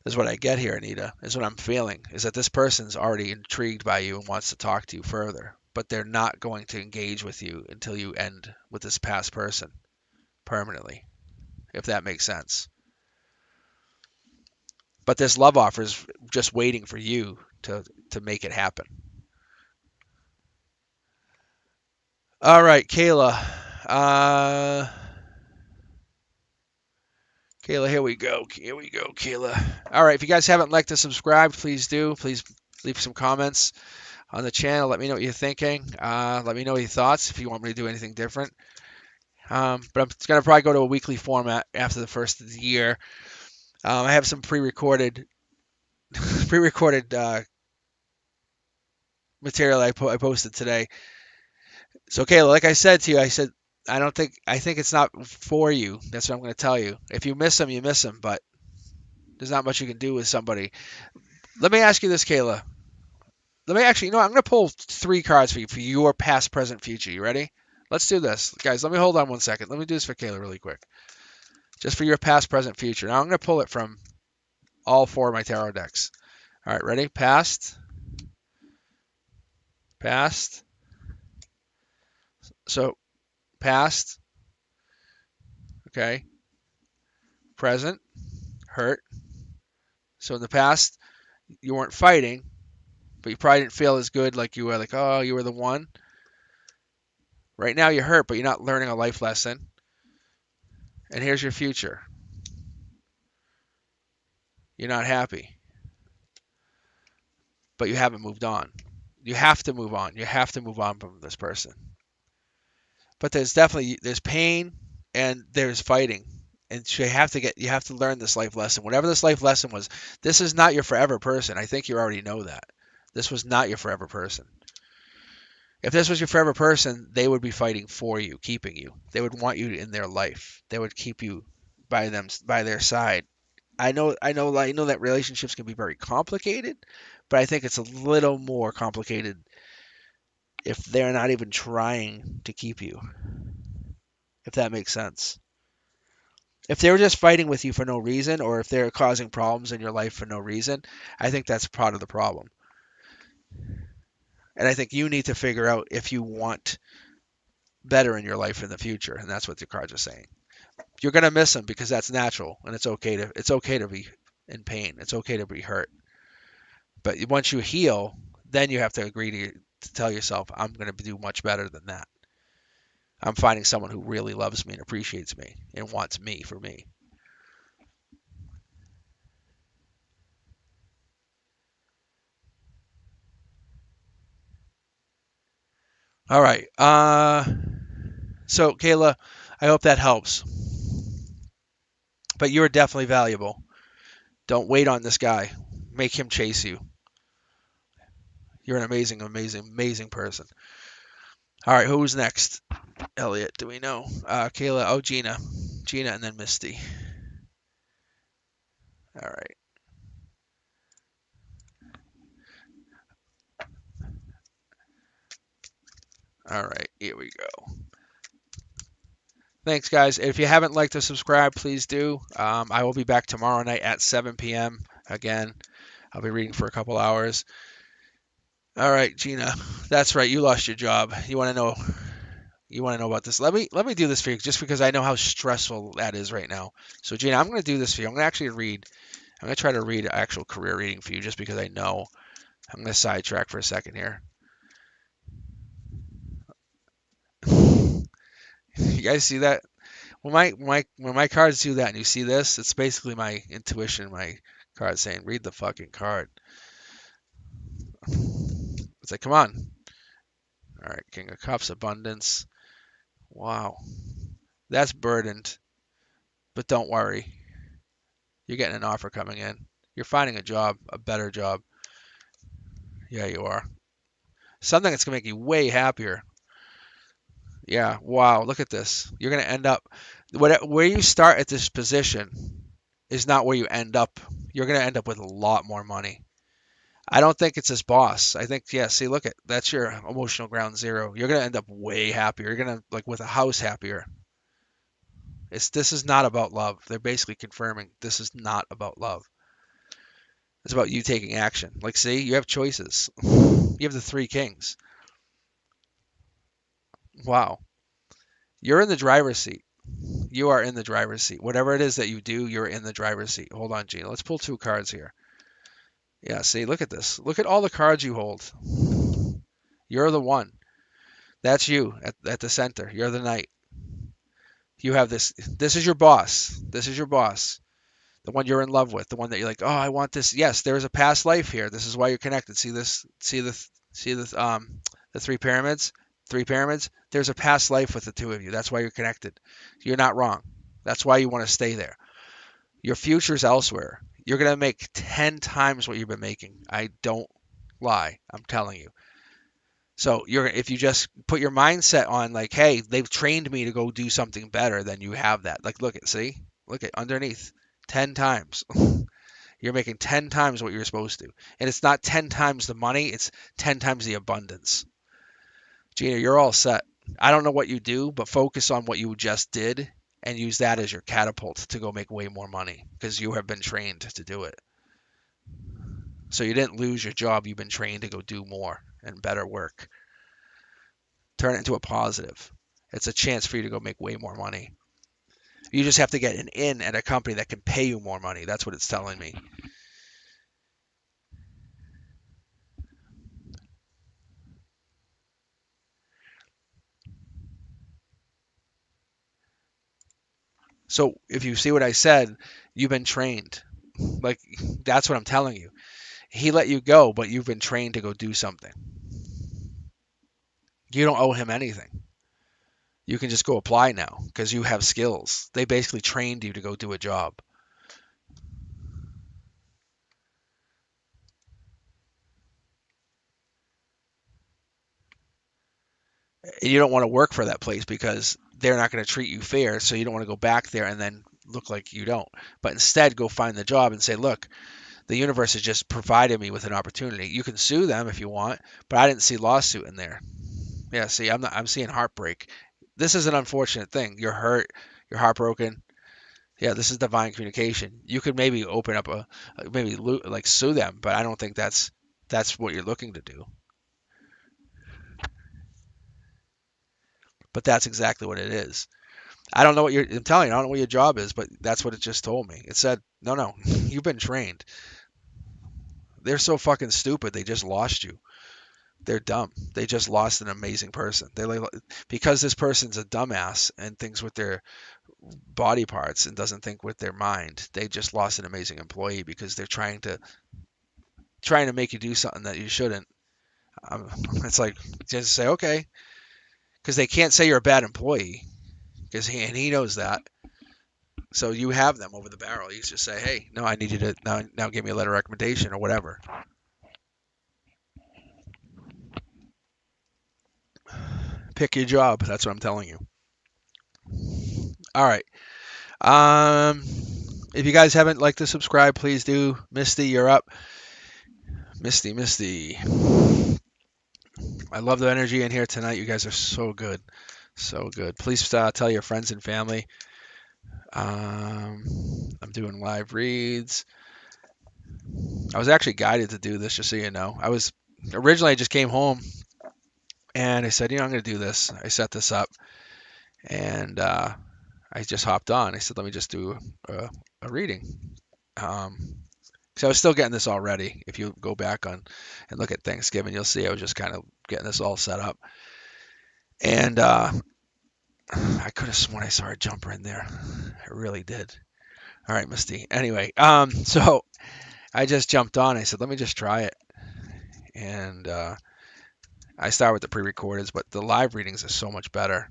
S1: Is what I get here, Anita. Is what I'm feeling. Is that this person's already intrigued by you and wants to talk to you further, but they're not going to engage with you until you end with this past person permanently, if that makes sense. But this love offer is just waiting for you to make it happen. All right, Kayla. Kayla, here we go. Here we go, Kayla. All right, if you guys haven't liked and subscribed, please do. Please leave some comments on the channel. Let me know what you're thinking. Let me know your thoughts if you want me to do anything different. But I'm going to probably go to a weekly format after the first of the year. I have some pre-recorded material I posted today. So, Kayla, like I said to you, I think it's not for you. That's what I'm going to tell you. If you miss them, you miss them, but there's not much you can do with somebody. Let me ask you this, Kayla. Let me actually, I'm going to pull 3 cards for your past, present, future. You ready? Let's do this. Guys, let me hold on 1 second. Let me do this for Kayla really quick. Just for your past, present, future. Now, I'm going to pull it from all 4 of my tarot decks. All right, ready? Past. Past. So, past. Okay. Present. Hurt. So, in the past, you weren't fighting, but you probably didn't feel as good, like you were like, oh, you were the one. Right now, you're hurt, but you're not learning a life lesson. And here's your future. You're not happy, but you haven't moved on. You have to move on. You have to move on from this person. But there's pain and there's fighting. And you have to learn this life lesson. Whatever this life lesson was, this is not your forever person. I think you already know that. This was not your forever person. If this was your forever person, they would be fighting for you, keeping you. They would want you in their life. They would keep you by their side. I know that relationships can be very complicated, but I think it's a little more complicated if they're not even trying to keep you. If that makes sense. If they're just fighting with you for no reason, or if they're causing problems in your life for no reason, I think that's part of the problem. And I think you need to figure out if you want better in your life in the future, and that's what the cards are saying. You're gonna miss them because that's natural, and it's okay to be in pain. It's okay to be hurt. But once you heal, then you have to agree to tell yourself, I'm gonna do much better than that. I'm finding someone who really loves me and appreciates me and wants me for me. All right. So Kayla, I hope that helps. But you're definitely valuable. Don't wait on this guy. Make him chase you. You're an amazing, amazing, amazing person. All right, who's next? Elliot, do we know? Kayla, oh, Gina. Gina and then Misty. All right. All right, here we go. Thanks, guys. If you haven't liked or subscribed, please do. I will be back tomorrow night at 7 p.m. Again, I'll be reading for a couple hours. All right, Gina. That's right. You lost your job. You want to know? You want to know about this? Let me do this for you, just because I know how stressful that is right now. So, Gina, I'm going to do this for you. I'm going to actually read. I'm going to try to read an actual career reading for you, just because I know. I'm going to sidetrack for a second here. You guys see that? When my cards do that and you see this, it's basically my intuition, my card saying, read the fucking card. It's like, come on. All right, King of Cups, abundance. Wow. That's burdened, but don't worry. You're getting an offer coming in. You're finding a job, a better job. Yeah, you are. Something that's going to make you way happier. Yeah, wow, look at this. You're going to end up, where you start at this position is not where you end up. You're going to end up with a lot more money. I don't think it's his boss. I think, yeah, see, look at, that's your emotional ground zero. You're going to end up way happier. You're going to, like, with a house happier. This is not about love. They're basically confirming this is not about love. It's about you taking action. Like, see, you have choices. You have the three kings. Wow. You're in the driver's seat. You are in the driver's seat. Whatever it is that you do, you're in the driver's seat. Hold on, Gina. Let's pull two cards here. Yeah, see, look at this. Look at all the cards you hold. You're the one. That's you at the center. You're the knight. You have this. This is your boss. This is your boss. The one you're in love with. The one that you're like, oh, I want this. Yes, there is a past life here. This is why you're connected. See this? The three pyramids? Three pyramids? There's a past life with the two of you. That's why you're connected. You're not wrong. That's why you want to stay there. Your future's elsewhere. You're going to make 10 times what you've been making. I don't lie. I'm telling you. So if you just put your mindset on, like, hey, they've trained me to go do something better, then you have that. Like, look at underneath, 10 times. You're making 10 times what you're supposed to. And it's not 10 times the money, it's 10 times the abundance. Gina, you're all set. I don't know what you do, but focus on what you just did and use that as your catapult to go make way more money, because you have been trained to do it. So you didn't lose your job. You've been trained to go do more and better work. Turn it into a positive. It's a chance for you to go make way more money. You just have to get an in at a company that can pay you more money. That's what it's telling me. So if you see what I said, you've been trained. Like, that's what I'm telling you. He let you go, but you've been trained to go do something. You don't owe him anything. You can just go apply now because you have skills. They basically trained you to go do a job. And you don't want to work for that place because they're not going to treat you fair. So you don't want to go back there and then look like you don't. But instead, go find the job and say, look, the universe has just provided me with an opportunity. You can sue them if you want, but I didn't see lawsuit in there. Yeah, see, I'm seeing heartbreak. This is an unfortunate thing. You're hurt, you're heartbroken. Yeah, this is divine communication. You could maybe open up maybe like sue them, but I don't think that's what you're looking to do. but that's exactly what it is. I don't know what I'm telling you, I don't know what your job is, but that's what it just told me. It said, no, you've been trained. They're so fucking stupid. They just lost you. They're dumb. They just lost an amazing person. They're like, because this person's a dumbass and thinks with their body parts and doesn't think with their mind. They just lost an amazing employee because they're trying to make you do something that you shouldn't. It's like just say okay, because they can't say you're a bad employee because he knows that. So you have them over the barrel. You just say, hey, no, I need you to now give me a letter of recommendation or whatever. Pick your job. That's what I'm telling you. All right. Um, if you guys haven't liked to subscribe, please do. Misty, you're up. Misty. I love the energy in here tonight. You guys are so good. So good. Please tell your friends and family. I'm doing live reads. I was actually guided to do this, just so you know. I just came home and I said, I'm going to do this. I set this up and I just hopped on. I said, let me just do a reading. So I was still getting this all ready. If you go back on and look at Thanksgiving, you'll see I was just kind of getting this all set up. And I could have sworn I saw a jumper in there. I really did. All right, Misty. Anyway, so I just jumped on. I said, let me just try it. And I start with the pre-recordeds, but the live readings are so much better.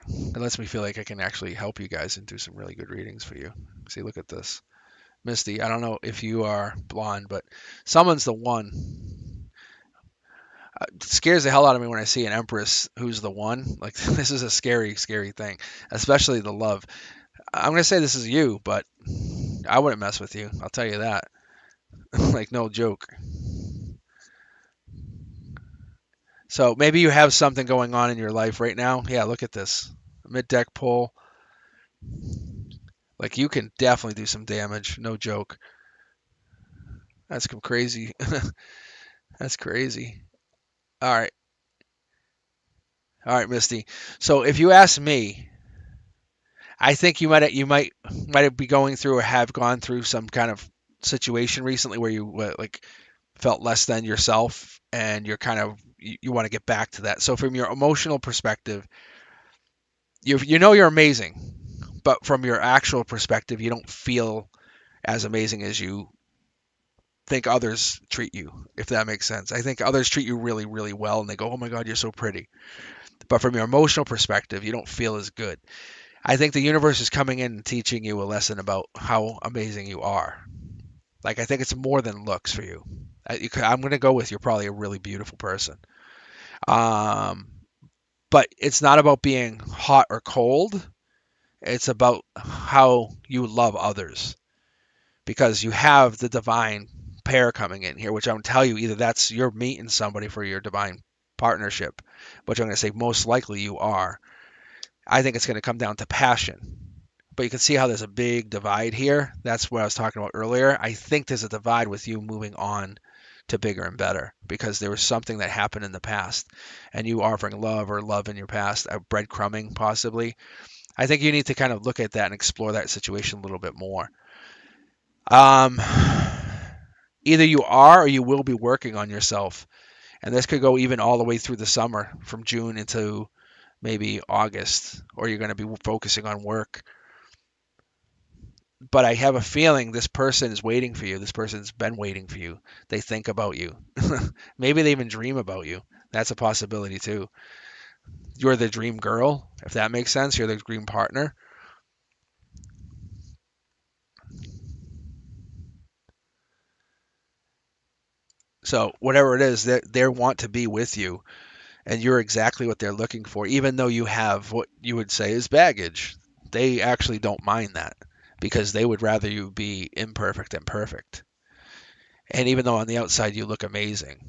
S1: It lets me feel like I can actually help you guys and do some really good readings for you. See, look at this. Misty, I don't know if you are blonde, but someone's the one. It scares the hell out of me when I see an Empress who's the one. Like, this is a scary, scary thing, especially the love. I'm going to say this is you, but I wouldn't mess with you. I'll tell you that. Like, no joke. So maybe you have something going on in your life right now. Yeah, look at this. Mid-deck pull. Like, you can definitely do some damage. No joke. That's crazy. That's crazy. All right. All right, Misty. So if you ask me, I think you might be going through or have gone through some kind of situation recently where you like felt less than yourself and you're kind of you want to get back to that. So from your emotional perspective, you know you're amazing, but from your actual perspective, you don't feel as amazing as you think others treat you, if that makes sense. I think others treat you really, really well and they go, "Oh my God, you're so pretty." But from your emotional perspective, you don't feel as good. I think the universe is coming in and teaching you a lesson about how amazing you are. Like, I think it's more than looks for you. I'm going to go with you're probably a really beautiful person. Um, but it's not about being hot or cold. It's about how you love others because you have the divine pair coming in here, which I'm going to tell you either that's you're meeting somebody for your divine partnership, which I'm going to say most likely you are. I think it's going to come down to passion. But you can see how there's a big divide here. That's what I was talking about earlier. I think there's a divide with you moving on to bigger and better because there was something that happened in the past and you offering love or love in your past, breadcrumbing possibly. I think you need to kind of look at that and explore that situation a little bit more. Um, Either you are or you will be working on yourself. And this could go even all the way through the summer from June into maybe August, or you're going to be focusing on work. But I have a feeling this person is waiting for you. This person's been waiting for you. They think about you. Maybe they even dream about you. That's a possibility too. You're the dream girl, if that makes sense. You're the dream partner. So whatever it is, they want to be with you, and you're exactly what they're looking for. Even though you have what you would say is baggage, they actually don't mind that because they would rather you be imperfect than perfect. And even though on the outside you look amazing,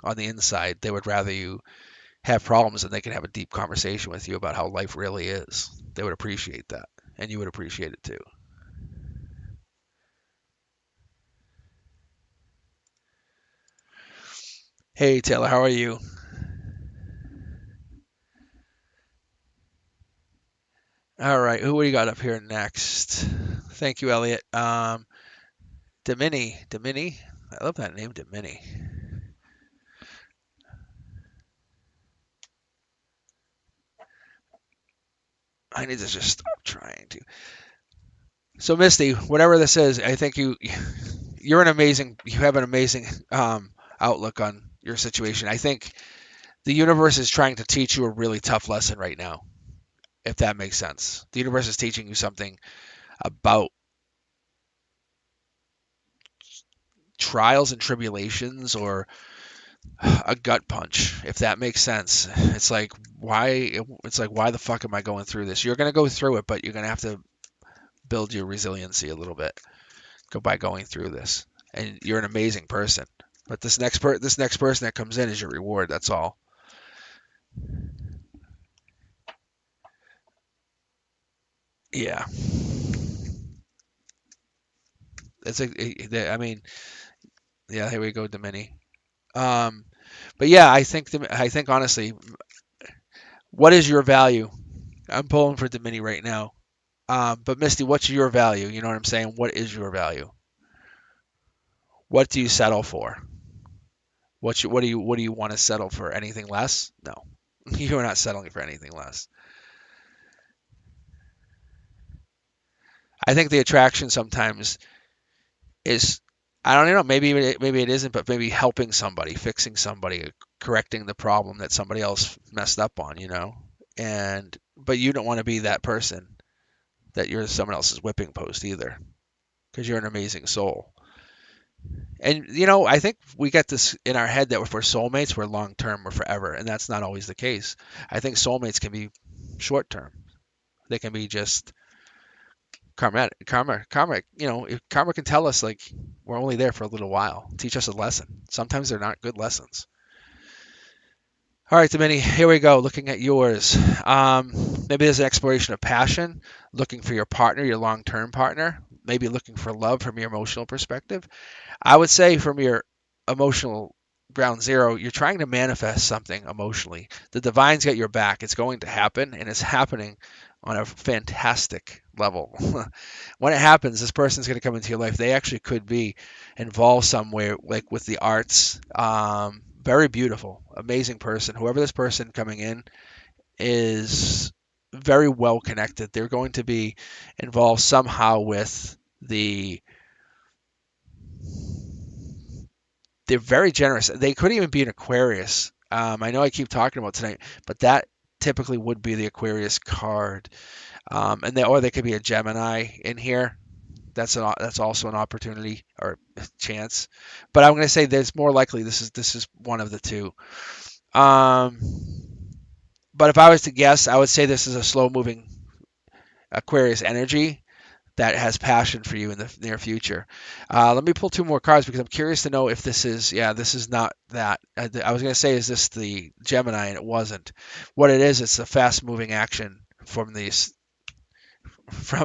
S1: on the inside they would rather you have problems and they can have a deep conversation with you about how life really is. They would appreciate that, and you would appreciate it too. Hey Taylor, how are you? All right, who we got up here next? Thank you, Elliot. Domini. I love that name, Domini. I need to just stop trying to. So Misty, whatever this is, I think you're an amazing. You have an amazing outlook on your situation. I think the universe is trying to teach you a really tough lesson right now, if that makes sense. The universe is teaching you something about trials and tribulations or a gut punch, if that makes sense. It's like why the fuck am I going through this? You're going to go through it, but you're going to have to build your resiliency a little bit go by going through this. And you're an amazing person. But this next person that comes in is your reward, that's all. Yeah. I mean, yeah, here we go, Domini. Um, but yeah, I think honestly, what is your value? I'm pulling for Domini right now. But Misty, what's your value? You know what I'm saying? What is your value? What do you settle for? What do you want to settle for? Anything less? No. You're not settling for anything less. I think the attraction sometimes is I don't know, maybe it isn't, but maybe helping somebody, fixing somebody, correcting the problem that somebody else messed up on, you know? And but you don't want to be that person that you're someone else's whipping post either, because you're an amazing soul. And you know, I think we get this in our head that we're soulmates, we're long term, we're forever, and that's not always the case. I think soulmates can be short term. They can be just karma. You know, if karma can tell us like we're only there for a little while, teach us a lesson. Sometimes they're not good lessons. All right, Domini, here we go. Looking at yours. Maybe there's an exploration of passion, looking for your partner, your long-term partner. Maybe looking for love from your emotional perspective. I would say from your emotional ground zero, you're trying to manifest something emotionally. The divine's got your back. It's going to happen, and it's happening on a fantastic level. When it happens, this person's going to come into your life. They actually could be involved somewhere, like with the arts. Very beautiful, amazing person. Whoever this person coming in is very well connected. They're going to be involved somehow with the they're very generous. They could even be an Aquarius. I know I keep talking about tonight, but that typically would be the Aquarius card. Or they could be a Gemini in here. That's also an opportunity or chance. But I'm going to say there's more likely this is one of the two. Um, but if I was to guess, I would say this is a slow moving Aquarius energy that has passion for you in the near future. Let me pull two more cards because I'm curious to know if this is not that. I was going to say, is this the Gemini? And it wasn't. What it is, it's a fast moving action from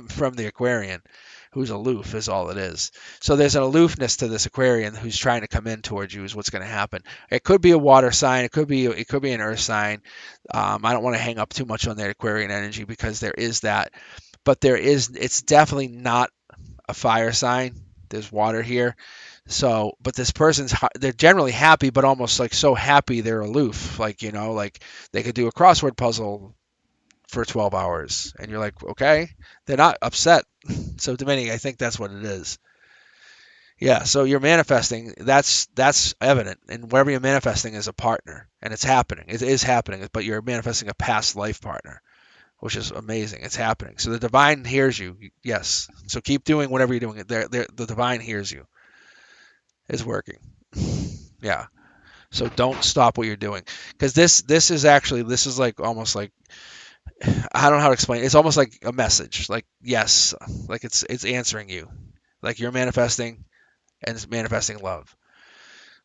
S1: from the Aquarian who's aloof is all it is. So there's an aloofness to this Aquarian who's trying to come in towards you is what's going to happen. It could be a water sign, it could be an earth sign. I don't want to hang up too much on that Aquarian energy because there is that, but it's definitely not a fire sign. There's water here. So, but this person's they're generally happy, but almost like so happy they're aloof. Like, you know, like they could do a crossword puzzle for 12 hours and you're like, okay, they're not upset. So Dominique, I think that's what it is. Yeah, so you're manifesting. That's evident, and whatever you're manifesting is a partner, and it's happening. It is happening, but you're manifesting a past life partner, which is amazing. It's happening. So the divine hears you. Yes. So keep doing whatever you're doing. The divine hears you. Is working. Yeah. So don't stop what you're doing, because this is like almost like I don't know how to explain it. It's almost like a message. Like yes, like it's answering you. Like you're manifesting and it's manifesting love.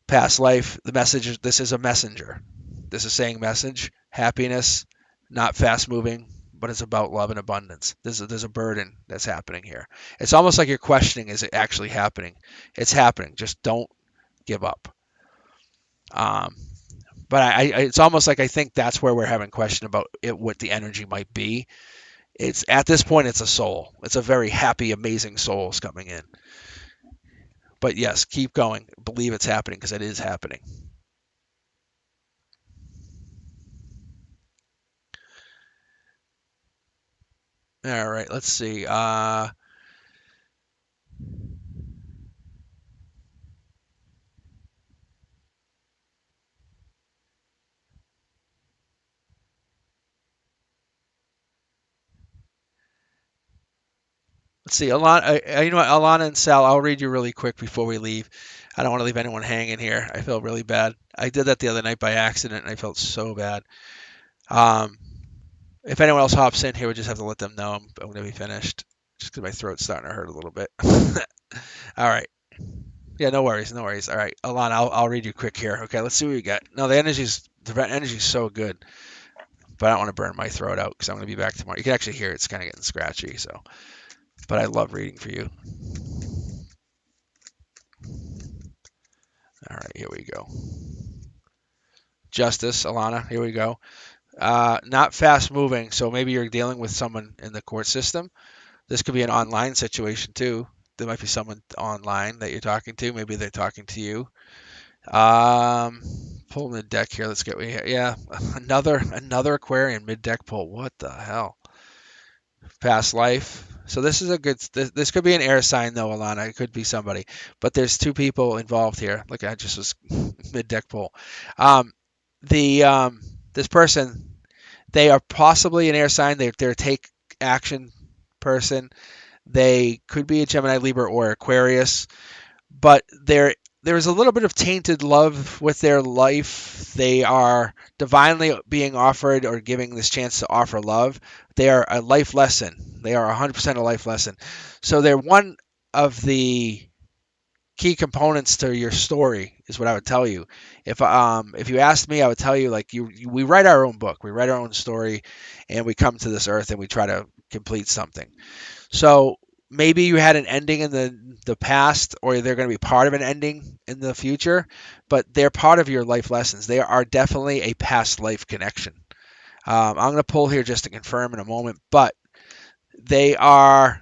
S1: Past life, the message, this is a messenger. This is saying message, happiness, not fast moving, but it's about love and abundance. There's a burden that's happening here. It's almost like you're questioning, is it actually happening? It's happening. Just don't give up. Um, but it's almost like I think that's where we're having question about it, what the energy might be It's at this point, it's a soul. It's a very happy, amazing souls coming in. But yes, keep going. Believe it's happening because it is happening. All right, let's see. Let's see. Alana, you know what? Alana and Sal, I'll read you really quick before we leave. I don't want to leave anyone hanging here. I feel really bad. I did that the other night by accident, and I felt so bad. Um, if anyone else hops in here, we just have to let them know I'm going to be finished, just because my throat's starting to hurt a little bit. All right. Yeah, no worries, no worries. All right, Alana, I'll read you quick here. Okay, let's see what we got. No, the energy's so good, but I don't want to burn my throat out because I'm going to be back tomorrow. You can actually hear it's kind of getting scratchy. So, but I love reading for you. All right, here we go. Justice, Alana, here we go. Not fast moving, so maybe you're dealing with someone in the court system. This could be an online situation too. There might be someone online that you're talking to. Maybe they're talking to you. Um, Pulling the deck here. Let's get yeah, another Aquarian mid deck pull. What the hell? Past life. So this is a good. This could be an air sign though, Alana. It could be somebody, but there's two people involved here. Look, I just was mid deck pull. Um, the this person, they are possibly an air sign. They're a take action person. They could be a Gemini, Libra, or Aquarius, but there's a little bit of tainted love with their life. They are divinely being offered or giving this chance to offer love. They are a life lesson. They are 100% a life lesson. So they're one of the key components to your story is what I would tell you. If you asked me, I would tell you like we write our own book, we write our own story, and we come to this earth and we try to complete something. So maybe you had an ending in the past, or they're going to be part of an ending in the future, but they're part of your life lessons. They are definitely a past life connection. I'm going to pull here just to confirm in a moment, but they are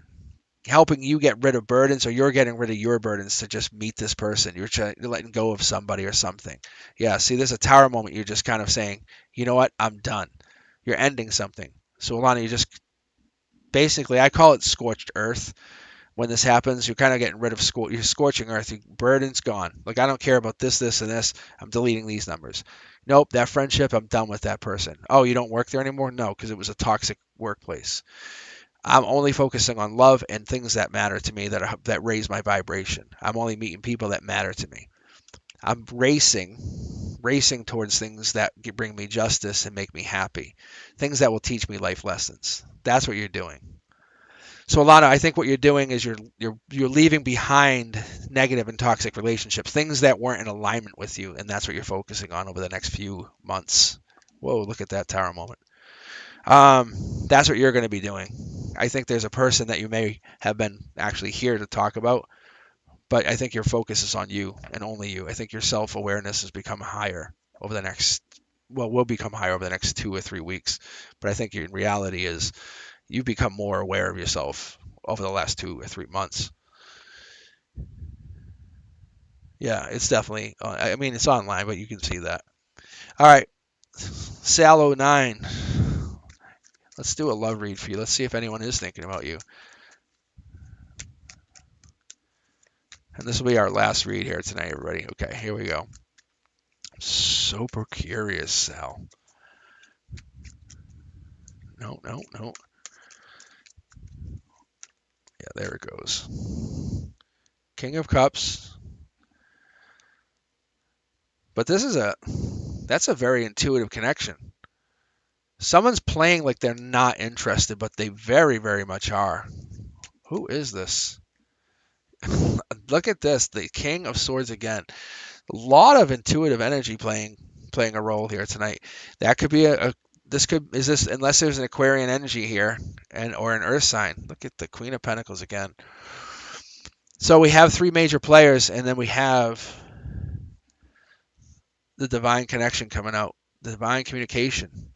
S1: helping you get rid of burdens, or you're getting rid of your burdens to just meet this person. You're letting go of somebody or something. Yeah, see, there's a tower moment. You're just kind of saying, you know what, I'm done. You're ending something. So Alana, you just basically, I call it scorched earth. When this happens, you're kind of getting rid of you're scorching earth. Your burden's gone. Like, I don't care about this, this, and this. I'm deleting these numbers. Nope, that friendship, I'm done with that person. Oh, you don't work there anymore? No, because it was a toxic workplace. I'm only focusing on love and things that matter to me, that raise my vibration. I'm only meeting people that matter to me. I'm racing towards things that bring me justice and make me happy, things that will teach me life lessons. That's what you're doing. So Alana, I think what you're doing is you're leaving behind negative and toxic relationships, things that weren't in alignment with you, and that's what you're focusing on over the next few months. Whoa, look at that tower moment. That's what you're going to be doing. I think there's a person that you may have been actually here to talk about, but I think your focus is on you and only you. I think your self-awareness has become higher over the next, well, will become higher over the next 2 or 3 weeks. But I think in reality is you've become more aware of yourself over the last 2 or 3 months. Yeah, it's definitely, I mean, it's online, but you can see that. All right, Sallow 9. Let's do a love read for you. Let's see if anyone is thinking about you. And this will be our last read here tonight, everybody. Okay, here we go. Super curious, Sal. No, no, no. Yeah, there it goes. King of Cups. But that's a very intuitive connection. Someone's playing like they're not interested, but they very, very much are. Who is this? Look at this, the King of Swords again. A lot of intuitive energy playing a role here tonight. That could be unless there's an Aquarian energy here or an Earth sign. Look at the Queen of Pentacles again. So we have three major players, and then we have the divine connection coming out, the divine communication.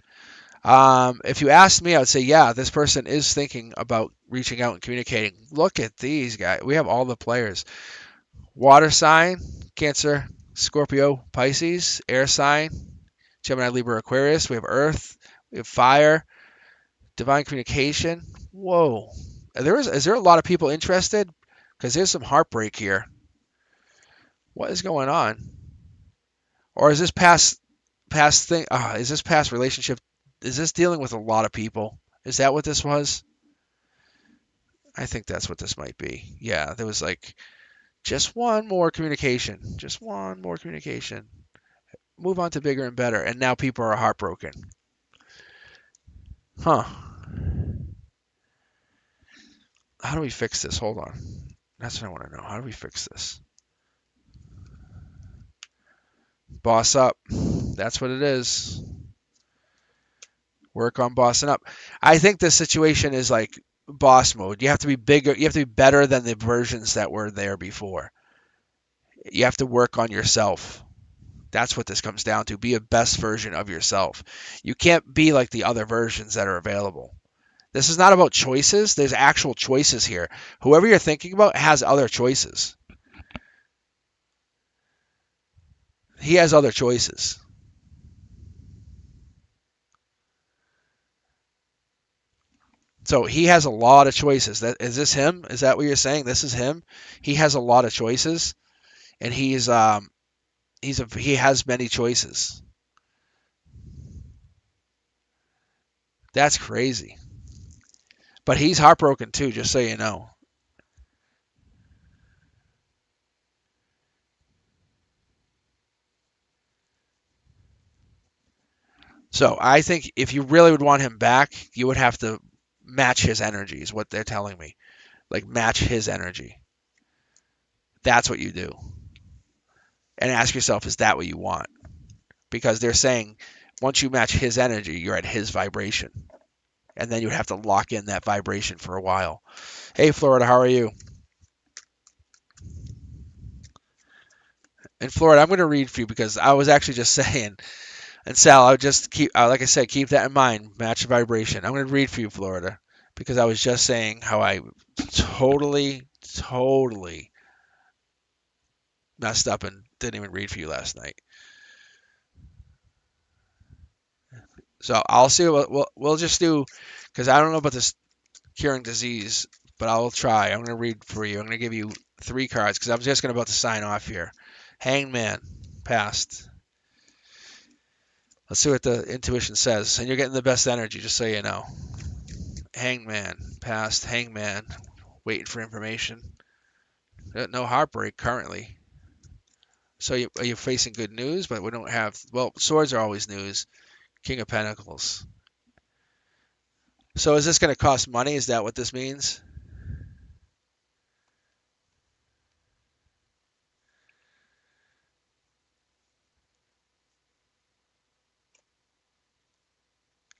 S1: If you asked me, I would say, yeah, this person is thinking about reaching out and communicating. Look at these guys. We have all the players. Water sign, Cancer, Scorpio, Pisces, air sign, Gemini, Libra, Aquarius. We have Earth. We have fire, divine communication. Whoa. Is there a lot of people interested? Because there's some heartbreak here. What is going on? Or is this past thing? Is this past relationship? Is this dealing with a lot of people? Is that what this was? I think that's what this might be. Yeah, there was like just one more communication. Just one more communication. Move on to bigger and better. And now people are heartbroken. Huh. How do we fix this? Hold on. That's what I want to know. How do we fix this? Boss up. That's what it is. Work on bossing up. I think this situation is like boss mode. You have to be bigger. You have to be better than the versions that were there before. You have to work on yourself. That's what this comes down to. Be a best version of yourself. You can't be like the other versions that are available. This is not about choices. There's actual choices here. Whoever you're thinking about has other choices. He has other choices. So he has a lot of choices. Is this him? Is that what you're saying? This is him. He has a lot of choices, and he has many choices. That's crazy. But he's heartbroken too, just so you know. So I think if you really would want him back, you would have to match his energy, is what they're telling me. Like match his energy. That's what you do. And ask yourself, is that what you want? Because they're saying once you match his energy, you're at his vibration. And then you would have to lock in that vibration for a while. Hey, Florida, how are you? In Florida, I'm going to read for you because I was actually just saying, and Sal, I would just keep, like I said, keep that in mind, match the vibration. I'm going to read for you, Florida, because I was just saying how I totally messed up and didn't even read for you last night. So I'll see what we'll just do, because I don't know about this curing disease, but I'll try. I'm going to read for you. I'm going to give you 3 cards because I'm just going to about to sign off here. Hangman, passed. Let's see what the intuition says. And you're getting the best energy, just so you know. Hangman, passed. Hangman, waiting for information. No heartbreak currently. So are you facing good news? But we don't have. Well, swords are always news. King of Pentacles. So is this going to cost money? Is that what this means?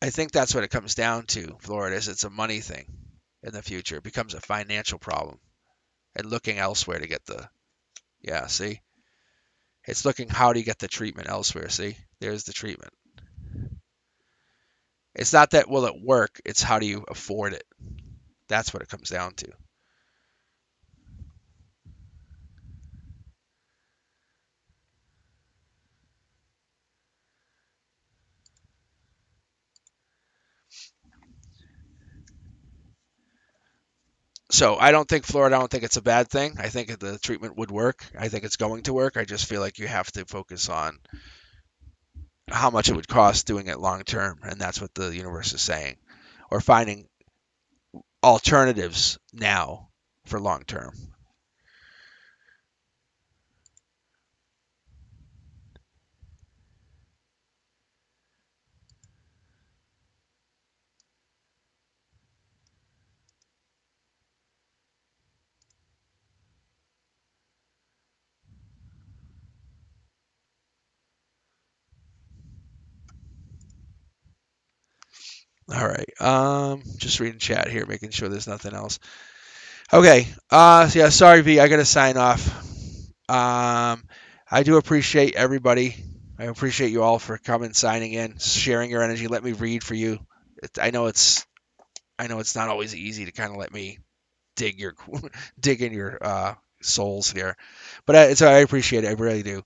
S1: I think that's what it comes down to, Florida, is it's a money thing in the future. It becomes a financial problem. And looking elsewhere to get the, yeah, see? It's looking how do you get the treatment elsewhere, see? There's the treatment. It's not that will it work, it's how do you afford it. That's what it comes down to. So I don't think Florida, I don't think it's a bad thing. I think the treatment would work. I think it's going to work. I just feel like you have to focus on how much it would cost doing it long term, and that's what the universe is saying. Or finding alternatives now for long term. All right. Just reading chat here, making sure there's nothing else. Okay. So yeah, sorry V, I gotta sign off. I do appreciate everybody I appreciate you all for coming, signing in, sharing your energy. Let me read for you. I know it's not always easy to kind of let me dig your dig in your souls here, but I appreciate it. I really do.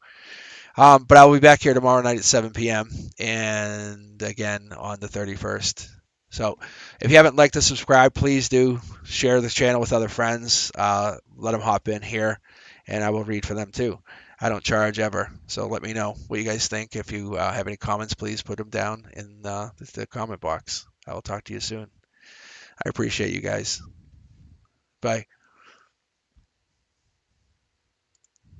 S1: But I'll be back here tomorrow night at 7 p.m. and again on the 31st. So if you haven't liked or subscribed, please do share this channel with other friends. Let them hop in here, and I will read for them too. I don't charge ever, so let me know what you guys think. If you have any comments, please put them down in the comment box. I will talk to you soon. I appreciate you guys. Bye.